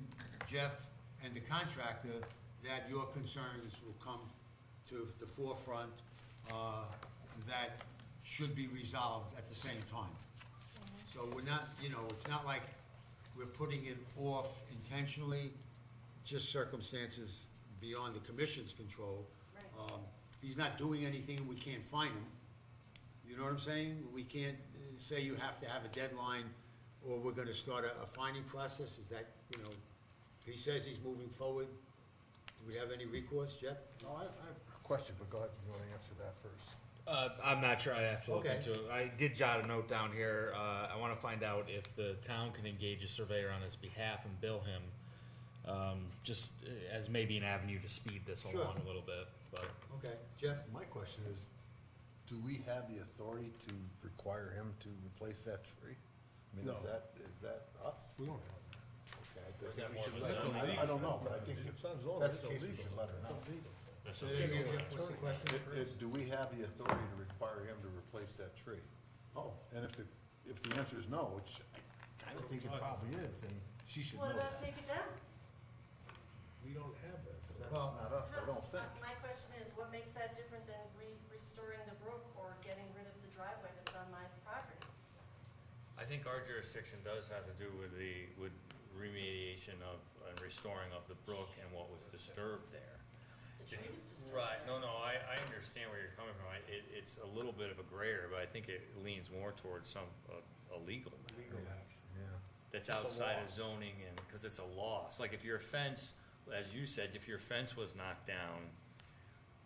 Jeff, and the contractor, that your concerns will come to the forefront, that should be resolved at the same time. So we're not, it's not like we're putting it off intentionally, just circumstances beyond the commission's control. Right. He's not doing anything, we can't fine him. You know what I'm saying? We can't say you have to have a deadline, or we're gonna start a fining process. Is that, if he says he's moving forward, do we have any recourse, Jeff? No, I have a question, but go ahead, you wanna answer that first? I'm not sure, I have to look Okay. into it. I did jot a note down here, I wanna find out if the town can engage a surveyor on his behalf and bill him, just as maybe an avenue to speed this Sure. along a little bit, but. Okay, Jeff? My question is, do we have the authority to require him to replace that tree? I mean, is No. that us? We don't have that. Okay, I Is think that we more should of a let her, zoning I don't know, but I think if It's not zoning, that's it's the case, we illegal. should let her know. That's Say a that big again, one. Jeff, what's the question? Do we have the authority to require him to replace that tree? Oh, And if the answer is no, which I kinda think it probably is, then she should know What about that. take it down? We don't have that. But that's Well- not us, I don't think. My question is, what makes that different than restoring the brook or getting rid of the driveway that's on my property? I think our jurisdiction does have to do with remediation of, and restoring of the brook and what was disturbed there. The tree was disturbed. Right, no, I understand where you're coming from. It's a little bit of a gray area, but I think it leans more towards a legal matter. Yeah. That's It's a outside of loss. zoning and, because it's a loss. Like if your fence, as you said, if your fence was knocked down,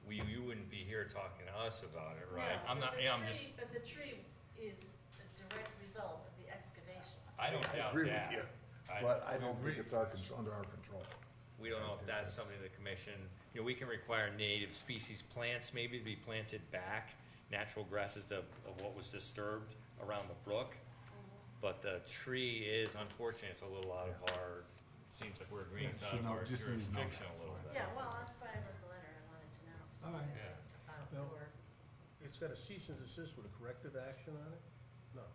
you wouldn't be here talking to us about it, right? No, I'm not, but yeah, the I'm tree- just, But the tree is a direct result of the excavation. I don't doubt agree with that. you, but I don't think it's under our control. We don't know I if think that's that's- something the commission, we can require native species plants maybe to be planted back natural grasses of what was disturbed around the brook. But the tree is, unfortunately, it's a little out of our, seems like we're agreeing it's out of our just so you know jurisdiction that, a little so bit. Yeah, well, that's why I wrote the letter, I wanted to know All right. specifically about No. your. It's got a cease and desist with a corrective action on it? No.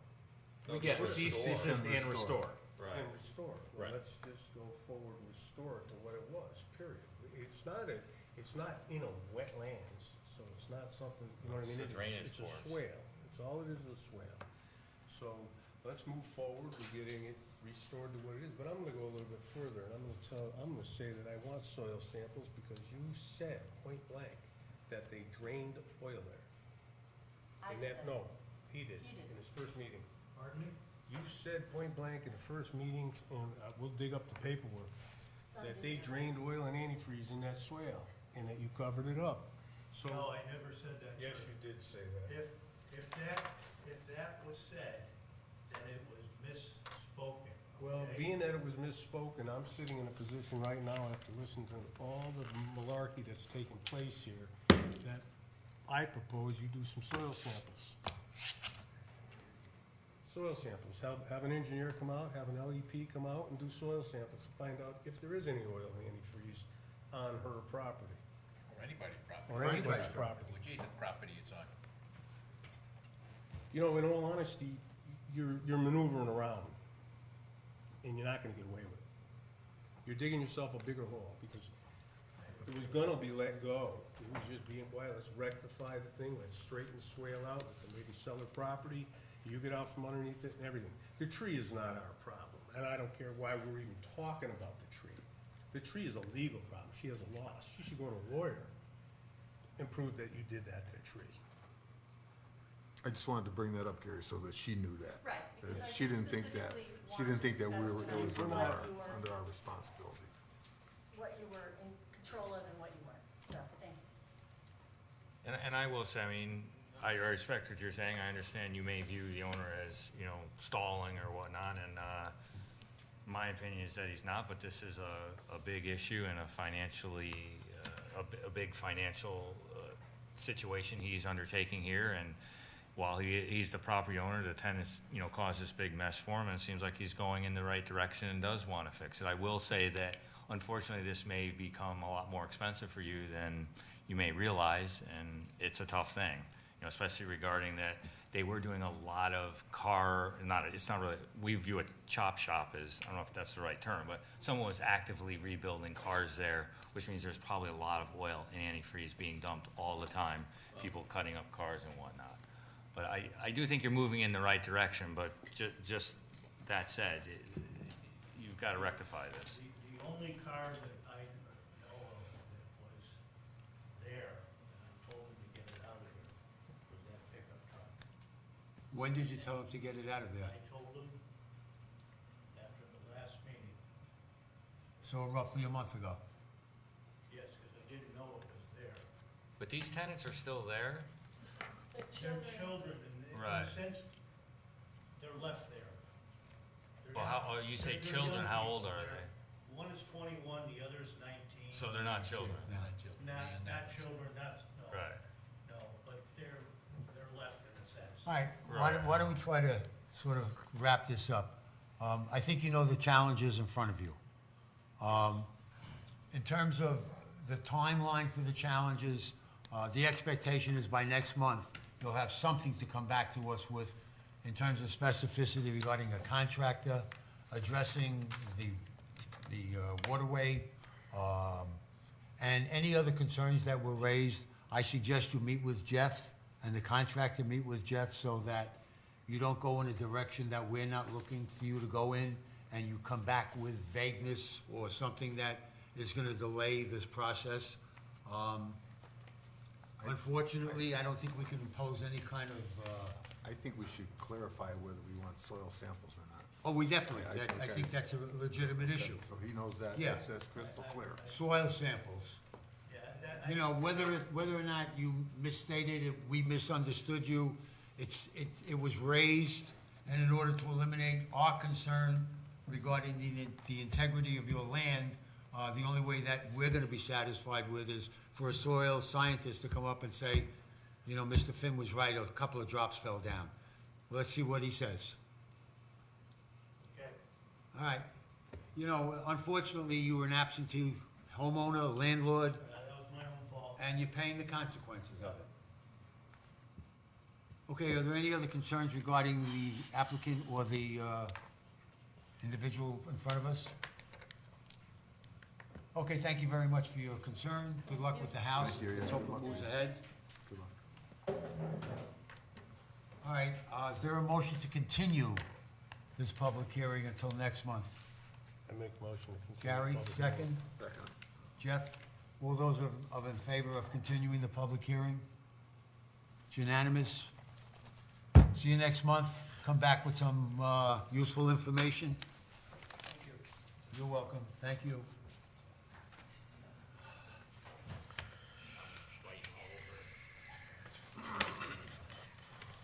Yeah, cease, desist, and restore. Right. And restore. Well, Right. let's just go forward and restore it to what it was, period. It's not in a wetlands, so it's not something, you know what I It's mean? a drainage It's a course. swale. It's all it is a swale. So let's move forward with getting it restored to what it is. But I'm gonna go a little bit further, and I'm gonna say that I want soil samples because you said point blank that they drained oil there. I And did that, that. no, he did, He did. in his first meeting. Pardon me? You said point blank in the first meeting, and we'll dig up the paperwork, It's on that they video. drained oil and antifreeze in that swale, and that you covered it up. So. No, I never said that, Yes, sir. you did say that. If that was said, then it was misspoken. Well, okay? being that it was misspoken, I'm sitting in a position right now after listening to all the malarkey that's taking place here, that I propose you do some soil samples. Soil samples, have an engineer come out, have an LEP come out and do soil samples, to find out if there is any oil antifreeze on her property. Or anybody's property. Or anybody's property. Which either property it's on. You know, in all honesty, you're maneuvering around, and you're not gonna get away with it. You're digging yourself a bigger hole, because it was gonna be let go. It was just being quiet, let's rectify the thing, let's straighten the swale out, let the lady sell her property, you get out from underneath it and everything. The tree is not our problem, and I don't care why we're even talking about the tree. The tree is a legal problem, she has a loss, she should go to a lawyer and prove that you did that to the tree. I just wanted to bring that up, Gary, so that she knew that. Right, That because I she didn't think that, specifically she didn't think that we were, wanted it was to under discuss our, tonight under our responsibility. what you were in control of and what you weren't, so, thank you. And I will say, I mean, I respect what you're saying. I understand you may view the owner as, you know, stalling or whatnot, and my opinion is that he's not, but this is a big issue and a financially, a big financial situation he's undertaking here, and while he's the property owner, the tenants, you know, caused this big mess for him, and it seems like he's going in the right direction and does want to fix it. I will say that, unfortunately, this may become a lot more expensive for you than you may realize, and it's a tough thing, you know, especially regarding that they were doing a lot of it's not really, we view a chop shop as, I don't know if that's the right term, but someone was actively rebuilding cars there, which means there's probably a lot of oil and antifreeze being dumped all the time, people cutting up cars and whatnot. But I do think you're moving in the right direction, but just that said, you've got to rectify this. The only car that I know of that was there, and I told him to get it out of there, was that pickup truck. When did you tell him to get it out of there? I told him after the last meeting, So roughly a month ago. yes, because I didn't know it was there. But these tenants are still there? The They're children, children, in Right. a sense, they're left there. They're Well, not- you say they're children, young how people. old are They're- they? One is 21, the other is 19. So they're not children? Not children, no. Right. No, but they're left in a sense. All right, Right. why don't we try to sort of wrap this up? I think you know the challenges in front of you. In terms of the timeline for the challenges, the expectation is by next month, you'll have something to come back to us with in terms of specificity regarding a contractor, addressing the waterway, and any other concerns that were raised. I suggest you meet with Jeff and the contractor meet with Jeff so that you don't go in a direction that we're not looking for you to go in, and you come back with vagueness or something that is gonna delay this process. Unfortunately, I don't think we can impose any kind of, I think we should clarify whether we want soil samples or not. oh, we definitely, I Okay. think that's a legitimate issue. So he knows that, Yeah. that's crystal clear. Soil samples. Yeah, that, You know, whether or not you misstated it, we misunderstood you, it was raised, and in order to eliminate our concern regarding the integrity of your land, the only way that we're gonna be satisfied with is for a soil scientist to come up and say, You know, Mr. Finn was right, a couple of drops fell down. Let's see what he says. Okay. All right. You know, unfortunately, you were an absentee homeowner, landlord, That was my own fault. and you're paying the consequences of it. Okay, are there any other concerns regarding the applicant or the individual in front of us? Okay, thank you very much for your concern. Good luck with the house. Thank you, yeah. Let's hope Good luck. it moves ahead. Good luck. All right, is there a motion to continue this public hearing until next month? I make a motion to continue. Gary, the public second? Second. Jeff? All those of in favor of continuing the public hearing? It's unanimous. See you next month. Come back with some useful information. Thank you. You're welcome. Thank you.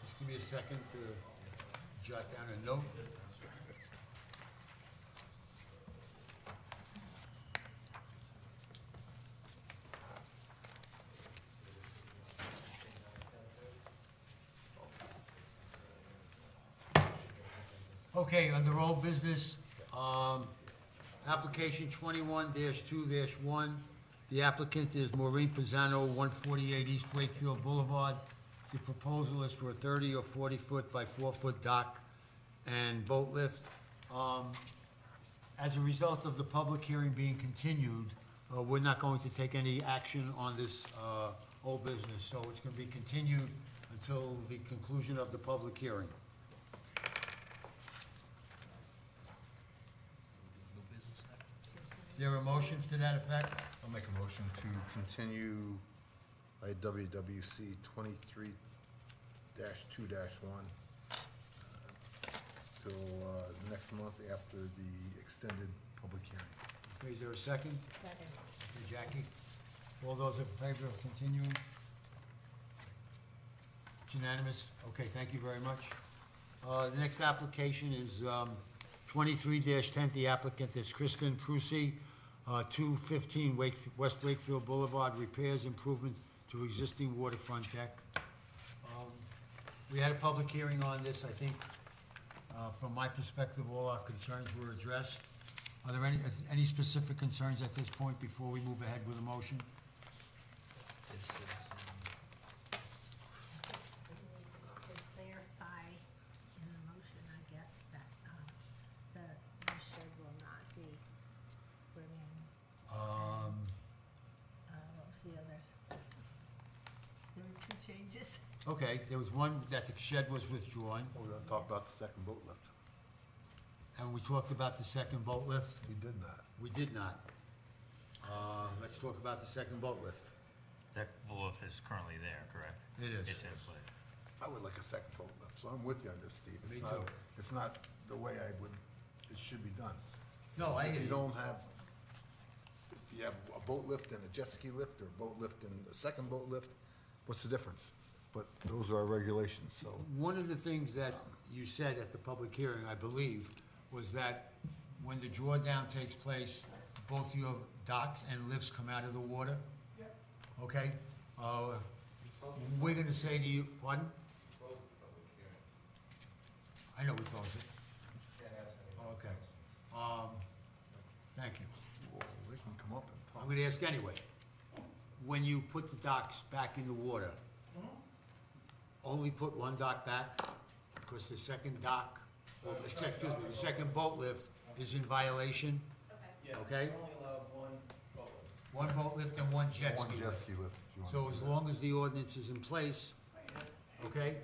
Just give me a second to jot down a note. Okay, under old business, application 21-2-1. The applicant is Maureen Pisano, 148 East Wakefield Boulevard. The proposal is for a 30 or 40-foot by 4-foot dock and boat lift. As a result of the public hearing being continued, we're not going to take any action on this old business, so it's going to be continued until the conclusion of the public hearing. No business now? Is there a motion to that effect? I'll make a motion to continue IWWC 23-2-1 till next month after the extended public hearing. Okay, is there a second? Second. Okay, Jackie? All those in favor of continuing? It's unanimous? Okay, thank you very much. The next application is 23-10. The applicant is Kristen Prusi, 215 West Wakefield Boulevard, repairs, improvement to existing waterfront deck. We had a public hearing on this. I think, from my perspective, all our concerns were addressed. Are there any specific concerns at this point before we move ahead with a motion? We need to clarify in the motion, I guess, that the new shed will not be put in, what was the other? There were two changes. Okay, there was one that the shed was withdrawn, We're gonna talk about the second boat lift. and we talked about the second boat lift. We did not. We did not. Let's talk about the second boat lift. That lift is currently there, correct? It is. It's in place. I would like a second boat lift, so I'm with you on this, Steve. Me It's not, too. it's not the way I would, it should be done. No, I hear If you you. don't have, if you have a boat lift and a jet ski lift, or a boat lift and a second boat lift, what's the difference? But those are our regulations, so. One of the things that you said at the public hearing, I believe, was that when the drawdown takes place, both your docks and lifts come out of the water? Yep. Okay? We're gonna say to you, pardon? I know we closed it. Okay. Thank you. Well, they can come up and I'm talk. gonna ask anyway. When you put the docks back in the water, only put one dock back, because the second dock, or, excuse me, the second boat lift is in violation, Yeah, Okay. we only allow one boat lift. one boat lift and one jet One ski jet lift. ski lift, if you want. So as long as the ordinance is in place, okay?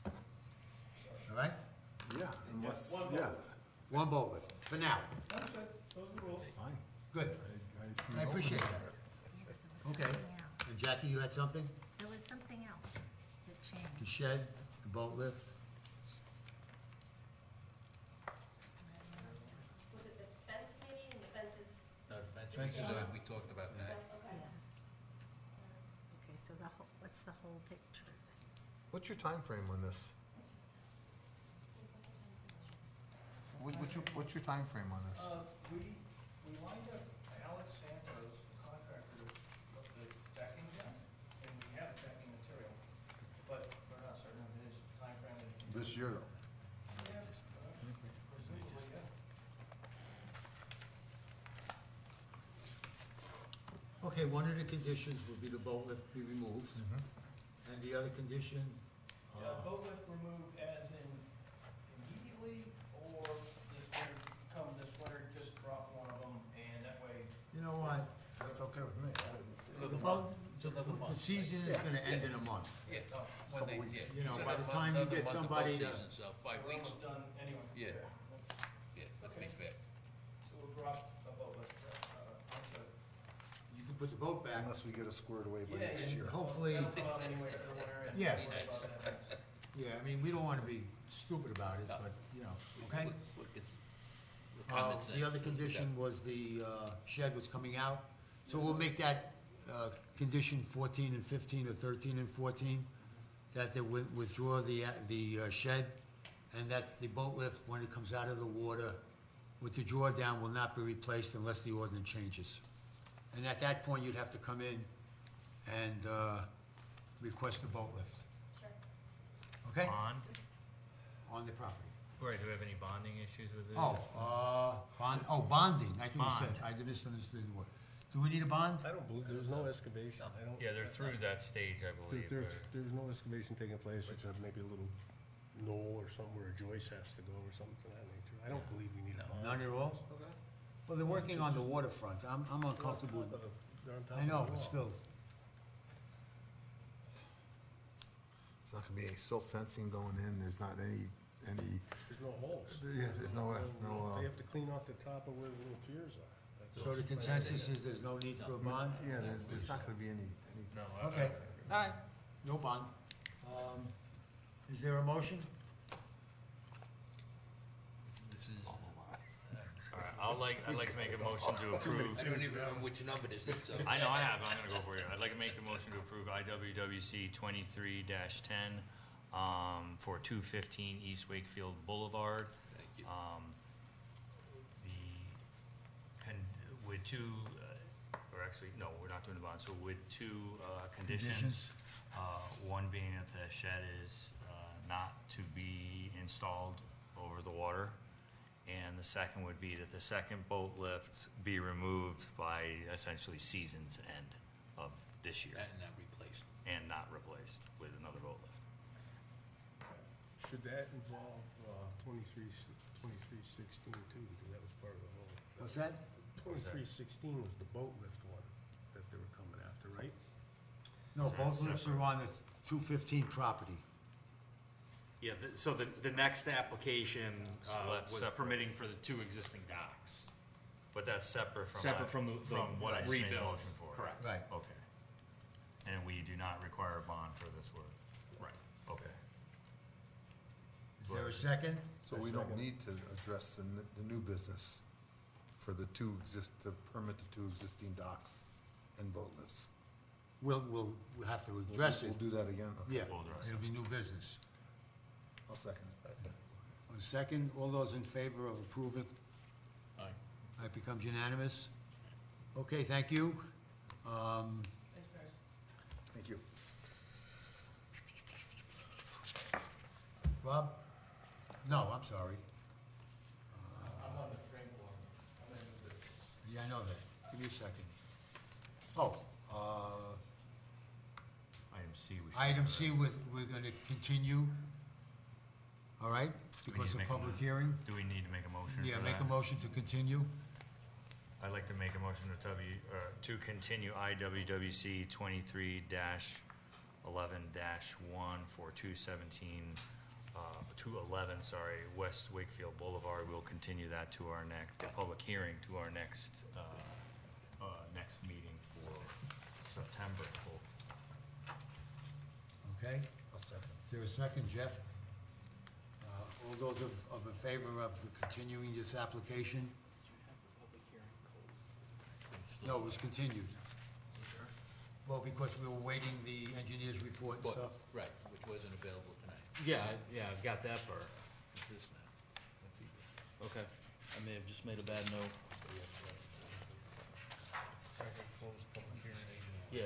All right? Yeah, unless, one boat yeah, lift. One boat lift, for now. Understood, those are the rules. fine. Good. see I no appreciate problem. that. Yeah, but there was Okay. something else. And Jackie, you had something? There was something else that The changed. shed, the boat lift? Was it the fence maybe, and the fence is, No, the fence Fence is is good. on. We talked about that. okay. Yeah. Okay, so the whole, what's the whole picture? What's your time frame on this? What's your time frame on this? We lined up Alex Santos, the contractor, of the decking guy. this year, though. Okay, one of the conditions would be the boat lift be removed. And the other condition, Boat lift removed as in immediately, or this winter, come this winter, just drop one of them, and that way, you know what? That's okay with me. Another The boat, month. It's another the month. season is gonna end in a month. Yeah, Oh, when they, couple weeks. yeah. You know, It's by the another time you month- get another month of somebody boat to- season, so 5 we're weeks, almost done anyway. yeah, yeah, let's be fair. So we'll drop a boat lift, actually. You can put the boat back. Unless we get it squared away by Yeah, next yeah. year. Hopefully- That'll come out anyway for the winter, and Yeah. we'll worry about that next. Yeah, I mean, we don't wanna be stupid about it, but, you know, okay? It's the common sense. The other condition was the shed was coming out, so we'll make that condition 14 and 15 or 13 and 14, that they withdraw the shed, and that the boat lift, when it comes out of the water, with the drawdown, will not be replaced unless the ordinance changes. And at that point, you'd have to come in and request a boat lift, Sure. okay? Bond? On the property. Right, do we have any bonding issues with it? Bonding, I think you said, Bond. I misunderstood the word. Do we need a bond? I don't believe, there's no excavation, I don't. Yeah, they're through that stage, I believe. There's no excavation taking place, except maybe a little knoll or somewhere where Joyce has to go or something to that nature. I don't believe we need a bond. None at all? Well, they're working on the waterfront, I'm uncomfortable. They're on top I of the know, but wall. still, There's not gonna be any silt fencing going in, there's not any, There's no holes. yeah, there's no, They have to clean off the top of where the little piers are. That's so all. the consensus is there's no need for a bond? yeah, there's not gonna be any. No, Okay, all right, no bond. Is there a motion? This is, all right, I'd like to make a motion to approve. I don't even remember which number this is, so. I know I have, I'm gonna go for it. I'd like to make a motion to approve IWWC 23-10, for 215 East Wakefield Boulevard. Thank you. With two, or actually, no, we're not doing the bond, so with two, conditions. One being that the shed is, not to be installed over the water. And the second would be that the second boat lift be removed by essentially season's end of this year. That and that replaced. And not replaced with another boat lift. Should that involve, 2316 too, because that was part of the whole. What's that? 2316 was the boat lift one that they were coming after, right? No, Is that both lifts are separate? on the 215 property. Yeah, so the next application, So that's was separate. permitting for the two existing docks. But that's separate from. Separate from the From what I just made a rebuild. motion for. Correct. Right. Okay. And we do not require a bond for this work. Right. Okay. Is there a second? So we don't need to address the new business for the to permit the two existing docks and boat lifts. We'll have to address it. We'll do that again? Okay. Yeah, We'll address it. it'll be new business. I'll second it. A second, all those in favor of approving? Aye. That becomes unanimous. Okay, thank you. Thanks, guys. Thank you. Rob? No, I'm sorry. I'm on the frame floor. I'm in the. Yeah, I know that. Give me a second. Oh, Item C. we should item cover. C, we're gonna continue. All right, Do we because need to of make a public mo- hearing. Do we need to make a motion for Yeah, that? make a motion to continue. I'd like to make a motion to continue IWWC 23-11-1 for 211, West Wakefield Boulevard. We'll continue that to our the public hearing to our next meeting for September. Okay? I'll second. Is there a second, Jeff? All those of in favor of continuing this application? No, it was continued. Well, because we were waiting the engineer's report and But- stuff. Right, which wasn't available tonight. Yeah, I've got that part. It's this now. That's easy. Okay. I may have just made a bad note. Yeah,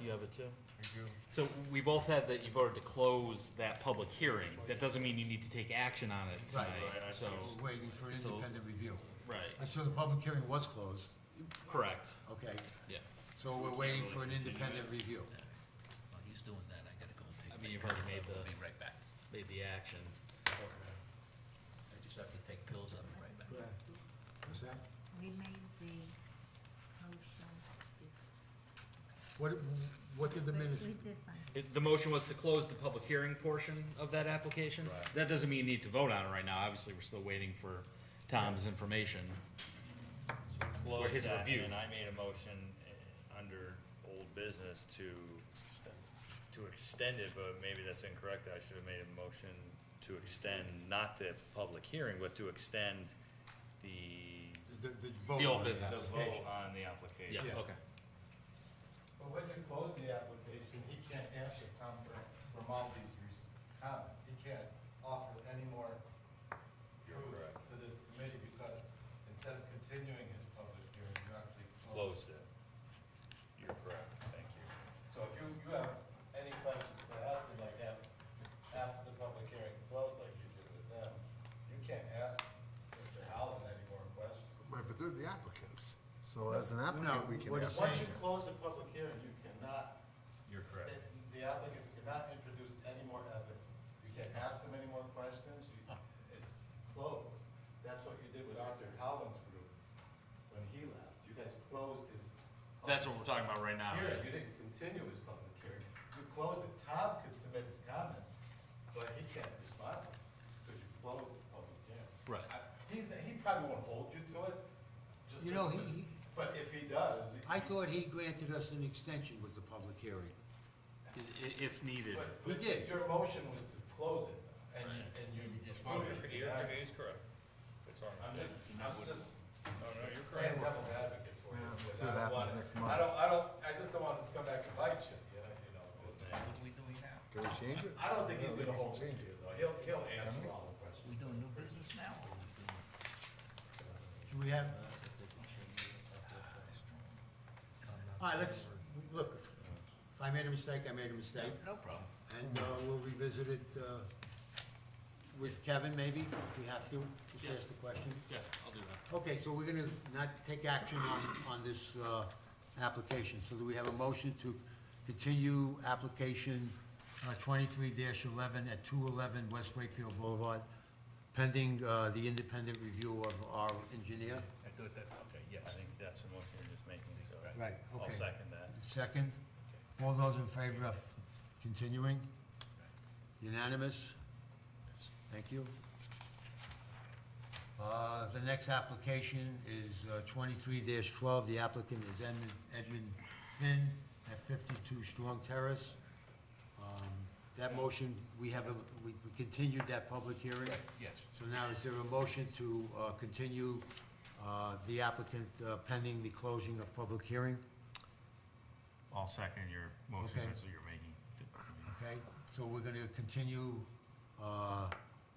you have it too? review. So we both had that you voted to close that public hearing. That doesn't mean you need to take action on it Right. tonight, so. We're waiting for an So- independent review. Right, And so the public hearing was closed, correct, okay? yeah. So we're waiting for an independent review. While he's doing that, I gotta go take. I mean, my you've already pills. made the- I'll be right back. Made the action. I just have to take pills, I'll be right back. Go ahead. What's that? We made the motion. What did the minutes? We did fine. The motion was to close the public hearing portion of that application. Right. That doesn't mean you need to vote on it right now. Obviously, we're still waiting for Tom's information. Close his that, review. and I made a motion under old business to extend it, but maybe that's incorrect. I should have made a motion to extend, not the public hearing, but to extend the The vote The old on business. the application. vote on the application. Yeah, okay. But when you close the application, he can't answer Tom from all these comments. He can't offer any more proof to this committee because instead of continuing his public hearing, you actually closed. Closed it. You're correct, thank you. So if you have any questions to ask him, like after the public hearing closed, like you did with them, you can't ask Mr. Howland any more questions. Right, but they're the applicants. So as an No, applicant, we can what ask. he's Once you close the public hearing, you cannot, You're correct. the applicants cannot introduce any more evidence. You can't ask them any more questions. It's closed. That's what you did with Arthur Howland's group when he left. You guys closed his. That's what we're talking about right now. Hearing. You didn't continue his public hearing. You closed it. Tom could submit his comments, but he can't respond because you closed the public hearing. Right. He probably won't hold you to it. Just You know, because- But if he does. I thought he granted us an extension with the public hearing. If needed. But He did. Your motion was to close it, and you. Just approved voted. it. He's correct. It's on. I'm just No, you're playing correct. devil's advocate for you. Yeah, we'll because see I what don't happens want- next month. I just don't want it to come back and bite you, you know. 'cause What are we doing now? Can we change it? I don't think he's Yeah, gonna we can hold you change to it. it, though. He'll answer all the questions. We doing new business now, or we doing? Do we have? All right, let's, look, if I made a mistake, I made a mistake. No problem. And we'll revisit it with Kevin, maybe, if we have to, just ask the question. Yeah, I'll do that. Okay, so we're gonna not take action on this application. So do we have a motion to continue application 23-11 at 211 West Wakefield Boulevard, pending the independent review of our engineer? I thought that, okay, yes. I think that's the motion you're just making, so. Right, I'll okay. second that. Second? All those in favor of continuing? Unanimous? Thank you. The next application is 23-12. The applicant is Edmund Finn at 52 Strong Terrace. That motion, we continued that public hearing. Yes. So now is there a motion to continue the applicant pending the closing of public hearing? I'll second your motion, Okay. that's what you're making. Okay, so we're gonna continue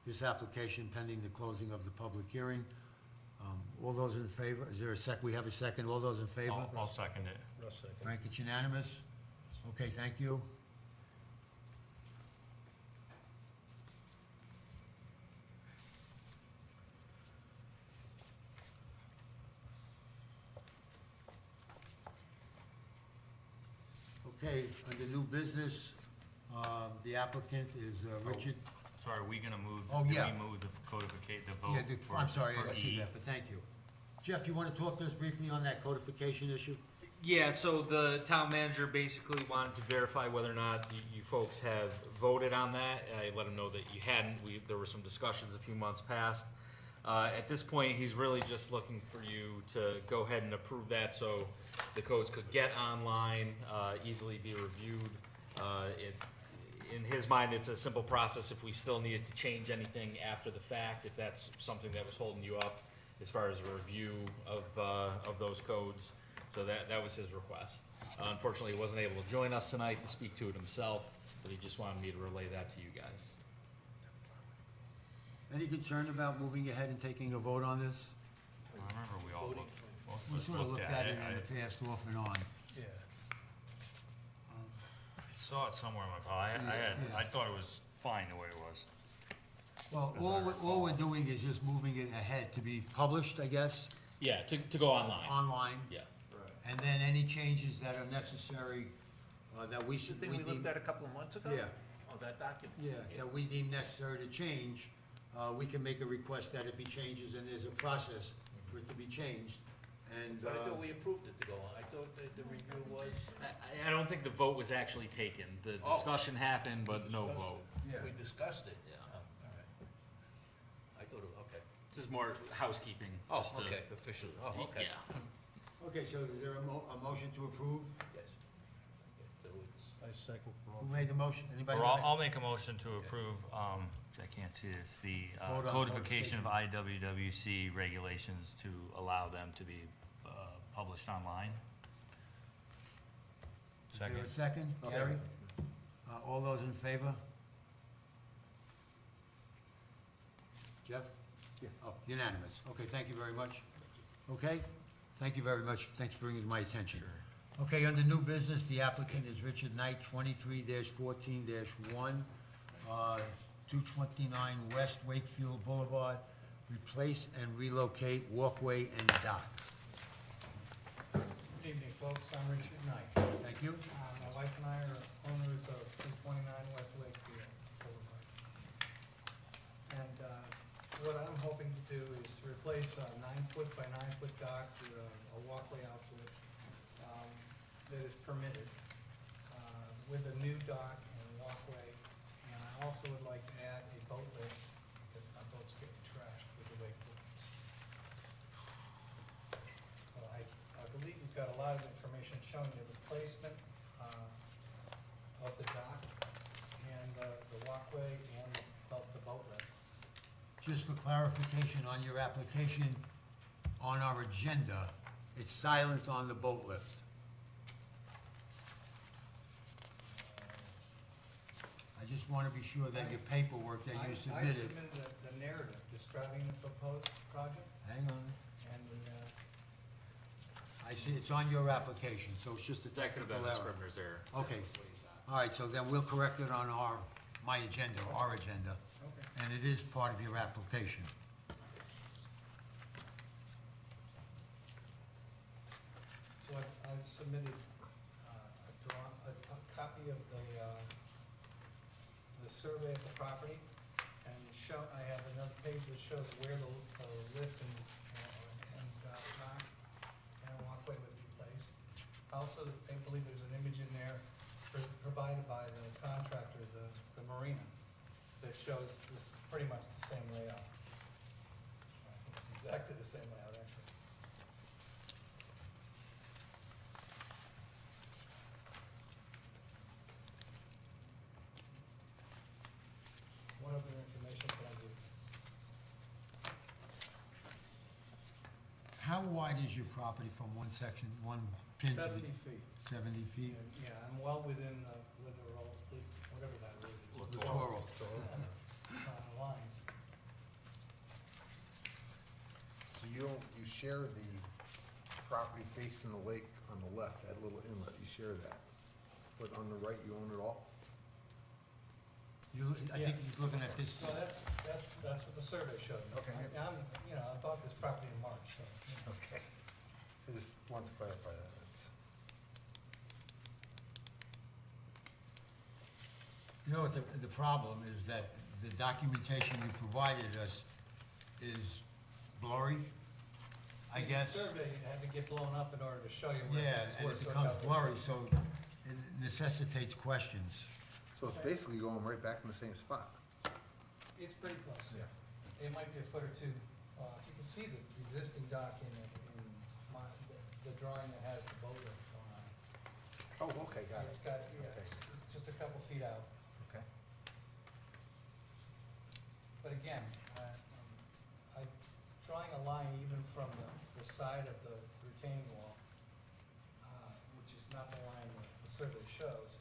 this application pending the closing of the public hearing. All those in favor, is there a sec, we have a second, all those in favor? I'll second it. Russ second. Frank, it's unanimous? Okay, thank you. Okay, under new business, the applicant is Richard. Sorry, are we gonna move, Oh, did yeah. we move the codificate, the vote Yeah, for I'm sorry, I for didn't see E? that, but thank you. Jeff, you wanna talk to us briefly on that codification issue? Yeah, so the town manager basically wanted to verify whether or not you folks have voted on that. I let him know that you hadn't. There were some discussions a few months past. At this point, he's really just looking for you to go ahead and approve that so the codes could get online, easily be reviewed. In his mind, it's a simple process. If we still needed to change anything after the fact, if that's something that was holding you up as far as a review of those codes. So that was his request. Unfortunately, he wasn't able to join us tonight to speak to it himself, but he just wanted me to relay that to you guys. Any concern about moving ahead and taking a vote on this? I remember we all looked, most We of us sort of looked looked at it I- in the past off and on. Yeah. saw it somewhere in my file. I thought it was fine the way it was. Well, As I all we're doing is just moving it ahead to be published, I guess, Yeah, to go online. online. Yeah. And then any changes that are necessary, that we The should, thing we looked at a couple of months ago? Yeah. Oh, that document? Yeah, that we deem necessary to change, we can make a request that it be changes, and there's a process for it to be changed, and, But I thought we approved it to go on. I thought that the review was, I don't think the vote was actually taken. The Oh. discussion happened, but no vote. we discussed it. Yeah. Oh, all right. I thought, okay. This is more housekeeping. Oh, just to- okay, officially. Oh, okay. Yeah. okay, so is there a motion to approve? Yes. So it's, I second the Who motion. made the motion? Anybody? Or wanna I'll make a motion to approve, I can't see this, the Vote on codification of IWWC regulations to allow them to be published online. Is there Second. a second? Gary? All those in favor? Jeff? Yeah. Oh, unanimous. Okay, thank you very much. Okay, thank you very much. Thanks for bringing it to my attention. Okay, under new business, the applicant is Richard Knight, 23-14-1, 229 West Wakefield Boulevard, replace and relocate walkway and dock. Good evening, folks. I'm Richard Knight. Thank you. My wife and I are owners of 229 West Wakefield Boulevard. And what I'm hoping to do is to replace a 9-foot by 9-foot dock with a walkway out to it that is permitted with a new dock and walkway. And I also would like to add a boat lift because my boat's getting trashed with the way it looks. So I believe you've got a lot of information showing the replacement of the dock and the walkway and the boat lift. Just for clarification on your application, on our agenda, it's silent on the boat lift. I just want to be sure that your paperwork that you I submitted. submitted the narrative describing the proposed project Hang on. and I see, it's on your application, so it's just a That could have technical been a error. Scrivener's error. Okay, all right, so then we'll correct it on my agenda, our agenda, okay. and it is part of your application. So I've submitted a copy of the survey of the property, and I have another page that shows where the lift and dock and walkway would be placed. Also, I believe there's an image in there provided by the contractor, the marina, that shows this pretty much the same layout. I think it's exactly the same layout, actually. What other information can I give? How wide is your property from one section, one pin to the? 70 feet. 70 feet? And, yeah, I'm well within the littoral, whatever that word is. Littoral. Lines. so you share the property facing the lake on the left, that little inlet, you share that. But on the right, you own it all? I think Yes. he's looking at this. So that's what the survey showed me. Okay. I bought this property in March, so. Okay. I just want to clarify that. That's. You know what the problem is, that the documentation you provided us is blurry, I guess. The survey had to get blown up in order to show you where Yeah, things and were. it so becomes got- blurry, so it necessitates questions. So it's basically going right back in the same spot. It's pretty close. Yeah. It might be a foot or two. If you can see the existing dock in the drawing that has the boat lift going on. Oh, okay, got it. It's got, yeah, Okay. it's just a couple feet out. Okay. But again, drawing a line even from the side of the retaining wall, which is not the line that the survey shows,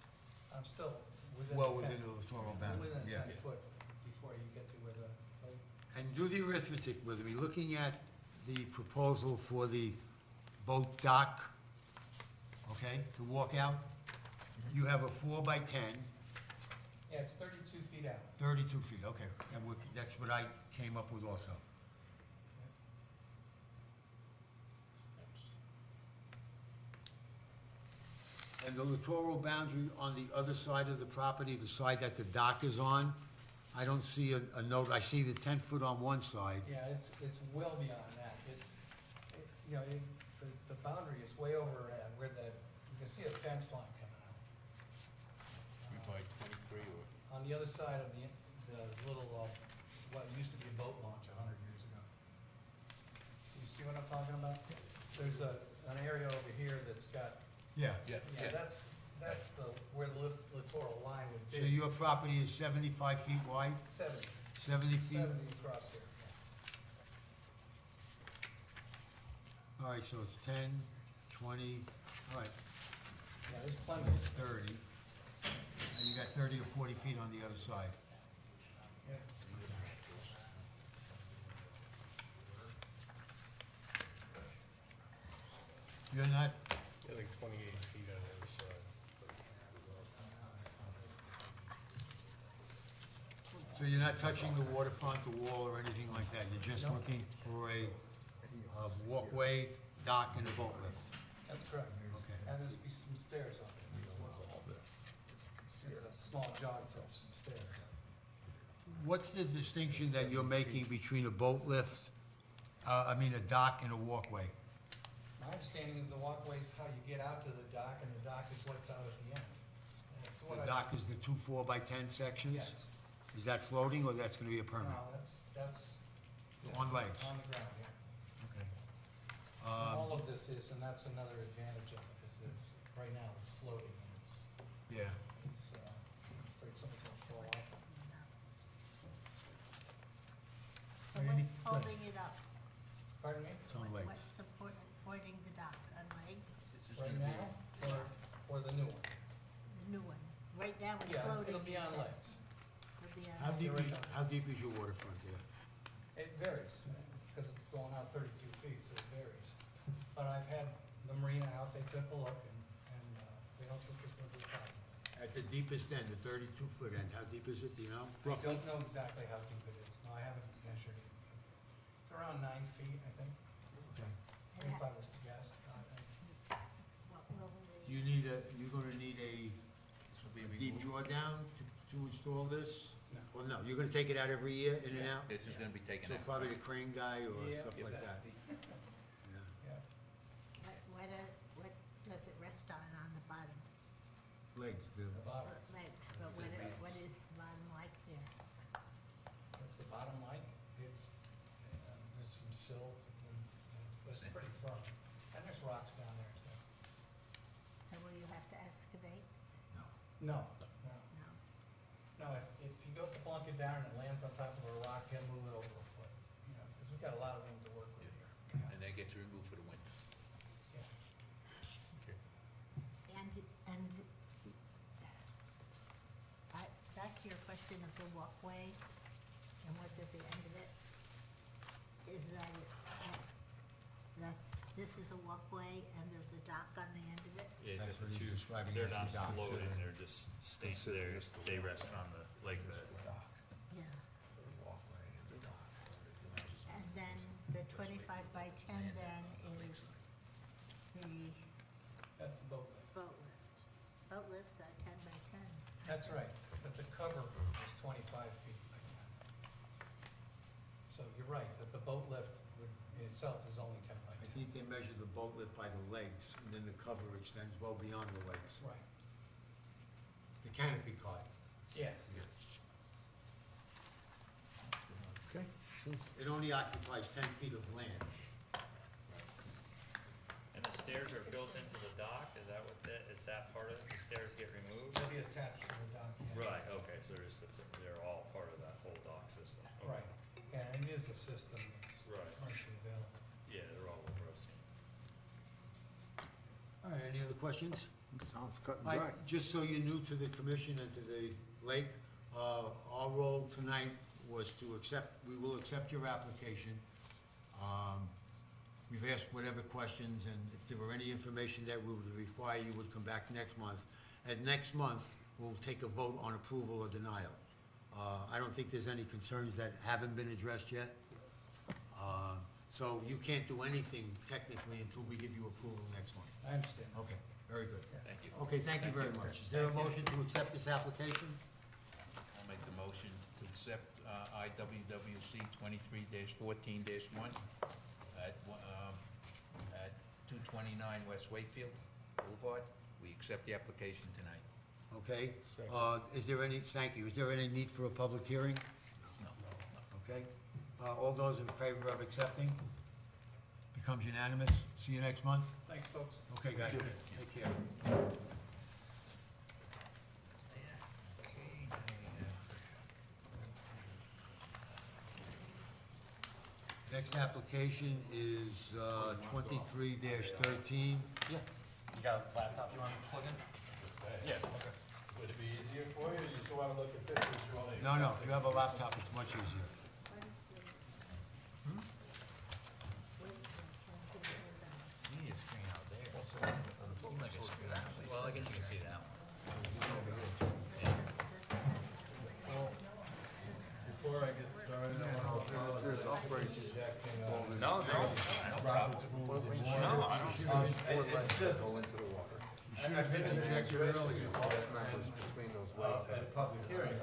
I'm still within. Well, the within 10 the littoral boundary, Within yeah. 10 foot before you get to where the boat. And do the arithmetic with me, looking at the proposal for the boat dock, okay, to walk out, You have a 4 by 10, Yeah, it's 32 feet out. 32 feet, okay. That's what I came up with also. And the littoral boundary on the other side of the property, the side that the dock is on, I don't see a note. I see the 10 foot on one side. Yeah, it's well beyond that. The boundary is way over where you can see a fence line coming out. 3 by 23 or? On the other side of the little, what used to be a boat launch 100 years ago. You see what I'm talking about? There's an area over here that's got, Yeah. yeah, that's where the littoral line would be. So your property is 75 feet wide? 70, 70 feet? 70 across here. All right, so it's 10, 20, all right, Yeah, there's plenty. it's 30. And you got 30 or 40 feet on the other side. Yeah. You're not, Yeah, like 28 feet on the other side. so you're not touching the waterfront, the wall, or anything like that? You're just No. looking for a walkway, dock, and a boat lift? That's correct. Okay. And there's be some stairs on it. There's a small jog for some stairs. What's the distinction that you're making between a boat lift, a dock and a walkway? My understanding is the walkway is how you get out to the dock, and the dock is what's out at the end. And that's what The I- dock is the 2 4 by 10 sections? Yes. Is that floating, or that's gonna be a permit? No, that's. On legs? On the ground, yeah. Okay. All of this is, and that's another advantage of it, is it's, right now it's floating, and Yeah. I'm afraid something's gonna fall off. So Randy, what's go ahead. holding it up? Pardon me? It's on legs. What's supporting the dock on legs? Right now, or the new one? The new one. Right now it's Yeah, floating. it'll be you on said. legs. It'll be on How legs. deep how deep is your waterfront there? It varies, because it's going out 32 feet, so it varies. But I've had the marina out, they took a look, and they don't think it's gonna be a problem. At the deepest end, the 32-foot end, how deep is it, do you know? I don't know exactly how deep it is, no, I haven't measured it. It's around 9 feet, I think, Okay. if I was to guess. What will the, You're gonna need a deep drawdown to install this? No. Or no, you're gonna take it out every year, in and out? This is gonna be taken So out. probably the crane guy or Yeah, stuff like that? exactly. Yeah. Yeah. what does it rest on the bottom? Legs, the, The bottom, Legs, but what is the bottom like there? that's the bottom line, it's, there's some silt, but it's pretty firm. And there's rocks down there, so. So will you have to excavate? No, No. no, if he goes to plunk it down and it lands on top of a rock, he'll move it over a foot, because we've got a lot of room to work with here. And that gets removed for the winter. Yeah. Back to your question of the walkway, and what's at the end of it, is that, this is a walkway and there's a dock on the end of it? Yeah, That's what he's two, describing they're as not the dock. floating, they're just staying there, they rest on the leg This bed. is the dock, Yeah. the walkway and the dock. And then the 25 by 10 then is the That's the boat lift. boat lift. Boat lifts are 10 by 10. That's right, but the cover is 25 feet by 10. So you're right, that the boat lift in itself is only 10 by I 10. think they measure the boat lift by the legs, and then the cover extends well beyond the legs. Right, The canopy cot. yeah. Okay, It only occupies 10 feet of land. And the stairs are built into the dock, is that what is that part of it, the stairs get removed? They'll be attached to the dock. yeah. Right, okay, so they're all part of that whole dock system. Okay. Right, and it is a system that's Right. commercially available. Yeah, they're all over us. All right, any other questions? sounds cut and I- dry. Just so you're new to the commission and to the lake, our role tonight was to we will accept your application. We've asked whatever questions, and if there were any information that we would require, you would come back next month. and next month, we'll take a vote on approval or denial. I don't think there's any concerns that haven't been addressed yet. So you can't do anything technically until we give you approval next month. I understand. Okay, very good. Thank you. Okay, thank you very much. Is there a motion to accept this application? I'll make the motion to accept IWWC 23-14-1 at 229 West Wakefield Boulevard. We accept the application tonight. Okay, is there any, thank you, is there any need for a public hearing? No. Okay, all those in favor of accepting? Becomes unanimous. See you next month. Thanks, folks. Okay, guys, take care. Next application is 23-13. Yeah. You got a laptop you want to plug in? Yeah, okay. Would it be easier for you, or you just wanna look at this, which you only? No, no, if you have a laptop, it's much easier. You need a screen out there. Well, I guess you can see that one. Before I get started, I wanna apologize. There's upright. Rejecting, No, no, Robert's rules of order. no, I don't. It's just, Go into the water. I've been in a situation before, Members and, between those legs. at a public hearing,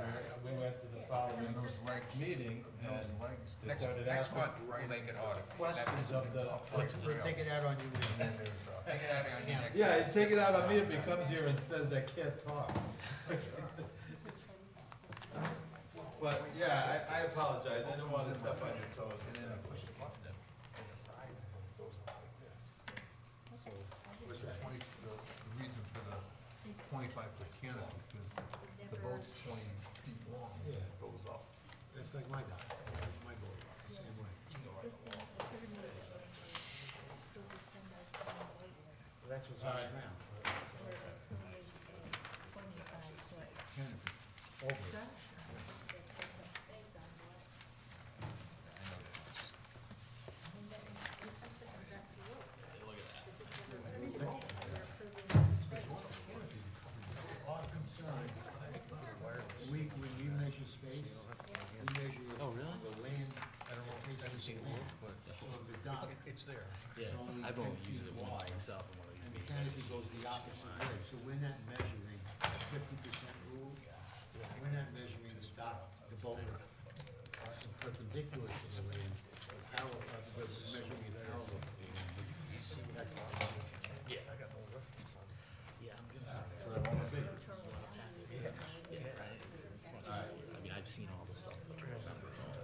we went to the following Those legs. meeting, and Those legs. they started Next asking month, we'll make it harder. questions of the. We'll take it out on you. And then there's, Take it out on your next. Yeah, take it out on me if he comes here and says I can't talk. But, yeah, I apologize, I didn't want to step on your toes. and then you push the button, and it rises and it goes up like this. So, what's the reason for the 25-foot canopy, because the boat's 20 feet long, and it goes up. It's like my dock, my boat, the same way. Well, that's what's on the ground. Canopy, over it. Our concern, when we measure space, we measure the land, facing the land, so the dock It's there. is Yeah, only I've 10 only feet used it once wide, myself in one of these and the meetings. canopy goes the opposite way, so we're not measuring a 50% rule, we're not measuring the dock, the boat perpendicular to the land, but parallel, but we're measuring it parallel. That's all. Yeah. I got no reference on it. Yeah, I'm gonna send So that won't be. Yeah, right, it's much easier. I mean, I've seen all this stuff, but I don't remember it all.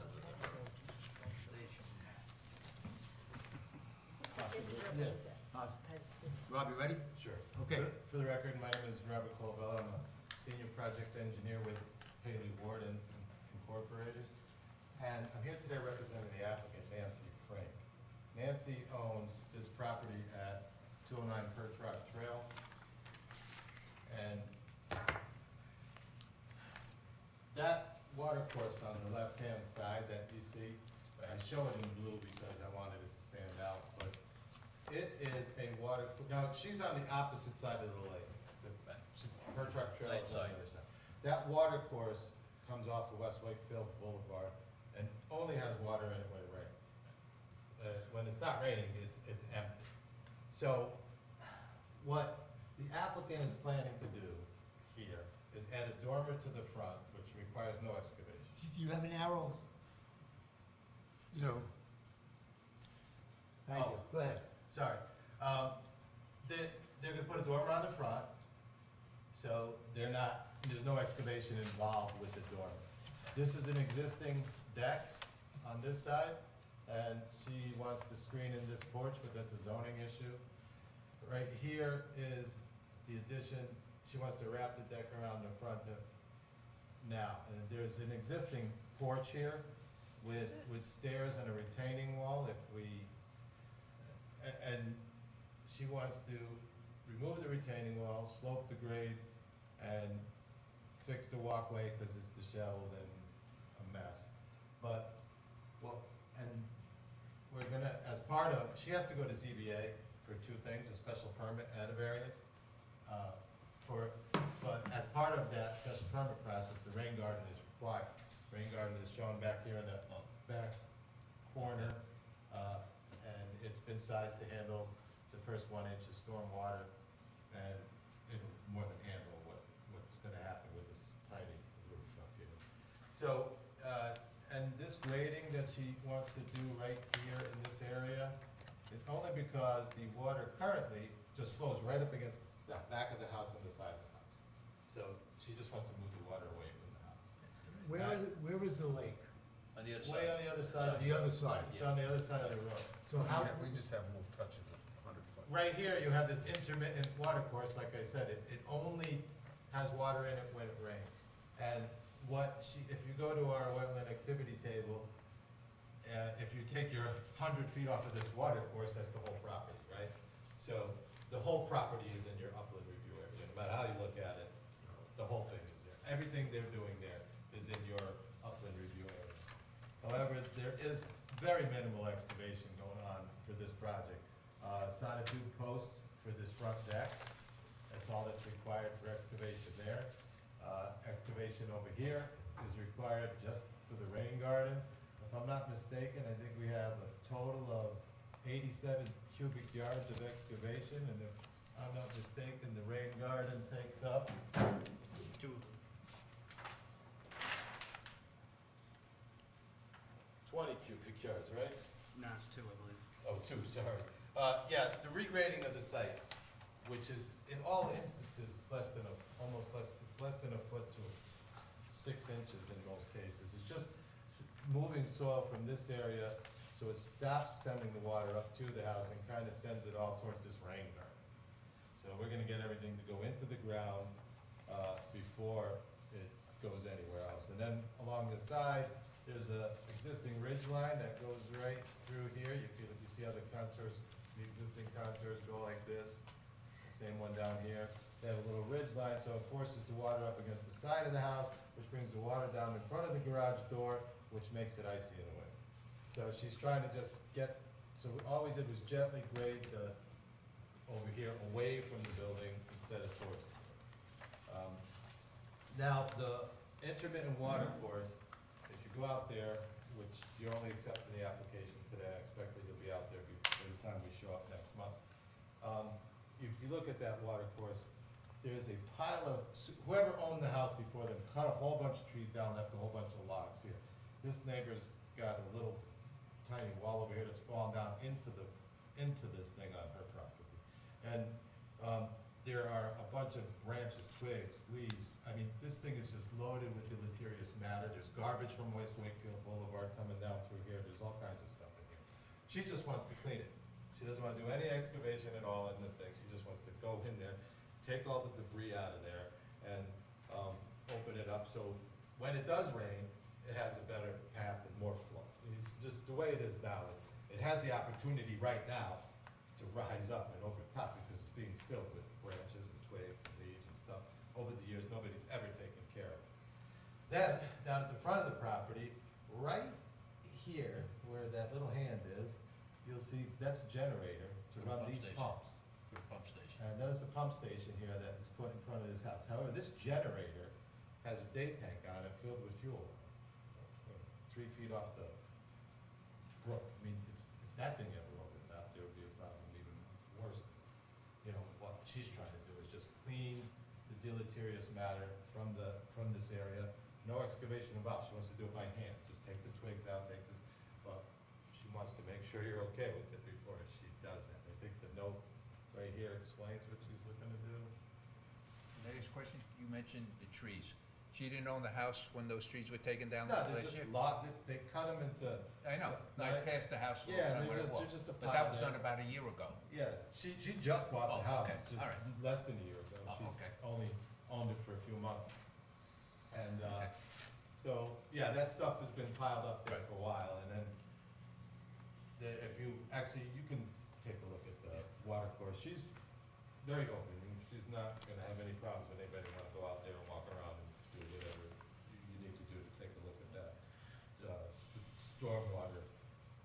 Rob, you ready? Sure. Okay. For the record, my name is Robert Colville, I'm a senior project engineer with Paley Ward Incorporated. And I'm here today representing the applicant, Nancy Frank. Nancy owns this property at 209 Perch Rock Trail. And that water course on the left-hand side that you see, I show it in blue because I wanted it to stand out, but it is a water, now, she's on the opposite side of the lake. Perch Rock Trail is on the other side. That water course comes off of West Wakefield Boulevard and only has water in it when it rains. When it's not raining, it's empty. So, what the applicant is planning to do here is add a dormer to the front, which requires no excavation. Do you have an arrow? You know. Thank you, go ahead. Sorry. They're gonna put a dormer on the front, so there's no excavation involved with the dormer. This is an existing deck on this side, and she wants to screen in this porch, but that's a zoning issue. Right here is the addition, she wants to wrap the deck around the front now. And there's an existing porch here with stairs and a retaining wall if we, and she wants to remove the retaining wall, slope the grade, and fix the walkway because it's disheveled and a mess. But, well, and we're gonna, as part of, she has to go to ZBA for two things, a special permit and a variance. For size to handle the first 1 inch of storm water, and it'll more than handle what's gonna happen with this tiny roof up here. So, and this grading that she wants to do right here in this area is only because the water currently just flows right up against the back of the house and the side of the house. So she just wants to move the water away from the house. Where is the lake? On the other Way side. on the other side. On the other side. It's on the other side of the road. So how, We just have little touches of 100 foot. Right here, you have this intermittent water course, like I said, it only has water in it when it rains. And if you go to our wetland activity table, if you take your 100 feet off of this water course, that's the whole property, right? So the whole property is in your upland review area, no matter how you look at it, the whole thing is there. Everything they're doing there is in your upland review area. However, there is very minimal excavation going on for this project. Sonotube posts for this front deck, that's all that's required for excavation there. Excavation over here is required just for the rain garden. If I'm not mistaken, I think we have a total of 87 cubic yards of excavation, and if I'm not mistaken, the rain garden takes up 2 of them. 20 cubic yards, right? No, it's 2, I believe. Oh, 2, sorry. Yeah, the regrading of the site, which is, in all instances, it's less than it's less than a foot to 6 inches in most cases. It's just moving soil from this area, so it stops sending the water up to the house and kind of sends it all towards this rain garden. So we're gonna get everything to go into the ground, before it goes anywhere else. And then along the side, there's a existing ridge line that goes right through here. You see how the contours, the existing contours go like this. Same one down here. They have a little ridge line, so it forces the water up against the side of the house, which brings the water down in front of the garage door, which makes it icy in the winter. So she's trying to just so all we did was gently grade over here away from the building instead of towards it. Now, the intermittent water course, if you go out there, which you're only accepting the application today, I expect that you'll be out there by the time we show up next month. If you look at that water course, there's a pile of, whoever owned the house before them cut a whole bunch of trees down, left a whole bunch of logs here. This neighbor's got a little tiny wall over here that's fallen down into this thing on her property. And there are a bunch of branches, twigs, leaves. I mean, this thing is just loaded with deleterious matter. There's garbage from West Wakefield Boulevard coming down through here. There's all kinds of stuff in here. She just wants to clean it. She doesn't want to do any excavation at all in the thing. She just wants to go in there, take all the debris out of there, and open it up so when it does rain, it has a better path and more flow. It's just the way it is now. It has the opportunity right now to rise up and overtop because it's being filled with branches and twigs and leaves and stuff. Over the years, nobody's ever taken care of it. Then, down at the front of the property, right here, where that little hand is, you'll see that's a generator to For the run pump these station. pumps. For the pump station. And there's a pump station here that is put in front of this house. However, this generator has a day tank on it filled with fuel, 3 feet off the brook. I mean, if that thing ever opens up, there would be a problem even worse. You know, what she's trying to do is just clean the deleterious matter from this area. No excavation involved. She wants to do it by hand. Just take the twigs out, take this, but she wants to make sure you're okay with it before she does that. I think the note right here explains what she's looking to do. Next question, you mentioned the trees. She didn't own the house when those trees were taken down No, they're last just year? they cut them into. I know, I Right. passed the house, I Yeah, don't know what it they're was. just a But that pile was there. done about a year ago. Yeah, she just bought the Oh, house, okay, just all right. less than a year ago. Oh, She's okay. only owned it for a few months. And, Okay. so, yeah, that stuff has been piled up there Right. for a while, and then if you, actually, you can take a look at the water course. She's very open, and she's not gonna have any problems with anybody wanna go out there and walk around and do whatever you need to do to take a look at that. Stormwater,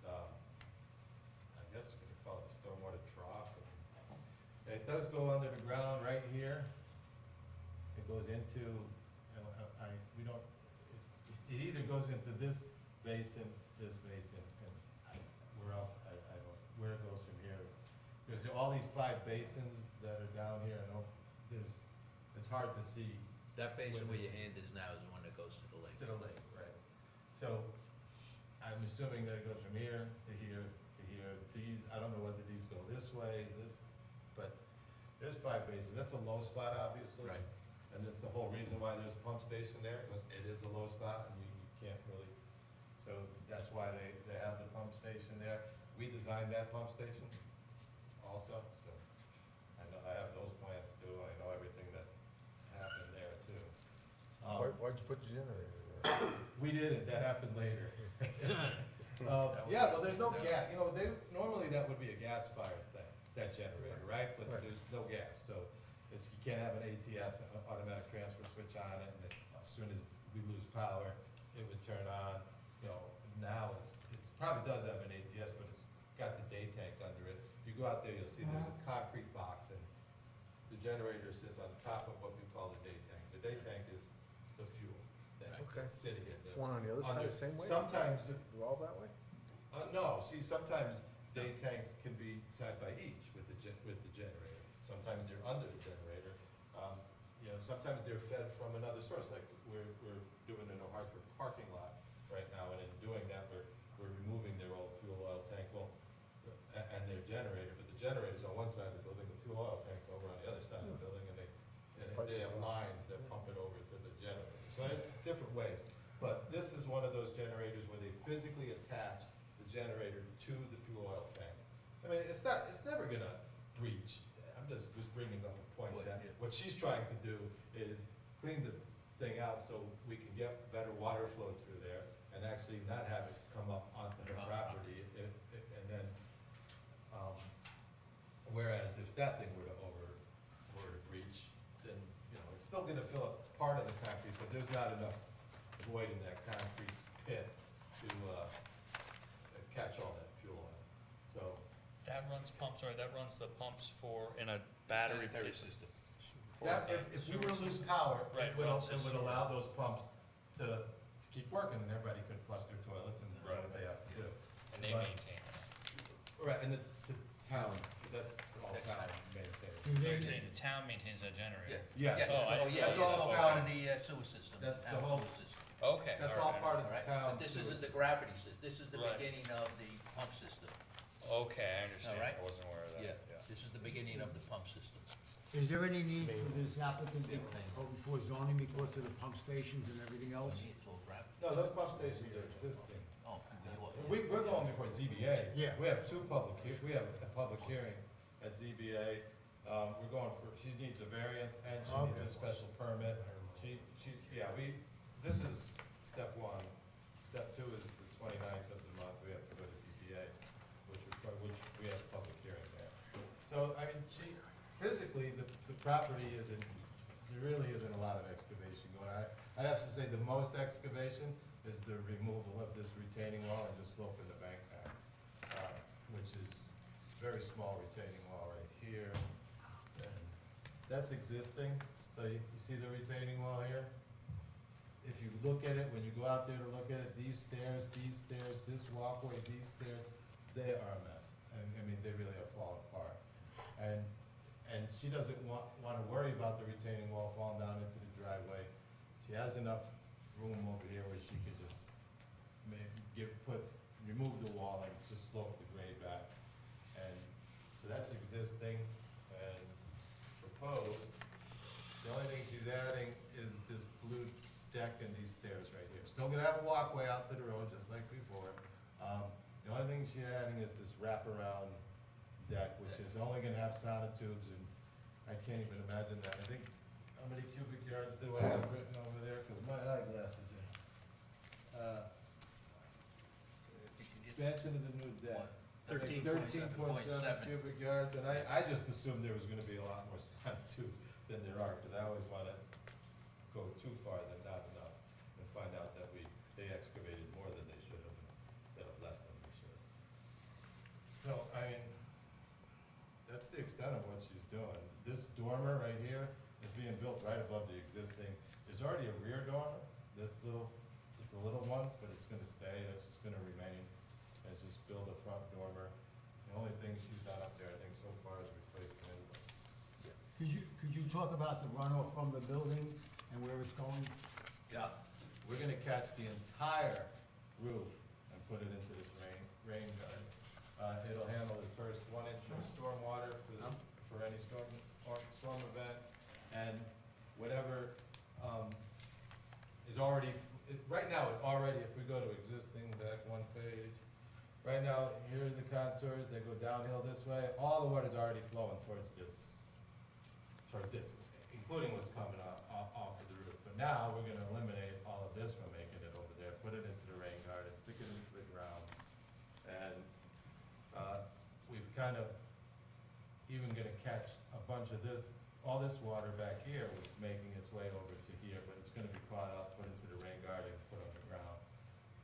I guess you could call it a stormwater trough. It does go under the ground right here. It goes into, we don't, it either goes into this basin, and where else, I don't, where it goes from here, because there are all these 5 basins that are down here, and it's hard to see That basin where your hand is now is the one that goes to the lake. to the lake, right? So, I'm assuming that it goes from here to here to here. These, I don't know whether these go this way, but there's 5 basins. That's a low spot, obviously. Right. And that's the whole reason why there's a pump station there, because it is a low spot, and you can't really, so that's why they have the pump station there. We designed that pump station also, so I know, I have those plans too. I know everything that happened there too. Why'd you put the generator there? We didn't, that happened later. Yeah, well, there's no gas, normally that would be a gas-fired thing, that generator, right? But there's no gas, so you can't have an ATS, an automatic transfer switch on it, and as soon as we lose power, it would turn on. Now it probably does have an ATS, but it's got the day tank under it. You go out there, you'll see there's a concrete box, and the generator sits on top of what we call the day tank. The day tank is the fuel that's sitting in there. It's one on the other side, the same way? Sometimes, They're all that way? no, see, sometimes day tanks can be side by each with the generator. Sometimes they're under the generator. Sometimes they're fed from another source, like we're doing in a Hartford parking lot right now, and in doing that, we're removing their old fuel oil tank, and their generator, but the generator's on one side of the building, the fuel oil tank's over on the other side of the building, and they have lines that pump it over to the generator. So it's different ways. But this is one of those generators where they physically attach the generator to the fuel oil tank. I mean, it's never gonna breach. I'm just bringing up a point that what she's trying to do is clean the thing out so we can get better water flow through there and actually not have it come up onto her property. And then, whereas if that thing were to breach, then, it's still gonna fill up part of the concrete, but there's not enough void in that concrete pit to catch all that fuel oil. So, That runs the pumps in a battery Sanitary basin. system. if we were to lose power, Right, it would runs the sewer. allow those pumps to keep working, and everybody could flush their toilets and do what they have to do. And they But- maintain it. Right, and the town, that's all That's town town. maintained. The town maintains that generator. Yes. Yes, Oh, yeah, that's it's all all town. part of the sewer system. That's the town whole- sewer system, Okay. That's all part of all the right? town. But this sewer isn't the system. gravity system, this is the Right. beginning of the pump system. Okay, I understand. All right. I wasn't aware of that. Yeah, this is the beginning of the pump system. Is there any need for this applicant to Big thing. go before zoning because of the pump stations and everything To else? me, it's all gravity. No, those pump stations are existing. Oh, what? We're going before ZBA. Yeah. We have we have a public hearing at ZBA. We're going she needs a variance and she needs a special permit. This is step 1. Step 2 is the 29th of the month, we have to go to ZBA, which we have a public hearing there. So, I mean, physically, the property there really isn't a lot of excavation going on. I'd have to say the most excavation is the removal of this retaining wall and just sloping the bank back, which is very small retaining wall right here. And that's existing, so you see the retaining wall here? If you look at it, when you go out there to look at it, these stairs, this walkway, these stairs, they are a mess. I mean, they really are falling apart. And she doesn't want to worry about the retaining wall falling down into the driveway. She has enough room over here where she could just remove the wall and just slope the grade back. And so that's existing and proposed. The only thing she's adding is this blue deck and these stairs right here. Still gonna have a walkway out to the road just like before. The only thing she's adding is this wraparound deck, which is only gonna have sonotubes, and I can't even imagine that. I think, how many cubic yards do I have written over there? Cause my eyeglasses are. Expansion of the new deck. 13.7. 13.7 cubic yards, and I just assumed there was gonna be a lot more sonotubes than there are, cause I always wanna go too far than not enough, and find out that they excavated more than they should have, instead of less than they should have. So, I mean, that's the extent of what she's doing. This dormer right here is being built right above the existing, there's already a rear dormer, it's a little one, but it's gonna stay, that's just gonna remain, and just build a front dormer. The only thing she's done up there, I think, so talk about the runoff from the buildings and where it's going? Yeah, we're gonna catch the entire roof and put it into this rain garden. It'll handle the first 1 inch of storm water for any storm event, and whatever, is already, right now, it already, if we go to existing, back one page, right now, here are the contours, they go downhill this way, all the water's already flowing towards this, including what's coming off of the roof. But now, we're gonna eliminate all of this from making it over there, put it into the rain garden, stick it into the ground, and, we've kind of even gonna catch a bunch of this, all this water back here, which is making its way over to here, but it's gonna be caught up, put into the rain garden, put on the ground.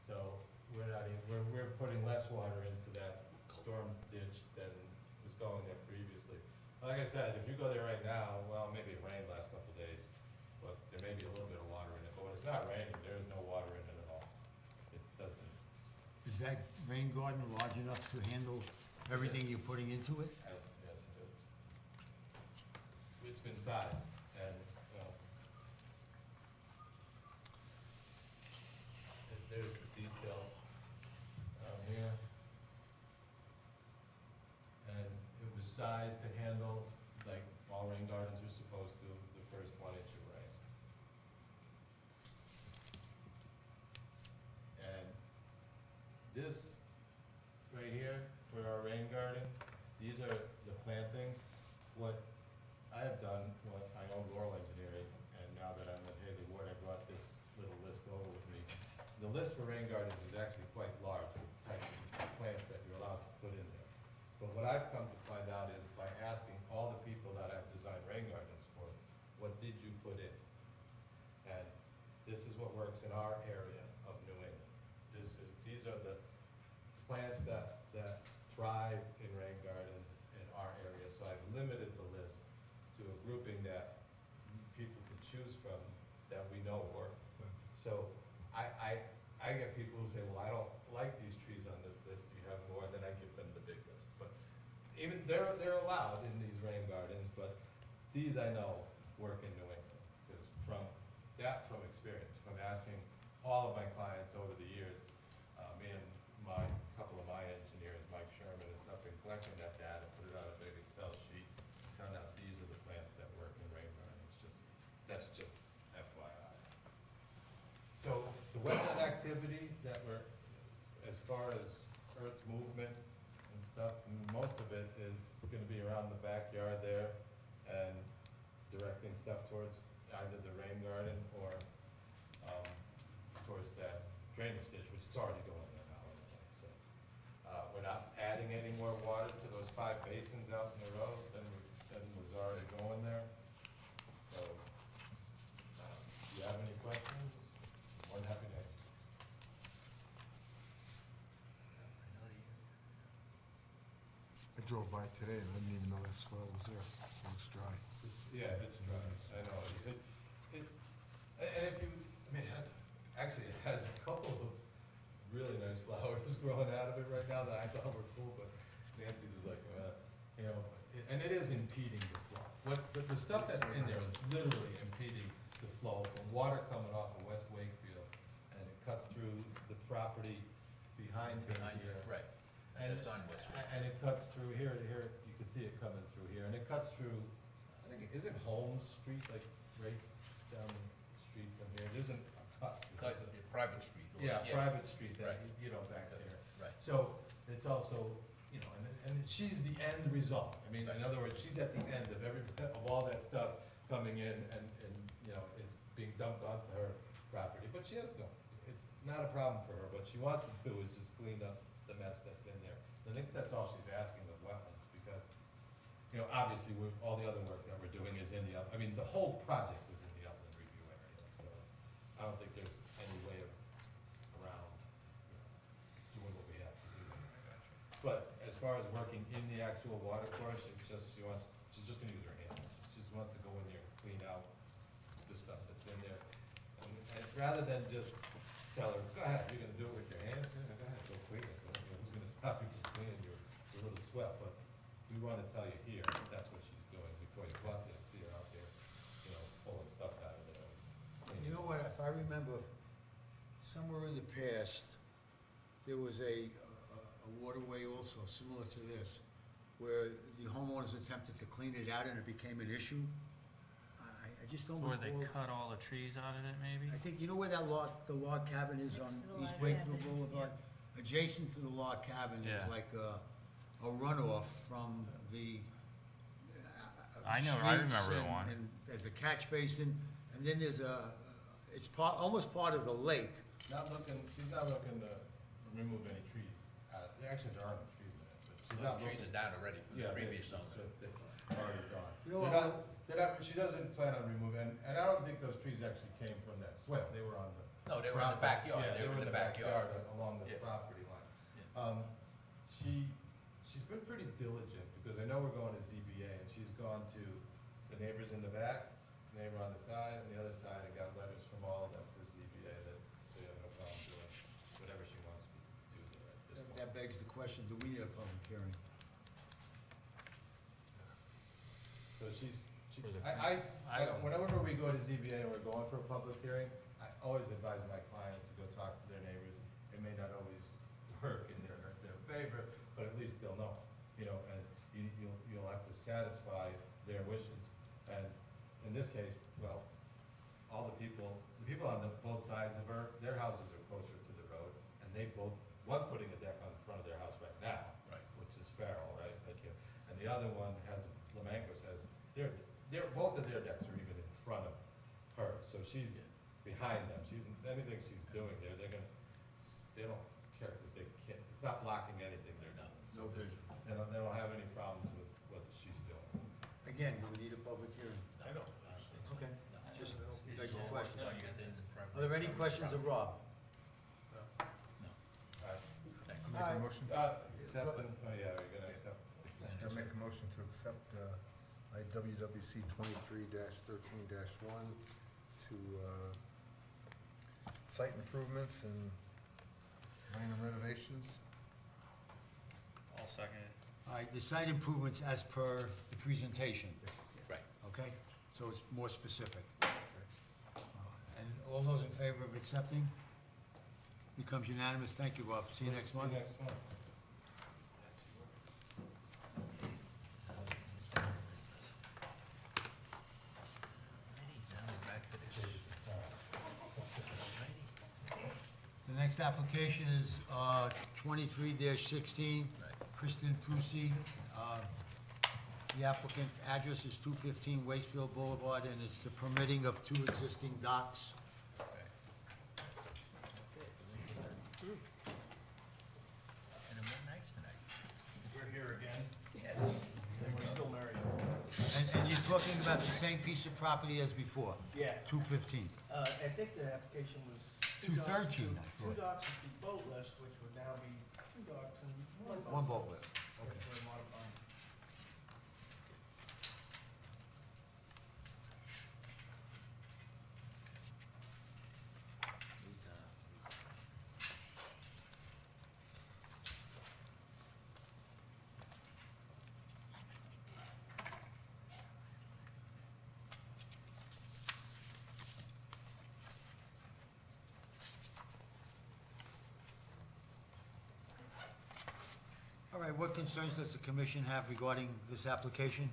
So, we're putting less water into that storm ditch than was going there previously. Like I said, if you go there right now, well, maybe it rained last couple of days, but there may be a little bit of water in it, but when it's not raining, there is no water in it at all. It doesn't, Is that rain garden large enough to handle everything you're putting into it? yes, it is. It's been sized, and, there's the detail here. And it was sized to handle, like all rain gardens are supposed to, the first 1 inch of rain. And this right here for our rain garden, these are the plantings. What I have done, I own rural engineering, and now that I'm with Haley Ward, I brought this little list over with me. The list for rain gardens is actually quite large, with the types of plants that you're allowed to put in there. But what I've come to find out is by asking all the people that I've designed rain gardens for, what did you put in? And this is what works in our area of New England. These are the plants that thrive in rain gardens in our area. So I've limited the list to a grouping that people can choose from that we know work. So I get people who say, well, I don't like these trees on this list, do you have more? Then I give them the big list. But even, they're allowed in these rain gardens, but these I know work in New England. Because from experience, from asking all of my clients over the years, me and couple of my engineers, Mike Sherman and stuff, been collecting that data, put it on a big Excel sheet, found out these are the plants that work in rain gardens. That's just FYI. So the wetland activity that we're, as far as earth movement and stuff, most of it is gonna be around the backyard there and directing stuff towards either the rain garden or towards that drainage ditch, which is already going there now anyway. So we're not adding any more water to those 5 basins out in the road than was already going there. So, do you have any questions? More than happy to answer. I drove by today and I didn't even know that swell was there. It looks dry. Yeah, it's dry, I know. And if you, I mean, it has a couple of really nice flowers growing out of it right now that I thought were cool, but Nancy's is like, and it is impeding the flow. The stuff that's in there is literally impeding the flow from water coming off of West Wakefield, and it cuts through the property behind here. Right. And It's on West Wakefield. And it cuts through here to here, you can see it coming through here, and it cuts through, I think, is it Holmes Street, like right down the street from here? There isn't a cut. Cut, private street. Yeah, private street, that, Right. you know, back there. Right. So, it's also, you know, and she's the end result. I mean, in other words, she's at the end of all that stuff coming in, and, you know, it's being dumped onto her property, but she has it's not a problem for her. What she wants to do is just clean up the mess that's in there. I think that's all she's asking of wetlands, because, you know, obviously, all the other work that we're doing is in the, I mean, the whole project is in the upland review area, so I don't think there's any way around, you know, doing what we have to do. But as far as working in the actual water course, it's just, she's just gonna use her hands. She just wants to go in there and clean out the stuff that's in there. And rather than just tell her, go ahead, you're gonna do it with your hands, yeah, go ahead, go clean it. You know, who's gonna stop you from cleaning your little sweat? But we wanna tell you here, that that's what she's doing before you go out there and see her out there remember somewhere in the past, there was a waterway also similar to this, where the homeowners attempted to clean it out and it became an issue. I just don't Where recall. they cut all the trees out of it, maybe? I think, you know where that the log cabin is on Next to the East log Wakefield cabin, Boulevard? Adjacent to the log cabin is Yeah. like a runoff from the. I know, I streets remember the and- one. And there's a catch basin, and then there's it's almost part of the lake. She's not looking to remove any trees. Actually, there are no trees in it, but she's Well, not the trees looking. are down already from the Yeah, previous it's owner. just that they're already gone. You know She doesn't plan on removing, and I don't think those trees actually came from that swale, they were on the. No, they were in the property. backyard. Yeah, They were in the backyard. along the Yeah. property line. Yeah. She's been pretty diligent, because I know we're going to ZBA, and she's gone to the neighbors in the back, neighbor on the side, and the other side, and got letters from all of them for ZBA that they have no problem doing whatever she wants to do there at this point. That begs the question, do we need a public hearing? So For the- whenever we go to ZBA and we're going for a public hearing, I always advise my clients to go talk to their neighbors. It may not always work in their favor, but at least they'll know, and you'll have to satisfy their wishes. And in this case, well, all the people on both sides of her, their houses are closer to the road, and one's putting a deck on the front of their house right now. Right. Which is Farrell, right? And the other one Lemanco says, both of their decks are even in front of her, so she's behind them. Anything she's doing there, they don't care, because they can't, it's not blocking anything they're doing. No vision. They don't have any problems with what she's doing. Again, do we need a public hearing? I don't. Okay, just It's begs the all question. done. You got things in front of Are there any questions of Rob? All right. Thank you. All right. Motion, Accepting, you're gonna accept. I make a motion to accept, IWWC 23-13-1 to, site improvements and minor renovations. I'll second it. All right, the site improvements as per the presentation, Right. okay? So it's more specific. And all those in favor of accepting? Becomes unanimous. Thank you, Bob. See you next month. See you next month. Now we're back to this. The next application is 23-16, Kristen Prusi. The applicant address is 215 Wakefield Boulevard, and it's the permitting of two existing docks. And it went nice tonight. We're here again, Yes. and we're still married. And you're talking about the same piece of property as before? Yeah, 215. I think the application was. 213, I Two thought. docks and two boat lifts, which would now be two docks and one boat. One boat lift. Which Okay. we're modifying. All right, what concerns does the commission have regarding this application?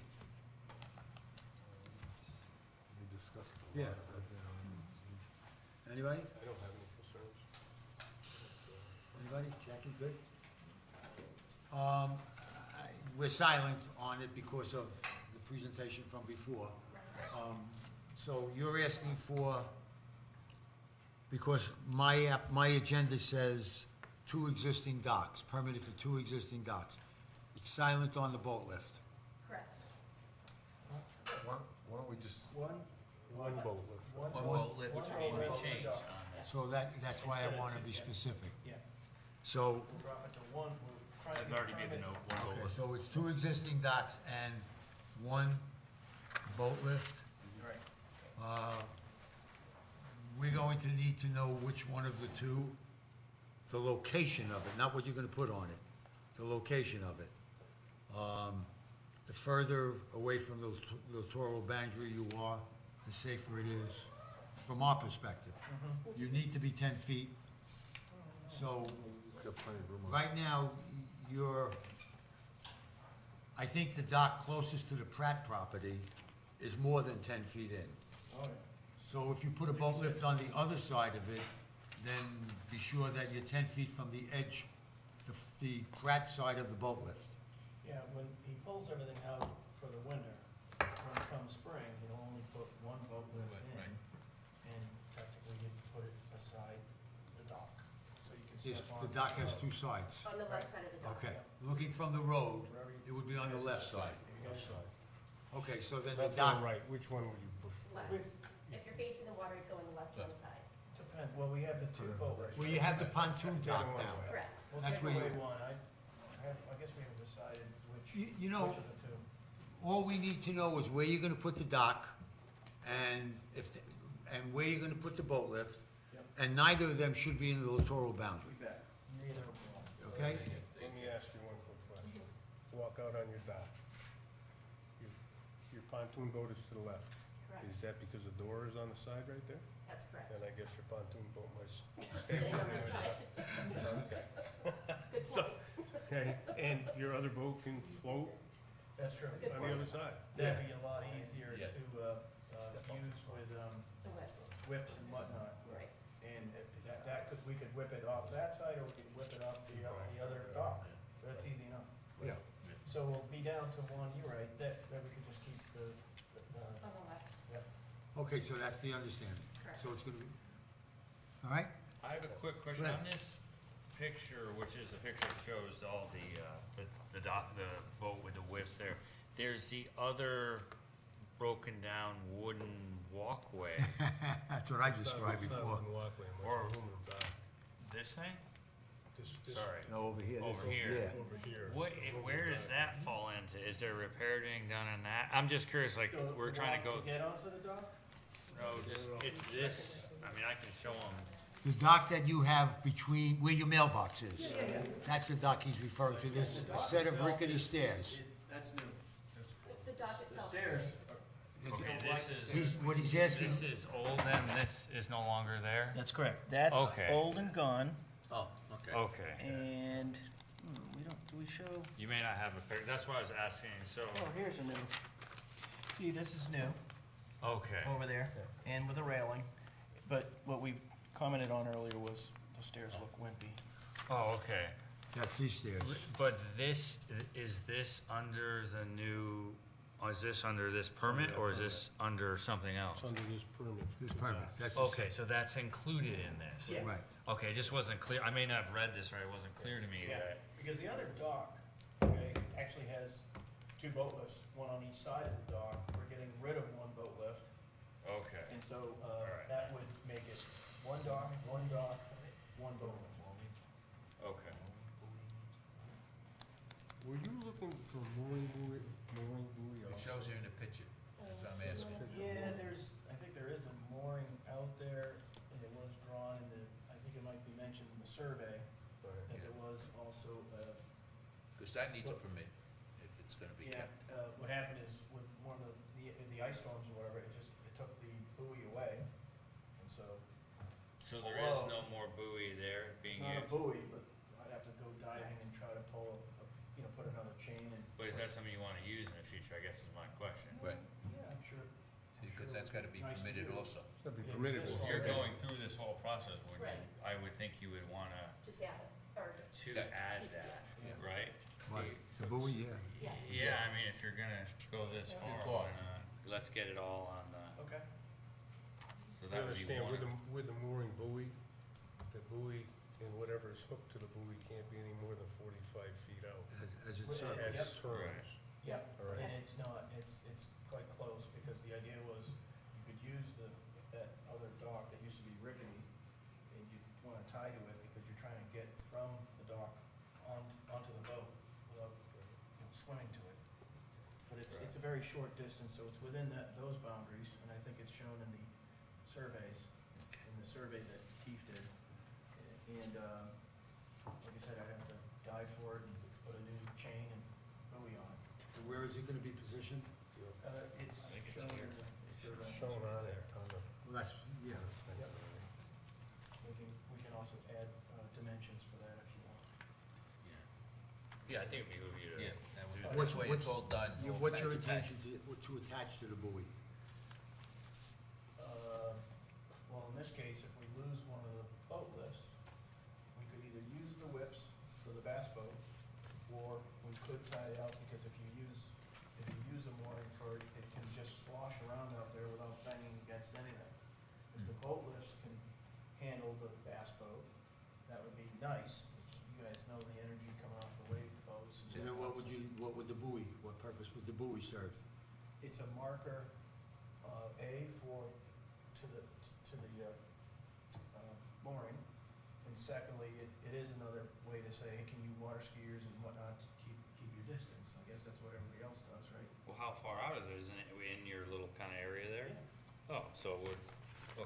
We discussed a Yeah. lot of it. Anybody? I don't have any concerns. Anybody? Jackie, good? We're silent on it because of the presentation from before. So you're asking for, because my agenda says two existing docks, permitted for two existing docks. It's silent on the boat lift. Correct. Why don't we just, One boat lift. One One boat boat lift. one Which boat need to be lift, one changed dock. on this. So that's why I want to be specific. Yeah, So, we'll drop it to one, we'll try to. I've already made the note, one okay, over. so it's two existing docks and one boat lift. Right. We're going to need to know which one of the two, the location of it, not what you're gonna put on it, the location of it. The further away from the littoral boundary you are, the safer it is from our perspective. You need to be 10 feet. So, Got plenty of room on right now, I think the dock closest to the Pratt property is more than 10 feet in. Oh, yeah. So if you put a boat lift on the other side of it, then be sure that you're 10 feet from the edge, the Pratt side of the boat lift. Yeah, when he pulls everything out for the winter, when it comes spring, he'll only put one boat lift Right, in. And technically he'd put it beside the dock, so you can This- step on. The dock has two sides. On the left side of the dock. Okay, looking from the road, it would be on the left side. Left side. Okay, so then the Left or dock, right, which one would you prefer? Left. If you're facing the water, you'd go on the left-hand side. Depends, well, we have the two boat lifts. where you have the pontoon dock one now. way. Correct. We'll That's take where away you- one, I guess we haven't decided which, You know, which of the two. all we need to know is where you're gonna put the dock, and and where you're gonna put the boat lift, Yep. and neither of them should be in the littoral boundary, We bet, neither will. okay? Let me ask you one quick question. Walk out on your dock. Your pontoon boat is to the left. Correct. Is that because the door is on the side right there? That's correct. Then I guess your pontoon boat must. Stay on that side. Good So, point. okay, and your other boat can float That's true. Good on the other side? That'd be a lot easier Yeah. to, use with, The whips. whips and whatnot. Right. And that could, we could whip it off that side, or we could whip it off the other dock. That's easy enough. Yeah. So we'll be down to one, you're right, that we could just keep On the left. yep. Okay, so that's the understanding. Correct. So it's gonna be, all right? I have a quick question Go ahead. on this picture, which is the picture that shows all the dock, the boat with the whips there. There's the other broken down wooden walkway. That's what I described It's not before. one walkway, it's Or- aluminum dock. This thing? This Sorry. No, over here. Over here. over here. What, where does that fall into? Is there repair being done on that? I'm just curious, like, we're trying to go, Get onto the dock? no, it's this, I mean, I can show them. The dock that you have between, where your mailbox is. That's the dock he's referring to, this set of rickety stairs. That's new. The dock The itself is stairs, Okay, this He's, is, what he's asking, this is old and this is no longer there? that's correct. That's Okay. old and gone, Oh, okay. Okay. and, do we show? You may not have a picture, that's why I was asking, so, Oh, here's a new. See, this is new, okay. over there, and with a railing. But what we commented on earlier was the stairs look wimpy. Oh, okay. that's these stairs. But this, is this under the new, is this under this permit, or is this under something else? It's under this permit. This permit, that's the Okay, so that's included in this? Yeah. Right. Okay, it just wasn't clear, I may not have read this right, it wasn't clear to me that, Because the other dock, okay, actually has two boat lifts, one on each side of the dock. We're getting rid of one boat lift, okay. and so, Alright. that would make it one dock, one boat lift. Okay. Were you looking for mooring buoy? It shows you in the picture, as I'm asking. Yeah, I think there is a mooring out there, and it was drawn in the, I think it might be mentioned in the survey, that there was also, Because that needs a permit, if it's gonna be yeah, kept. what happened is with one of the ice storms or whatever, it took the buoy away, and so, So there is no more buoy there being not a used? buoy, but I'd have to go diving and try to pull, put another chain in. But is that something you wanna use in the future, I guess is my question. Right, Yeah, I'm sure. see, because that's gotta be Nice to permitted do. also. It's gotta be It permitted. exists If you're already. going through this whole process, would you, Right. I would think you would wanna just add it, or, to Yeah. add that, Yeah. right? Right, the buoy, yeah. yes. Yeah, I mean, if you're gonna go this Yeah. far, why not? Let's get it all on the, Okay. so You that would be understand, one with of. with the mooring buoy, the buoy and whatever is hooked to the buoy can't be any more than 45 feet out. As it's, Well, As Yep. terms. Yep, All right. and it's not, it's quite close, because the idea was you could use that other dock that used to be rickety, and you wanna tie to it, because you're trying to get from the dock onto the boat without, swimming to it. But it's a very short distance, so it's within those boundaries, and I think it's shown in the surveys, in the survey that Keith did. And, like I said, I'd have to dive for it and put a new chain and buoy on it. where is it gonna be positioned? It's I think it's shown here. in the It's survey. shown on there, on the, Well, that's, yeah, also add dimensions for that if you want. Yeah, I think it'd behoove you to. Yeah, that would, What's- this way it's all done. all What's your attached. intention to attach to the buoy? Well, in this case, if we lose one of the boat lifts, we could either use the whips for the bass boat, or we could tie it out, because if you use a mooring for it, it can just slosh around out there without banging against anything. If the boat lifts can handle the bass boat, that would be nice, which you guys know the energy coming off the wave boats. and So then what whatnot. would the buoy, what purpose would the buoy serve? It's a marker, mooring, and secondly, it is another way to say, hey, can you water skiers and whatnot to keep your distance? I guess that's what everybody else does, right? Well, how far out is it? Isn't it in your little kind of area there? Oh, so it would,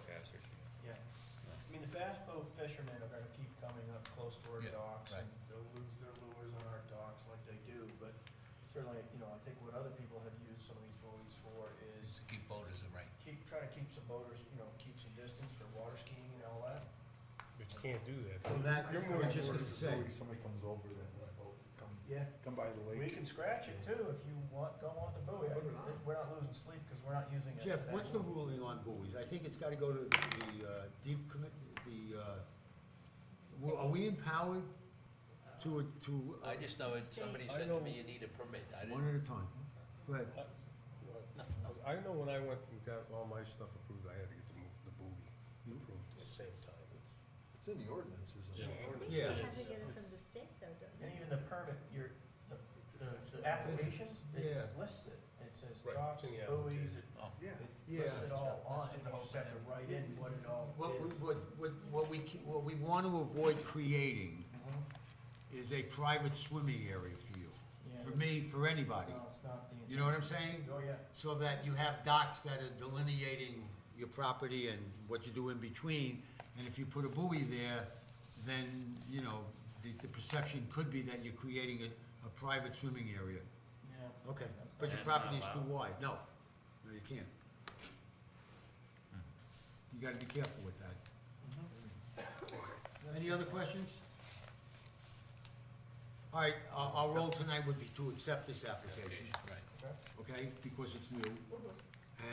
okay, I see what you mean. Yeah. I mean, the bass boat fishermen are gonna keep coming up close to our Yeah, docks, right. and they'll lose their lures on our docks like they do, but certainly, I think what other people have used some of these buoys for is To keep boaters away. try to keep some boaters, keep some distance for water skiing and all that. But you can't do that. So that, You're I more was just worried gonna if say, somebody comes over, then that boat, Yeah. come by the We lake. can scratch it too if you don't want the buoy. Put it on. We're not losing sleep because we're not using it. Jeff, today. what's the ruling on buoys? I think it's gotta go to the, deep commit, are we empowered to, I just know it, somebody I said to know- me you need a permit. I one didn't, at a time? Go ahead. I know when I went and got all my stuff approved, I had to get the buoy approved at the same time. It's in the ordinance, isn't Yeah. it? Yeah. You have to get it from the state though, don't And you? even the permit, the application, Yeah. it lists it. It says Right, docks, it's in the buoys, oh, Yeah. it lists it all on it. You just have to write in what it all is. What we want to avoid creating Mhm. is a private swimming area for you, Yeah. for me, for anybody. No, it's not the. You know what I'm saying? Oh, yeah. So that you have docks that are delineating your property and what you do in between. And if you put a buoy there, then, the perception could be that you're creating a private swimming area. Yeah. Okay, That's but your That's not property is too allowed. wide. No, you can't. You gotta be careful with that. Any other questions? All right, our role tonight would be to accept this application, right. okay, because it's new.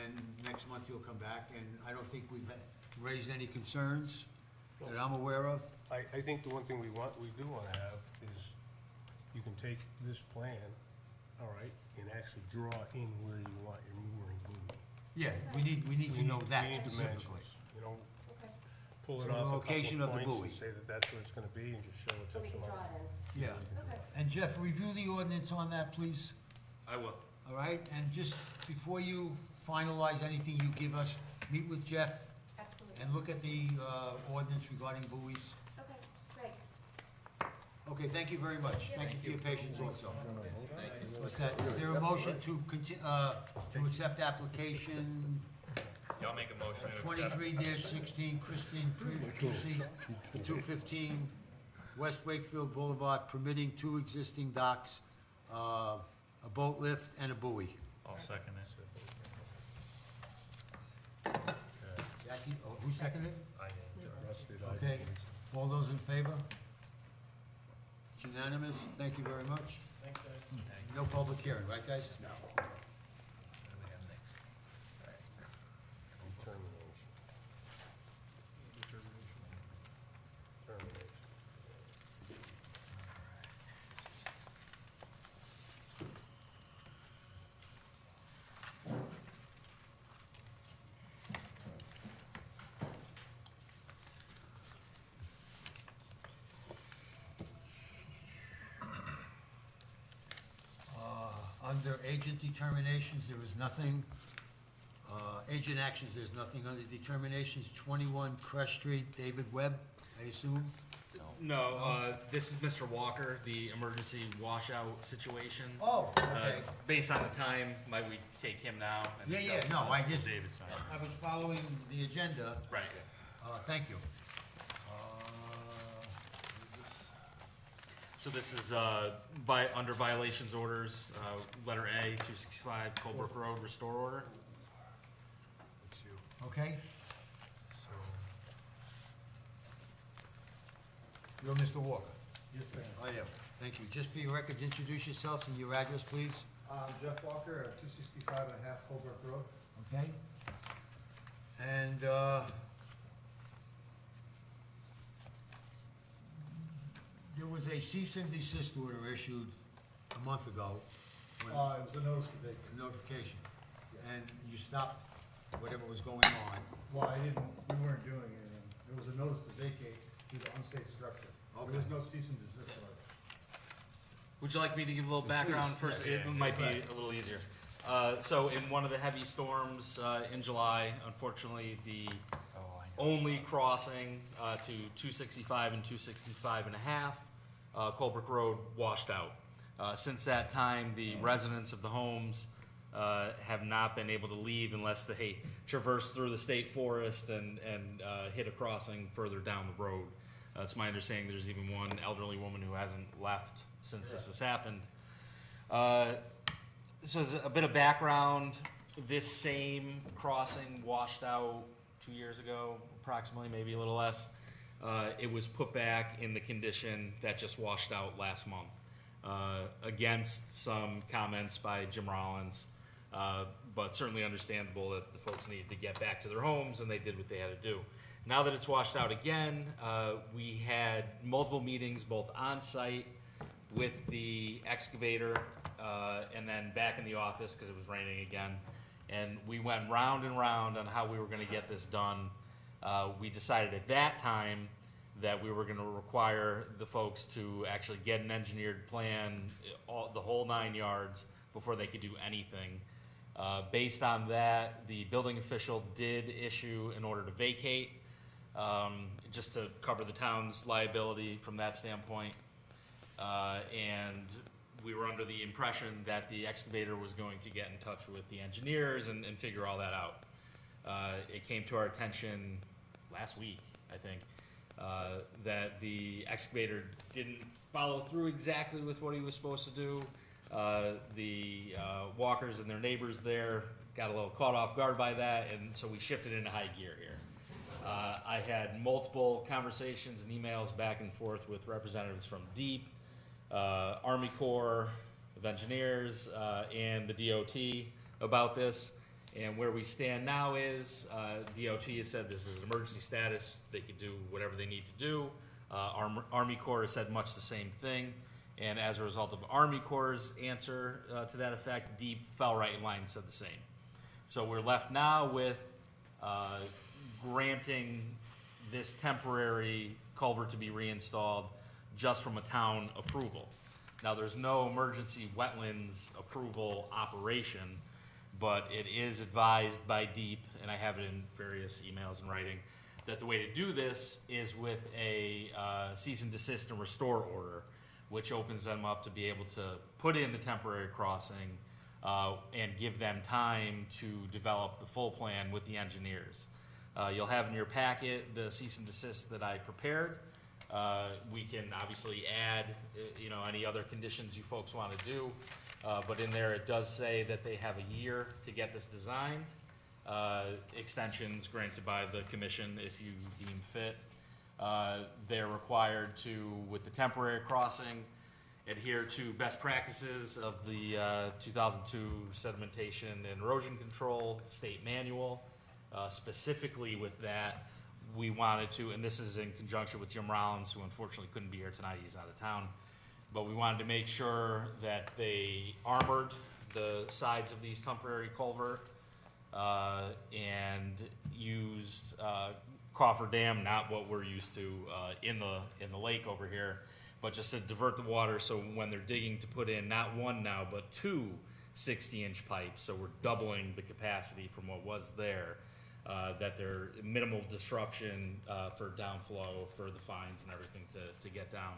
And next month you'll come back, and I don't think we've raised any concerns that I'm aware of. I think the one thing we do wanna have is, you can take this plan, all right, and actually draw in where you want your mooring buoy. Yeah, we need to know We that need specifically. dimensions, You know, Okay, pull So it the off a location couple of the points buoy. and say that that's where it's gonna be, and just show it to so we can somebody. draw it in. Yeah. Okay. And Jeff, review the ordinance on that, please. I will. All right, and just before you finalize anything you give us, meet with Jeff Absolutely. and look at the ordinance regarding buoys. Okay, great. Okay, thank you very much. Thank you for your patience also. Thank you. With that, is there a motion to to accept application Y'all make a motion to accept. 23-16 Christine Pusey, 215 West Wakefield Boulevard, permitting two existing docks, a boat lift and a buoy. I'll second it. Jackie, who seconded it? I rusted, Okay, all those in favor? It's unanimous, thank you very much. Thanks, guys. No public hearing, right, guys? No. What do we have next? Determination. Determination. Under agent determinations, there is nothing. Agent actions, there's nothing. Under determinations, 21 Crest Street, David Webb, I assume? No, this is Mr. Walker, the emergency washout situation. Oh, Uh, okay. Based on the time, might we take him now? and Yeah, discuss no, the I just, David sign? I was following the agenda. Right. Thank you. So this is, under violations orders, letter A, 265 Colebrook Road, restore order. Okay, You're Mr. Walker? Yes, sir. I am. Thank you. Just for your records, introduce yourself and your address, please. Jeff Walker, 265 and a half Colbrook Road. Okay? And, there was a cease and desist order issued a month ago. It was a notice to vacate. A notification. And you stopped whatever was going on. Well, we weren't doing anything. There was a notice to vacate due to unsafe structure. There was no cease and desist order. Would you like me to give a little background first? It might be a little easier. So in one of the heavy storms in July, unfortunately, the only crossing to 265 and 265 and a half, Colebrook Road washed out. Since that time, the residents of the homes have not been able to leave unless they traverse through the state forest and hit a crossing further down the road. It's my understanding there's even one elderly woman who hasn't left since this has happened. So as a bit of background, this same crossing washed out 2 years ago, approximately, maybe a little less. It was put back in the condition that just washed out last month, against some comments by Jim Rollins, but certainly understandable that the folks needed to get back to their homes, and they did what they had to do. Now that it's washed out again, we had multiple meetings, both on site with the excavator, and then back in the office because it was raining again. And we went round and round on how we were going to get this done. We decided at that time that we were going to require the folks to actually get an engineered plan, the whole 9 yards, before they could do anything. Based on that, the building official did issue an order to vacate, just to cover the town's liability from that standpoint. And we were under the impression that the excavator was going to get in touch with the engineers and figure all that out. It came to our attention last week, I think, that the excavator didn't follow through exactly with what he was supposed to do. The walkers and their neighbors there got a little caught off guard by that, and so we shifted into high gear here. I had multiple conversations and emails back and forth with representatives from DEEP, Army Corps of Engineers, and the DOT about this. And where we stand now is DOT has said this is an emergency status. They could do whatever they need to do. Army Corps has said much the same thing. And as a result of Army Corps' answer to that effect, DEEP fell right in line and said the same. So we're left now with granting this temporary culvert to be reinstalled just from a town approval. Now, there's no emergency wetlands approval operation, but it is advised by DEEP, and I have it in various emails and writing, that the way to do this is with a cease and desist and restore order, which opens them up to be able to put in the temporary crossing and give them time to develop the full plan with the engineers. You'll have in your packet the cease and desist that I prepared. We can obviously add, any other conditions you folks want to do, but in there it does say that they have a year to get this designed. Extensions granted by the commission if you deem fit. They're required to, with the temporary crossing, adhere to best practices of the 2002 Sedimentation and Erosion Control State Manual. Specifically with that, we wanted to, and this is in conjunction with Jim Rollins, who unfortunately couldn't be here tonight, he's out of town, but we wanted to make sure that they armored the sides of these temporary culvert and used coffer dam, not what we're used to in the lake over here, but just to divert the water so when they're digging to put in not one now, but two 60-inch pipes, so we're doubling the capacity from what was there, that there minimal disruption for downflow for the fines and everything to get down.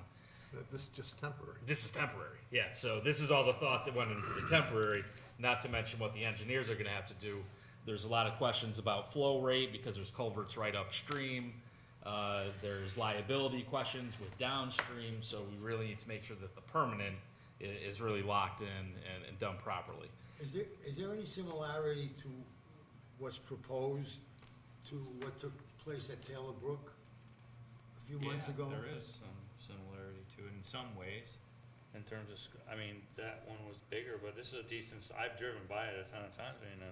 This is just temporary. This is temporary, yeah. So this is all the thought that went into the temporary, not to mention what the engineers are gonna have to do. There's a lot of questions about flow rate because there's culverts right upstream. There's liability questions with downstream, so we really need to make sure that the permanent is really locked in and done properly. Is there any similarity to what's proposed to what took place at Taylor Brook a few months ago? There is similarity to it in some ways. In terms of, I mean, that one was bigger, but this is a decent, I've driven by it a ton of times, I mean,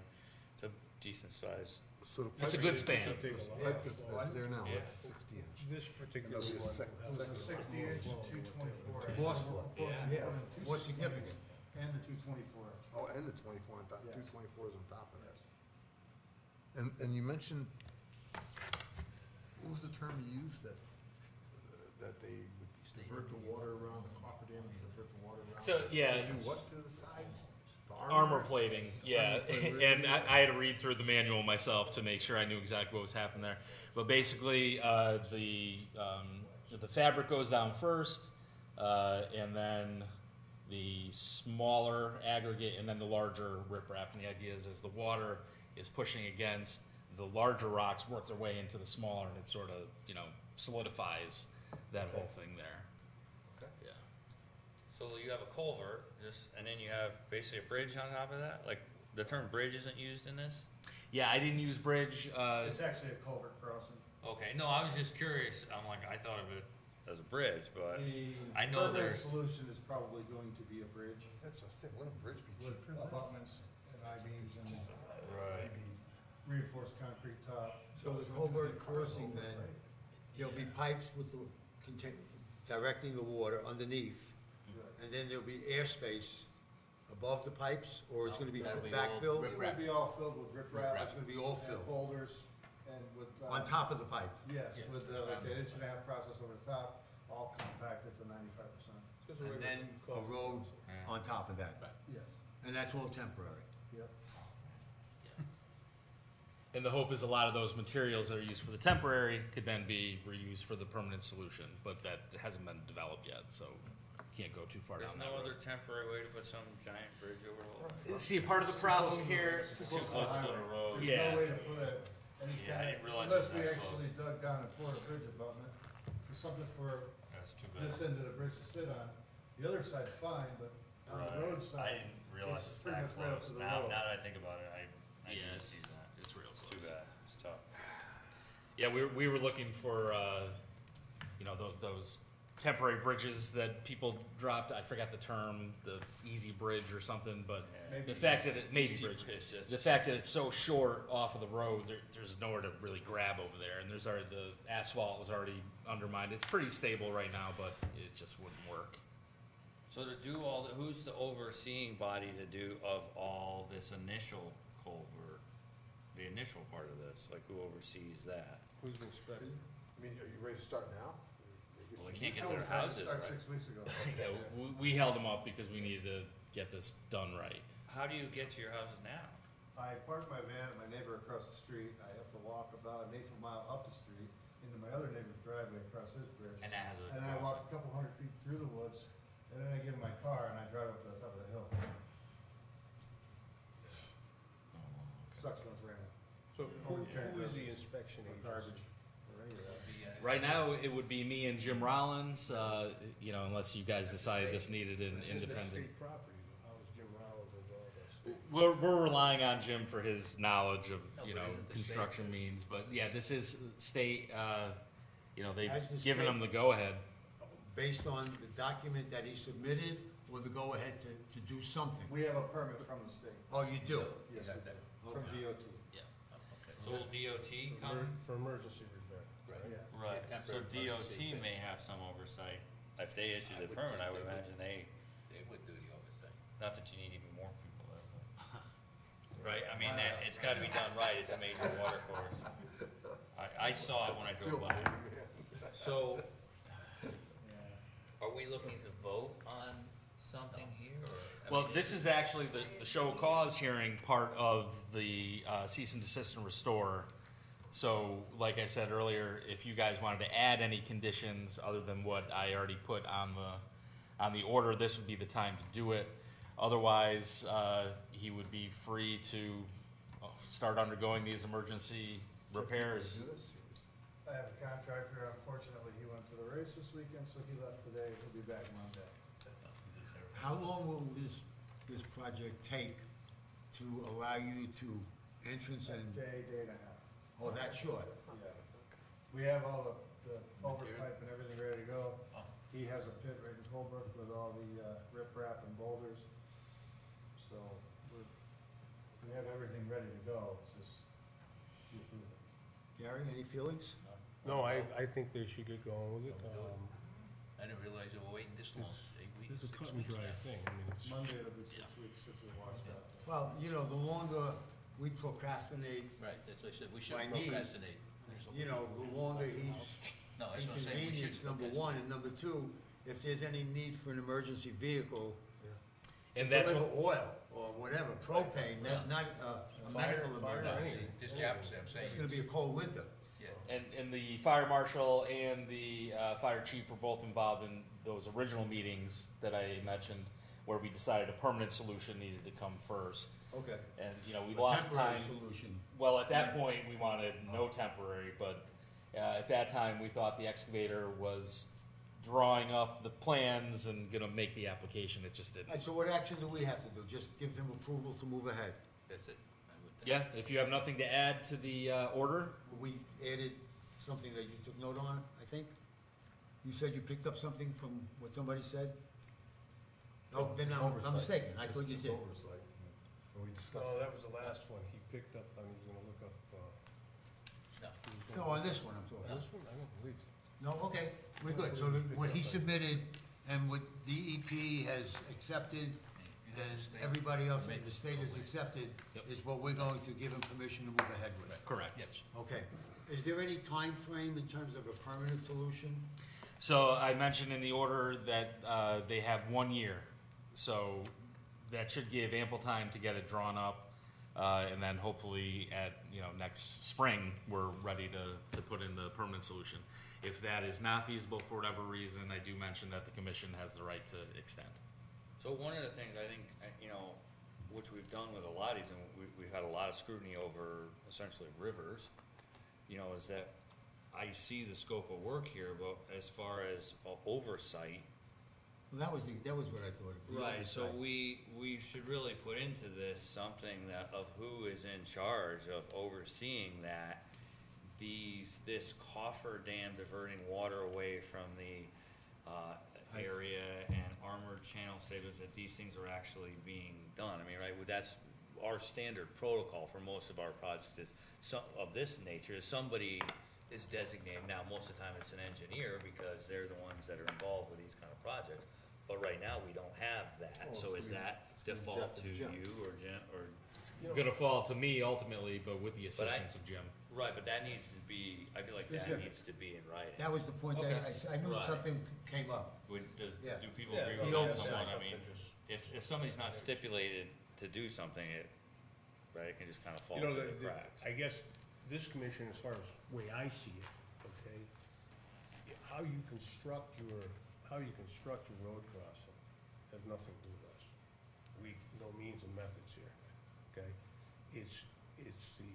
it's a decent size. So the It's a pipe- good span. The pipe that's there now, Yeah. it's 60 inch. This particular And one. this is will have second- the 60 inch, 224 inch. Boss floor, Yeah. yeah, more significant. And the 224 inch. Oh, and the 24 on top, Yes. 224s on top of that. And you mentioned, what was the term you used, that they would divert the water around, the cofferdam and divert the water around? So, yeah. To do what to the sides? The Armor plating, yeah, Armor plating, and yeah. I had to read through the manual myself to make sure I knew exactly what was happening there. But basically, the fabric goes down first, and then the smaller aggregate, and then the larger riprap. And the idea is, as the water is pushing against, the larger rocks work their way into the smaller, and it sort of, solidifies that whole thing there. Okay. Yeah. So you have a culvert, and then you have basically a bridge on top of that? Like, the term bridge isn't used in this? Yeah, I didn't use bridge. It's actually a culvert crossing. Okay, no, I was just curious, I'm like, I thought of it as a bridge, but The I know permanent there's, solution is probably going to be a bridge That's what I think, wouldn't a bridge be with cheaper than this? abutments and I-beams and right, Maybe. reinforced concrete top. So the culvert crossing then, there'll be pipes with the, directing the water underneath, and then there'll be airspace above the pipes, or it's gonna be That'll be all backfilled? It will be all filled with riprap. It's gonna be all and filled, boulders and with. on top of the pipe. Yes, with like an inch and a half process over the top, all compacted to 95%. And then a road on top of that, Yes, and that's all temporary. yep. And the hope is a lot of those materials that are used for the temporary could then be reused for the permanent solution, but that hasn't been developed yet, so can't go too far there's down no that other road. temporary way to put some giant bridge over the whole. See, part of the problem here, Too close to the road. There's Yeah. no way to put any Yeah, I kind didn't realize unless it was we that actually dug down and poured a bridge abutment for something for That's too this bad. end of the bridge to sit on. The other side's fine, but on the Right. road I side, didn't realize it's it's pretty that much right up close. to the Now, road. now that I think about it, I yeah, do it's, see that. it's real It's close. too bad, it's tough. Yeah, we were looking for, those temporary bridges that people dropped, I forgot the term, the easy bridge or something, but Maybe the fact that it, maybe Easy bridge, bridge, that's the fact that it's so short off of the road, there's nowhere to really grab over there, and the asphalt is already undermined. It's pretty stable right now, but it just wouldn't work. So to do who's the overseeing body to do of all this initial culvert, the initial part of this, like who oversees that? Who's inspecting? I mean, are you ready to start now? Well, they can't get told their us we had to houses, start right? 6 weeks ago. Yeah, we held them up because we needed to get this done right. How do you get to your houses now? I parked my van at my neighbor across the street. I have to walk about an eighth of a mile up the street into my other neighbor's driveway across his bridge. And that has a And I crossing. walk a couple hundred feet through the woods, and then I get in my car and I drive up to the top of the hill. Sucks when it's raining. So Or who you can't is go the inspection or agency? garbage. or any of that? Right now, it would be me and Jim Rollins, unless you guys decided this needed an independent. State property, though. How is Jim Rollins involved in state? We're relying on Jim for his knowledge of, No, but isn't the state- construction means, but yeah, this is state, they've As the given state- them the go-ahead. Based on the document that he submitted, or the go-ahead to do something? We have a permit from the state. Oh, you do? Yes, got we that. do. From Okay. DOT. Yeah. So will DOT come? For emergency repair. Yes. Right, Yeah, so temporary DOT emergency may have some oversight. If they issue I the would permit, think I would they would. imagine they, They would do the oversight. not that you need even more people there, but. Right, I mean, it's gotta be done right, it's a major water course. I saw it when I drove by. So, are we looking to vote on something here, or? I Well, mean, this is actually the show cause hearing part of the cease and desist and restore. So, like I said earlier, if you guys wanted to add any conditions other than what I already put on the order, this would be the time to do it. Otherwise, he would be free to start undergoing these emergency repairs. Do this? I have a contractor, unfortunately, he went to the race this weekend, so he left today, he'll be back Monday. How long will this project take to allow you to entrance A and, day, day and a half. oh, that's short? Yeah. We have all the overpipe and everything ready to go. he has a pit right in Colebrook with all the riprap and boulders. So we have everything ready to go, it's just, you approve it. Gary, any feelings? No, I think they should get going with it. I didn't realize they were waiting this long, 8 weeks, It's a 6 cut and weeks dry now. thing, I mean, it's. Monday it'll be 6 weeks since it washed out. Well, you know, the longer we procrastinate, Right, that's what I said, we By shouldn't need, procrastinate. you know, the longer he's No, that's what I'm saying, we inconvenienced, shouldn't number one, and number two, if there's any need for an emergency vehicle, And that's deliver what, oil or whatever, propane, not a medical Fire, emergency. Just the opposite, I'm saying. It's gonna be a cold winter. Yeah. and the fire marshal and the fire chief were both involved in those original meetings that I mentioned, where we decided a permanent solution needed to come first. Okay. And, you know, we A lost temporary time. solution. Well, at that point, we wanted no temporary, but at that time, we thought the excavator was drawing up the plans and gonna make the application. It just All didn't. right, so what action do we have to do? Just give them approval to move ahead? That's it. I'm with that. Yeah, if you have nothing to add to the order, We added something that you took note on, I think? You said you picked up something from what somebody said? Oh, then I'm Oversight. mistaken, I thought you Just did. oversight, when we discussed Oh, that. that was the last one, he picked up, on he's gonna look up, No. he was No, gonna- on this one I'm talking. This one, I don't believe. No, okay, we're good. So what he submitted and what DEP has accepted and everybody else in the state has accepted is what we're going to give him permission to move ahead with. correct. Yes. Okay. Is there any time frame in terms of a permanent solution? So I mentioned in the order that they have 1 year, so that should give ample time to get it drawn up, and then hopefully at, you know, next spring, we're ready to put in the permanent solution. If that is not feasible for whatever reason, I do mention that the commission has the right to extend. So one of the things I think, you know, which we've done with a lot of these, and we've had a lot of scrutiny over essentially rivers, you know, is that I see the scope of work here, but as far as oversight. Well, that was what I thought. the Right, so oversight. we should really put into this something that, of who is in charge of overseeing that. This coffer dam diverting water away from the, area and armored channel savings, that these things are actually being done. I mean, right, well, that's our standard protocol for most of our projects is of this nature, is somebody is designated. Now, most of the time it's an engineer because they're the ones that are involved with these kind of projects. But right now, we don't have that, so is that default to you or Jim, or? Gonna fall to me ultimately, but with the But I- assistance of Jim. Right, but that needs to be, I feel like that Specific. needs to be in writing. That was the point that I knew Right. something came up. Yeah. Do people Yeah, agree no, with the that oversight. somewhat? I mean, if somebody's not stipulated to do something, right, it can just kind of fall You know, through the cracks. I guess this commission, as far as way I see it, okay, how you construct your road crossing has nothing to do with us. We, no means and methods here, okay? It's the,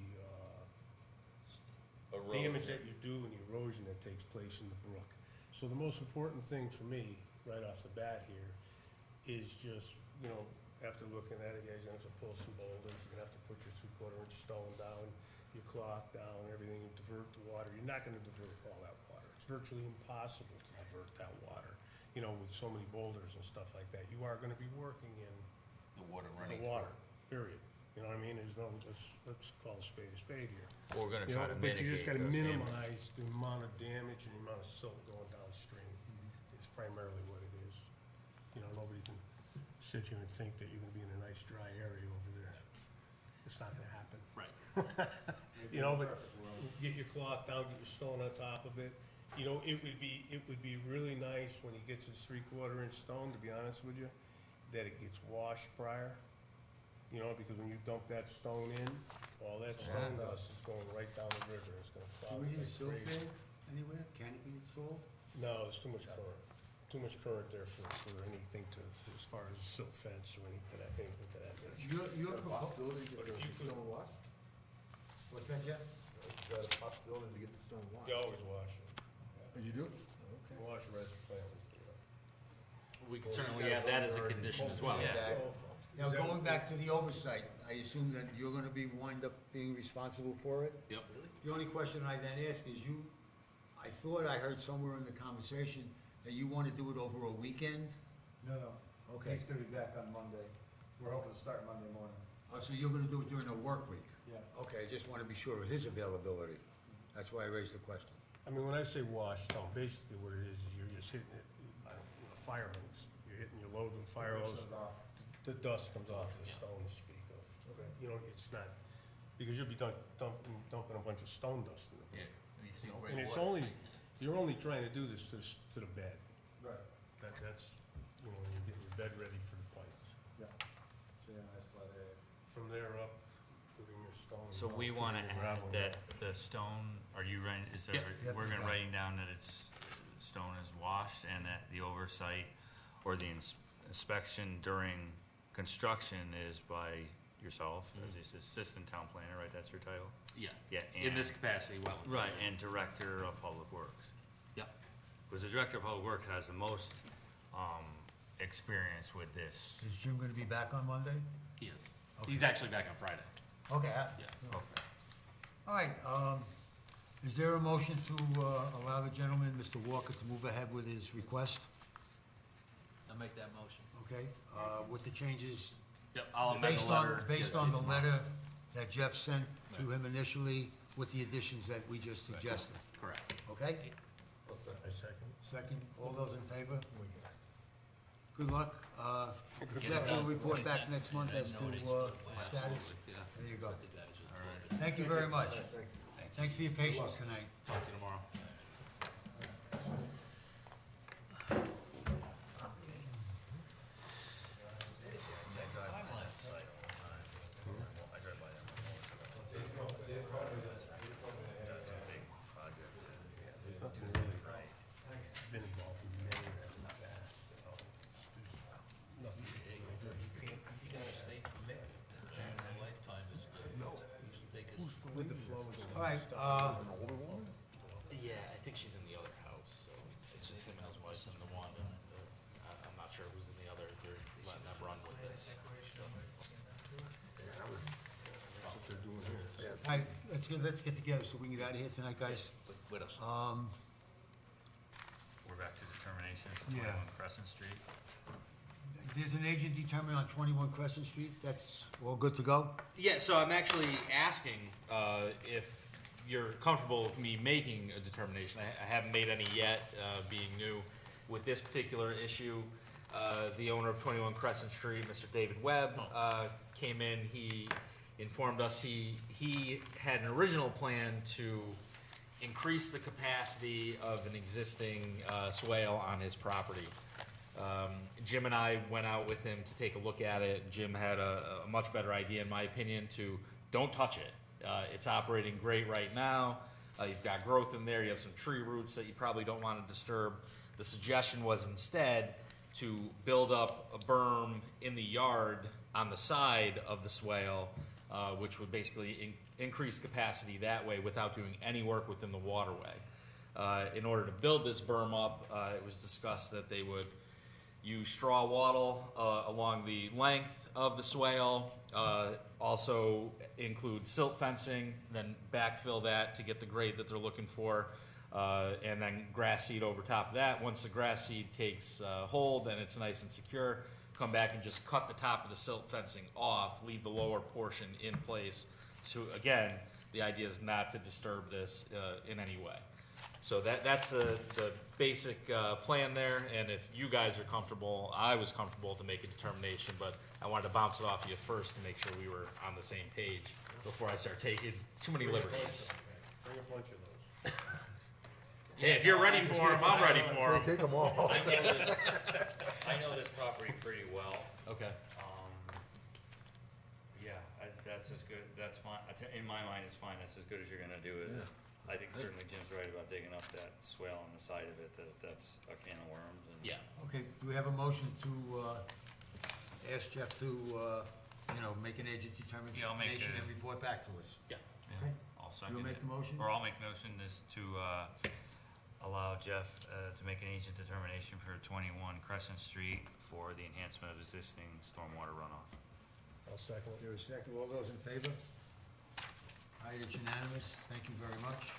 damage that you do and the erosion that takes place in the brook. So the most important thing for me, right off the bat here, is just, you know, after looking at it, you guys are gonna have to pull some boulders, you're gonna have to put your 3/4 inch stone down, your cloth down, everything, and divert the water. You're not gonna divert all that water. It's virtually impossible to divert that water, you know, with so many boulders and stuff like that. You are gonna be working in The water the running. water, period. You know what I mean? There's no, let's call a spade here. We're gonna You try know, to but you just mitigate gotta those damages. minimize the amount of damage and the amount of silt going downstream. It's primarily what it is. You know, nobody can sit here and think that you're gonna be in a nice dry area over there. It's not gonna happen. Right. You know, but get your cloth down, get your stone on top of it. You know, it would be really nice when he gets his 3/4 inch stone, to be honest with you, that it gets washed prior. You know, because when you dump that stone in, all that stone dust is going right down the river. It's gonna Do clog we need a like silt crazy. bed anywhere? Can it be installed? No, there's too much current. Too much current there for anything to, as far as silt fence or anything to that nature. You're Is that a possibility to But get if you the could- stone washed? What's that, Jeff? Is that a possibility to get the stone washed? You always wash it. Oh, you do? Okay. Wash it right as the plant. We can certainly add that as a condition as well. Yeah. Now, Is that- going back to the oversight, I assume that you're gonna be wind up being responsible for it? Yep. The only question I then ask is I thought I heard somewhere in the conversation And you wanna do it over a weekend? No, no. Okay. He's gonna be back on Monday. We're hoping to start Monday morning. Oh, so you're gonna do it during a work week? Yeah. Okay, I just wanna be sure of his availability. That's why I raised the question. I mean, when I say wash stone, basically what it is you're just hitting it, I don't, fire hose. You're hitting your load with a fire hose. Rinse it off. The dust comes off the stone to speak of. Okay. You know, it's not, because you'll be dumping a bunch of stone dust in the Yeah, and you see You know, gray and it's water. only, you're only trying to do this to the bed. Right. That's, you know, when you're getting your bed ready for the pipes. Yeah. So, yeah, nice flat area. From there up, putting your stone. So down, we putting wanna your add gravel that down. the stone, are you writing, is there, Yep. we're gonna Yep. writing down that it's, stone is washed and that the oversight or the inspection during construction is by yourself as the assistant town planner, right, that's your title? Yeah. Yeah, In and- this capacity, Wetlands. Right, and Director of Public Works. Yep. Because the Director of Public Works has the most, experience with this. Is Jim gonna be back on Monday? He is. Okay. He's actually back on Friday. Okay. Yeah. Okay. All right, is there a motion to, allow the gentleman, Mr. Walker, to move ahead with his request? I'll make that motion. Okay, with the changes, Yep, I'll amend the based letter. on, based get it on to the you tomorrow. letter that Jeff sent to him initially, with the additions that we just suggested, Correct. okay? I second. Second, all those in favor? Good luck. Jeff will report back next month as to, status. Yeah. There you go. The guys are- Thank you very much. Thanks for your patience tonight. Talk to you tomorrow. Timelines. I drive by that one. That's a big project. Nothing really, been involved in many of them in the past. Nothing. You got a state permit, and a lifetime is good. No. Used to take us. With the flow. All right, Yeah, I think she's in the other house, so it's just him and his wife in the one, and I'm not sure who's in the other, they're letting them run with this. What they're doing here. all right, let's get together so we can get out of here tonight, guys. With us. We're back to determination for Yeah. 21 Crescent Street. There's an agent determined on 21 Crescent Street, that's all good to go? Yeah, so I'm actually asking if you're comfortable with me making a determination. I haven't made any yet, being new with this particular issue. The owner of 21 Crescent Street, Mr. David Webb, came in. He informed us he had an original plan to increase the capacity of an existing swale on his property. Jim and I went out with him to take a look at it. Jim had a much better idea, in my opinion, to don't touch it. It's operating great right now. You've got growth in there. You have some tree roots that you probably don't want to disturb. The suggestion was instead to build up a berm in the yard on the side of the swale, which would basically increase capacity that way without doing any work within the waterway. In order to build this berm up, it was discussed that they would use straw wattle along the length of the swale, also include silt fencing, then backfill that to get the grade that they're looking for, and then grass seed over top of that. Once the grass seed takes hold and it's nice and secure, come back and just cut the top of the silt fencing off, leave the lower portion in place. So again, the idea is not to disturb this in any way. So that's the basic plan there, and if you guys are comfortable, I was comfortable to make a determination, but I wanted to bounce it off you first to make sure we were on the same page before I start taking too many liberties. Bring a bunch of those. Hey, if you're ready for them, I'm ready for them. Take them all. I know this property pretty well. Okay. Yeah, that's as good, that's fine, in my mind, it's fine, that's as good as you're gonna do it. I think certainly Jim's right about digging up that swale on the side of it, that's a can of worms and. Yeah. Okay, do we have a motion to, ask Jeff to, make an agent Yeah, I'll make determination a- and report back to us? Yeah. Okay. I'll second You'll it. make the motion? Or I'll make the motion is to, allow Jeff, to make an agent determination for 21 Crescent Street for the enhancement of existing stormwater runoff. I'll second it. There is a second, all those in favor? All right, it's unanimous, thank you very much.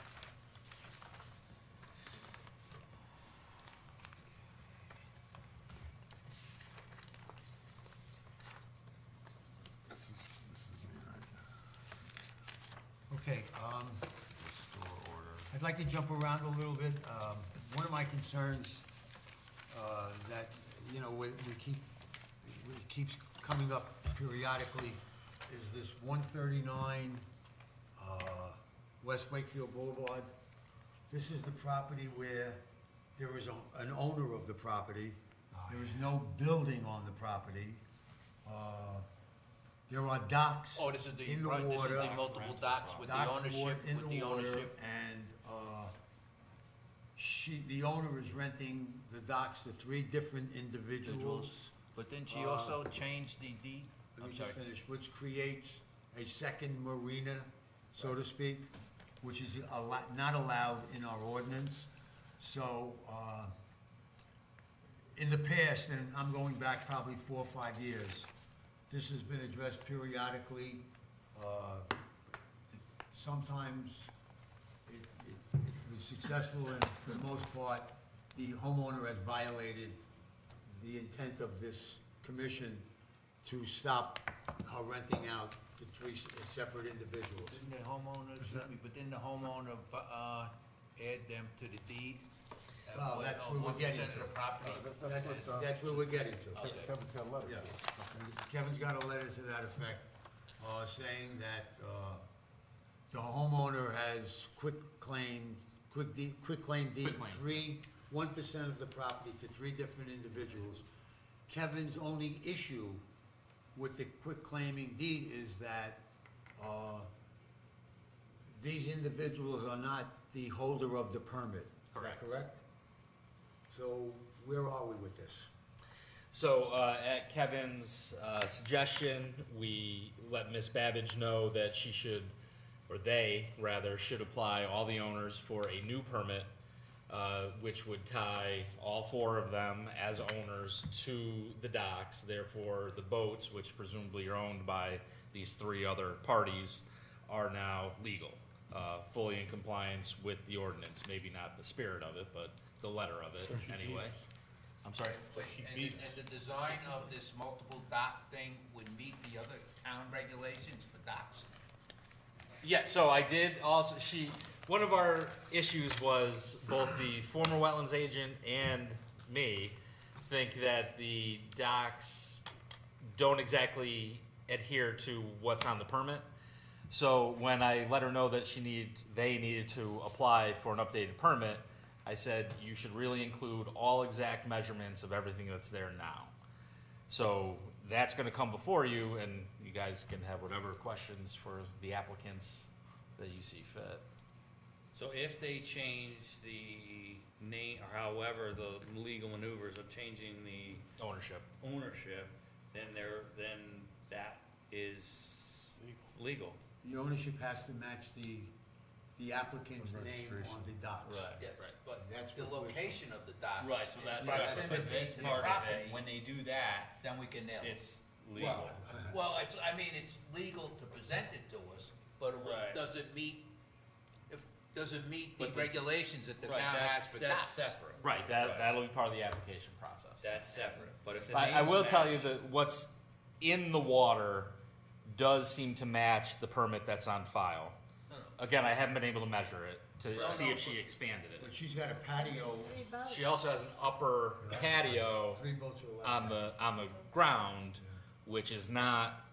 I'd like to jump around a little bit. One of my concerns, that, you know, it keeps coming up periodically is this 139 West Wakefield Boulevard. This is the property where there is an owner of the property. There is no building on the property. There are docks Oh, this is the, in the right, this is water. the multiple docks with the Docks ownership, in with the the water, ownership. and, the owner is renting the docks to 3 different individuals. But didn't she also change the deed? Let I'm me sorry. just finish, which creates a second marina, so to speak, which is not allowed in our ordinance. So, in the past, and I'm going back probably 4 or 5 years, this has been addressed periodically. Sometimes it was successful, and for the most part, the homeowner has violated the intent of this commission to stop renting out to 3 separate individuals. Didn't the homeowner, excuse me, but didn't the homeowner, add them to the deed? Well, that's where we're getting 1% of to. the property? That's where we're getting to. Okay. Kevin's got a letter. Yeah. Kevin's got a letter to that effect, saying that, the homeowner has quick claim deed, 1% of the property to 3 different individuals. Kevin's only issue with the quick claiming deed is that, these individuals are not the holder of the permit. Is that correct? So where are we with this? So, at Kevin's suggestion, we let Ms. Babbage know that she should, or they, rather, should apply all the owners for a new permit, which would tie all 4 of them as owners to the docks. Therefore, the boats, which presumably are owned by these 3 other parties, are now legal, fully in compliance with the ordinance. Maybe not the spirit of it, but the letter of it, anyway. I'm sorry? Wait, and the design of this multiple dock thing would meet the other town regulations for docks? Yeah, so I did also, one of our issues was both the former wetlands agent and me think that the docks don't exactly adhere to what's on the permit. So when I let her know that they needed to apply for an updated permit, I said, you should really include all exact measurements of everything that's there now. So that's gonna come before you, and you guys can have whatever questions for the applicants that you see fit. So if they change the name, or however the legal maneuvers of changing the Ownership. then that is legal. The ownership has to match the applicant's name on the docks. Right. Yes, but That's the what we're- location of the docks. Right, so that's, in but proximity this to the part of property, it, when they do that, then we can nail it. it's legal. Well, it's legal to present it to us, but Right. does it meet the But regulations that the Right, town has for that's docks? separate. Right, that'll be part of the application process. That's separate, but if the I names will tell you match- that what's in the water does seem to match the permit that's on file. No, no. Again, I haven't been able to measure it to No, see no, if she but- expanded But it. she's got a patio, 3 boats. She also has an upper patio 3 boats are allowed. on the ground, which is not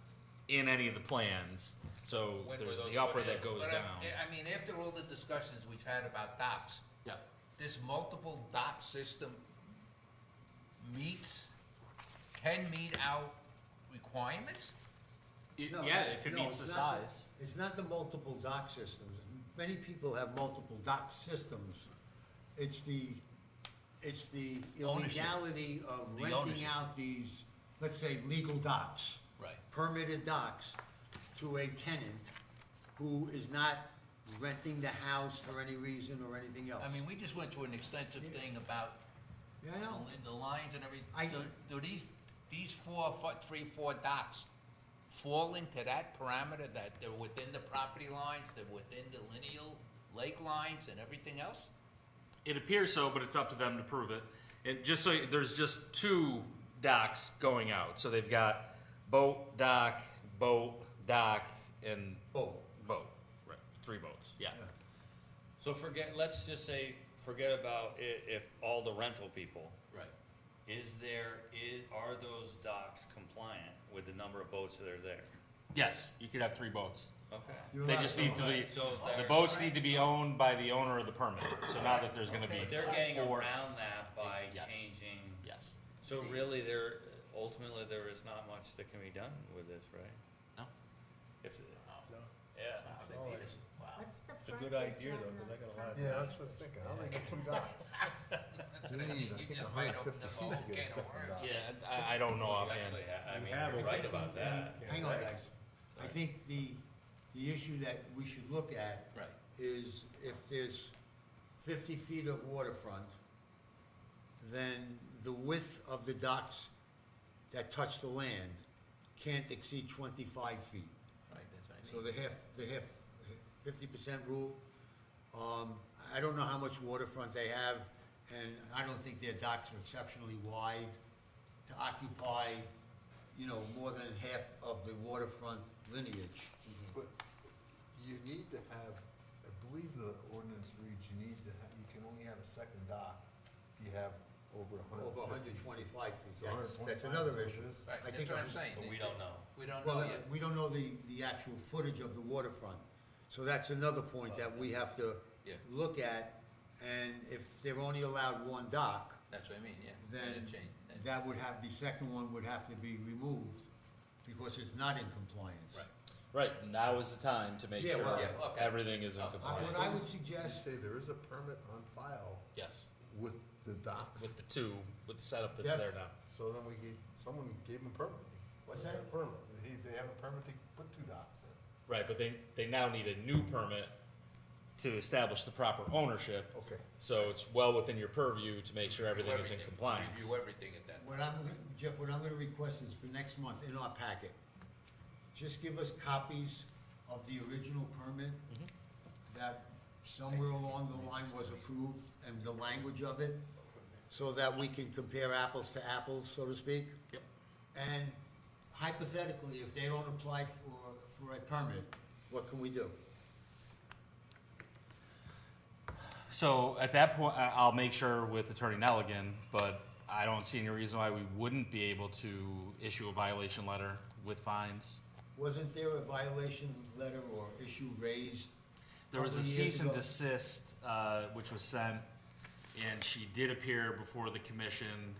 in any of the plans. So When were there's those the upper put in? that goes But down. I mean, after all the discussions we've had about docks, Yeah. this multiple dock system can meet our requirements? No, Yeah, if it no, meets the it's not size. It's not the multiple dock systems. Many people have multiple dock systems. It's the Ownership. illegality of The renting ownership. out these, let's say, legal docks, Right. permitted docks, to a tenant who is not renting the house for any reason or anything else. I mean, we just went through an extensive thing about Yeah, I know. the lines and I- everything. Do these 4 docks fall into that parameter, that they're within the property lines, they're within the lineal lake lines and everything else? It appears so, but it's up to them to prove it. And just so, there's just 2 docks going out. So they've got boat, dock, and Boat. boat. Right, 3 boats, yeah. So let's just say, forget about if all the rental people, Right. are those docks compliant with the number of boats that are there? Yes, you could have 3 boats. Okay. You're They allowed just to- need to be, So the they're- boats need to be owned by the owner of the permit. So now that there's gonna be But they're getting 4. around that by Yes. changing, Yes. so really ultimately there is not much that can be done with this, right? No. If, No. yeah. Wow, they made us, wow. What's the It's a good frontage idea on though, the because I got a lot of. Yeah, that's what I'm thinking, how they get 2 docks? You need, I You think, just might open 150 up a feet whole to get a can of second worms. dock. Yeah, I don't know offhand. Actually, I mean, have you're it. right about that. Hang on, guys. I think the issue that we should look at Right. is if there's 50 feet of waterfront, then the width of the docks that touch the land can't exceed 25 feet. Right, that's what I So mean. they have 50% rule. I don't know how much waterfront they have, and I don't think their docks are exceptionally wide to occupy, you know, more than half of the waterfront lineage. But you need to have, I believe the ordinance reads, you can only have a second dock if you have over 150. Over 125 feet, So that's 125 another is issue. what it is? Right, I that's think what I'm- I'm saying. But we don't know. We don't Well, know yet. we don't know the actual footage of the waterfront, so that's another point that we have to Yeah. look at. And if they're only allowed 1 dock, That's what I mean, yeah. then It'll change. Then- that would have, the second one would have to be removed because it's not in compliance. Right. Right, now is the time to make Yeah, sure well- Yeah, okay. everything is in Uh, compliance. What I would You suggest, say there is a permit on file Yes, with the docks, with the 2, with the setup that's Yes. there now. so then someone gave them a permit. What's They that? have a permit, they have a permit to put 2 docks in. Right, but they now need a new permit to establish the proper ownership. Okay. So it's well within your purview to make sure everything is in Everything. compliance. Review everything at that. Jeff, what I'm gonna request is for next month in our packet, just give us copies of the original permit that somewhere along the line was approved and the language of it, so that we can compare apples to apples, so to speak. Yep. And hypothetically, if they don't apply for a permit, what can we do? So at that point, I'll make sure with Attorney Nelligan, but I don't see any reason why we wouldn't be able to issue a violation letter with fines. Wasn't there a violation letter or issue raised? There was a couple of years cease and ago? desist, which was sent, and she did appear before the commission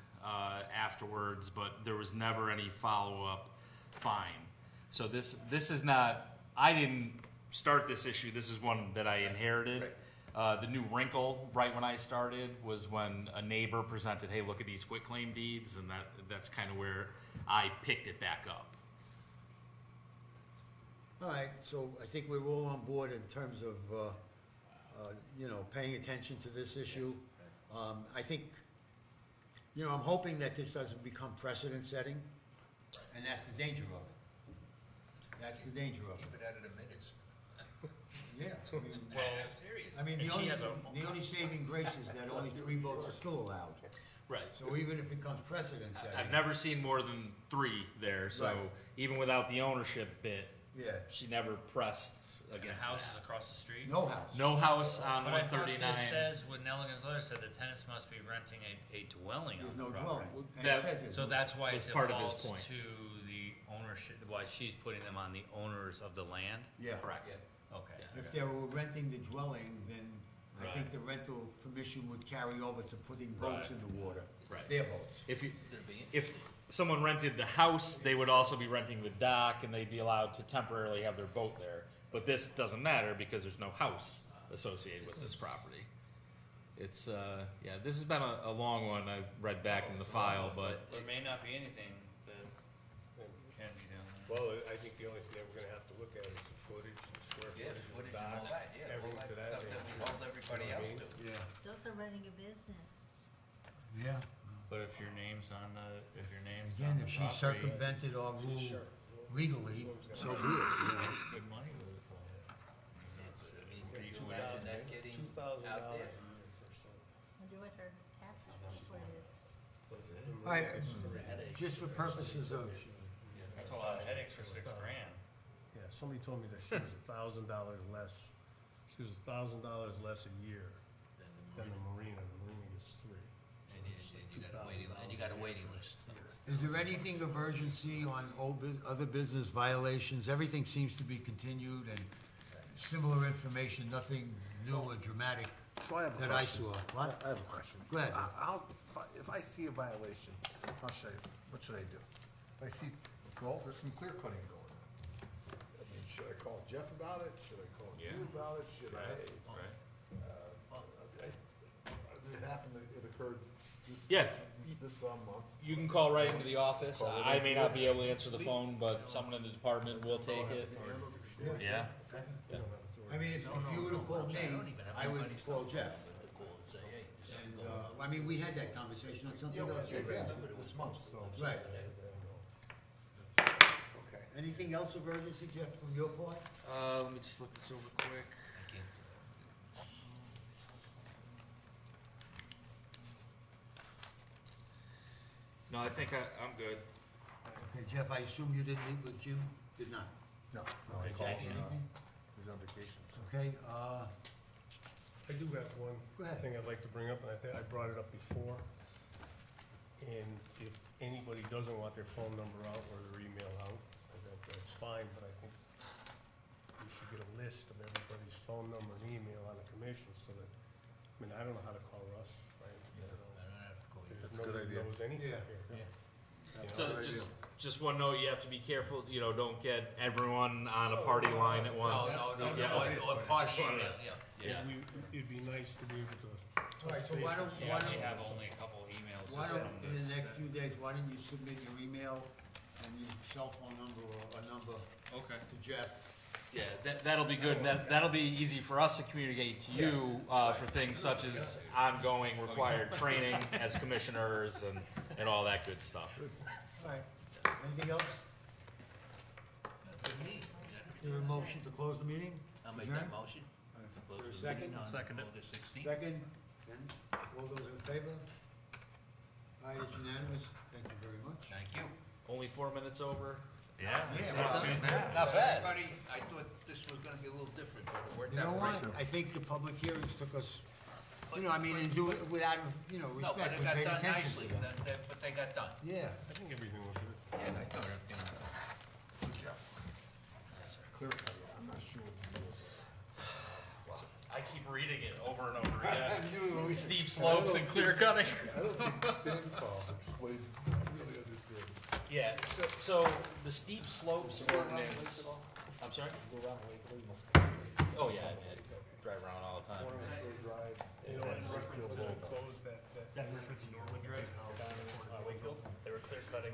afterwards, but there was never any follow-up fine. So this is not, I didn't start this issue, this is one that I inherited. The new wrinkle, right when I started, was when a neighbor presented, hey, look at these quitclaim deeds, and that's kind of where I picked it back up. All right, so I think we're all on board in terms of, you know, paying attention to this issue. I think, you know, I'm hoping that this doesn't become precedent-setting, and that's the danger of it. That's the danger of it. Keep it out of the minutes. Yeah, I mean, I'm serious. I mean, And she has the only saving grace is that only 3 boats are still allowed. Right. So even if it becomes precedent-setting. I've never seen more than 3 there, so Right. even without the ownership bit, Yeah, she never pressed And the against house is that. across the street? no house. No house on But I thought 139. this says, what Nelligan's letter said, the tenants must be renting a dwelling There's on no the property. dwelling. And That- it says it. So that's why it Was part of his defaults point. to the ownership, why she's putting them on the owners of the land? Yeah. Correct. Yeah. Okay. If they were renting the dwelling, then I think Right. the rental commission would carry over to putting boats Right. in the water. Right. Their boats. If someone rented the house, they would also be renting the dock, and they'd be allowed to temporarily have their boat there. But this doesn't matter because there's no house associated with this property. It's, yeah, this has been a long one. I've read back in the file, but There may not be anything that can be done. Well, I think the only thing that we're gonna have to look at is the footage, the square Yeah, footage of the footage and all dock, that, yeah, all everything that to that. stuff that we hold everybody You know what I else mean? to. Yeah. Those are running a business. Yeah. But if your name's on the, if your name's Again, on the if she property, circumvented our rule legally, so be it. it's good money with it. It's, I mean, can you imagine that getting out $2,000 there? a year for something. Wonder what her tax report is. All right, just for purposes of, That's a lot of headaches for $6 grand. Yeah, somebody told me that she was $1,000 less She was $1,000 less a year than the marina. The marina gets 3. And you got a waiting list. Is there anything of urgency on other business violations? Everything seems to be continued and similar information, nothing new or dramatic So I have a that I question. saw. What? I have a question. Go ahead. If I see a violation, what should I do? If I see, well, there's some clear cutting going on. I mean, should I call Jeff about it? Should I call you about it? Should I? It happened, it occurred Yes. this month. You can call right into the office. Call it I into may you. not be able to answer the phone, but someone in the department will take it. Yeah. I mean, if you would've called me, I would call Jeff. And, I mean, we had that conversation on something else. This month, so. Right. Okay. Anything else of urgency, Jeff, from your part? Let me just look this over quick. No, I think I'm good. Okay, Jeff, I assume you didn't meet with Jim? Did not? No. Okay, Jack, anything? He's on vacation. Okay, I do have one Go ahead. thing I'd like to bring up, and I think I brought it up before. And if anybody doesn't want their phone number out or their email out, that's fine, but I think we should get a list of everybody's phone number and email on the commission so that, I mean, I don't know how to call Russ, right? You know, That's a good nobody idea. knows anything Yeah. here. You know, So just one note, you have to be careful, you know, don't get everyone on a party line at once. No, Yeah, okay. or party email, Yeah. It'd be nice to be able to. all right, so why don't, Yeah, we have only a couple emails why just don't, from in the, the next few days, why don't you submit your email and your cell phone number or a number Okay. to Jeff? Yeah, that'll be good. That'll be easy for us to communicate to you, for things such as ongoing required training as commissioners and all that good stuff. All right, anything else? Is there a motion to close the meeting? I'll make Adjourn? that motion. Is there a second? On Second it. August 16th. Second, and all those in favor? Aye, it's unanimous, thank you very much. Thank you. Only 4 minutes over. Yeah, Not bad. Everybody, I thought this was gonna be a little different, but it worked You know out what, great. I think the public hearings took us, you know, I mean, and do it without, you know, No, but respect, it we got paid done attention nicely, to them. but they got done. Yeah, I think everything was good. Yeah, I thought everything was done. Good job. Clear cut, I'm not sure what the rules are. I keep reading it over and over You always- Steep slopes and clear cutting. I don't think Stan Paul explained, I really understand. Yeah, so the steep slopes ordinance, I'm sorry? Go around the lake, you must. Oh, yeah, I mean, I drive around all the time. Drive. You know, in reference to close that That reference to Norwood Drive down in Wakefield, they were clear cutting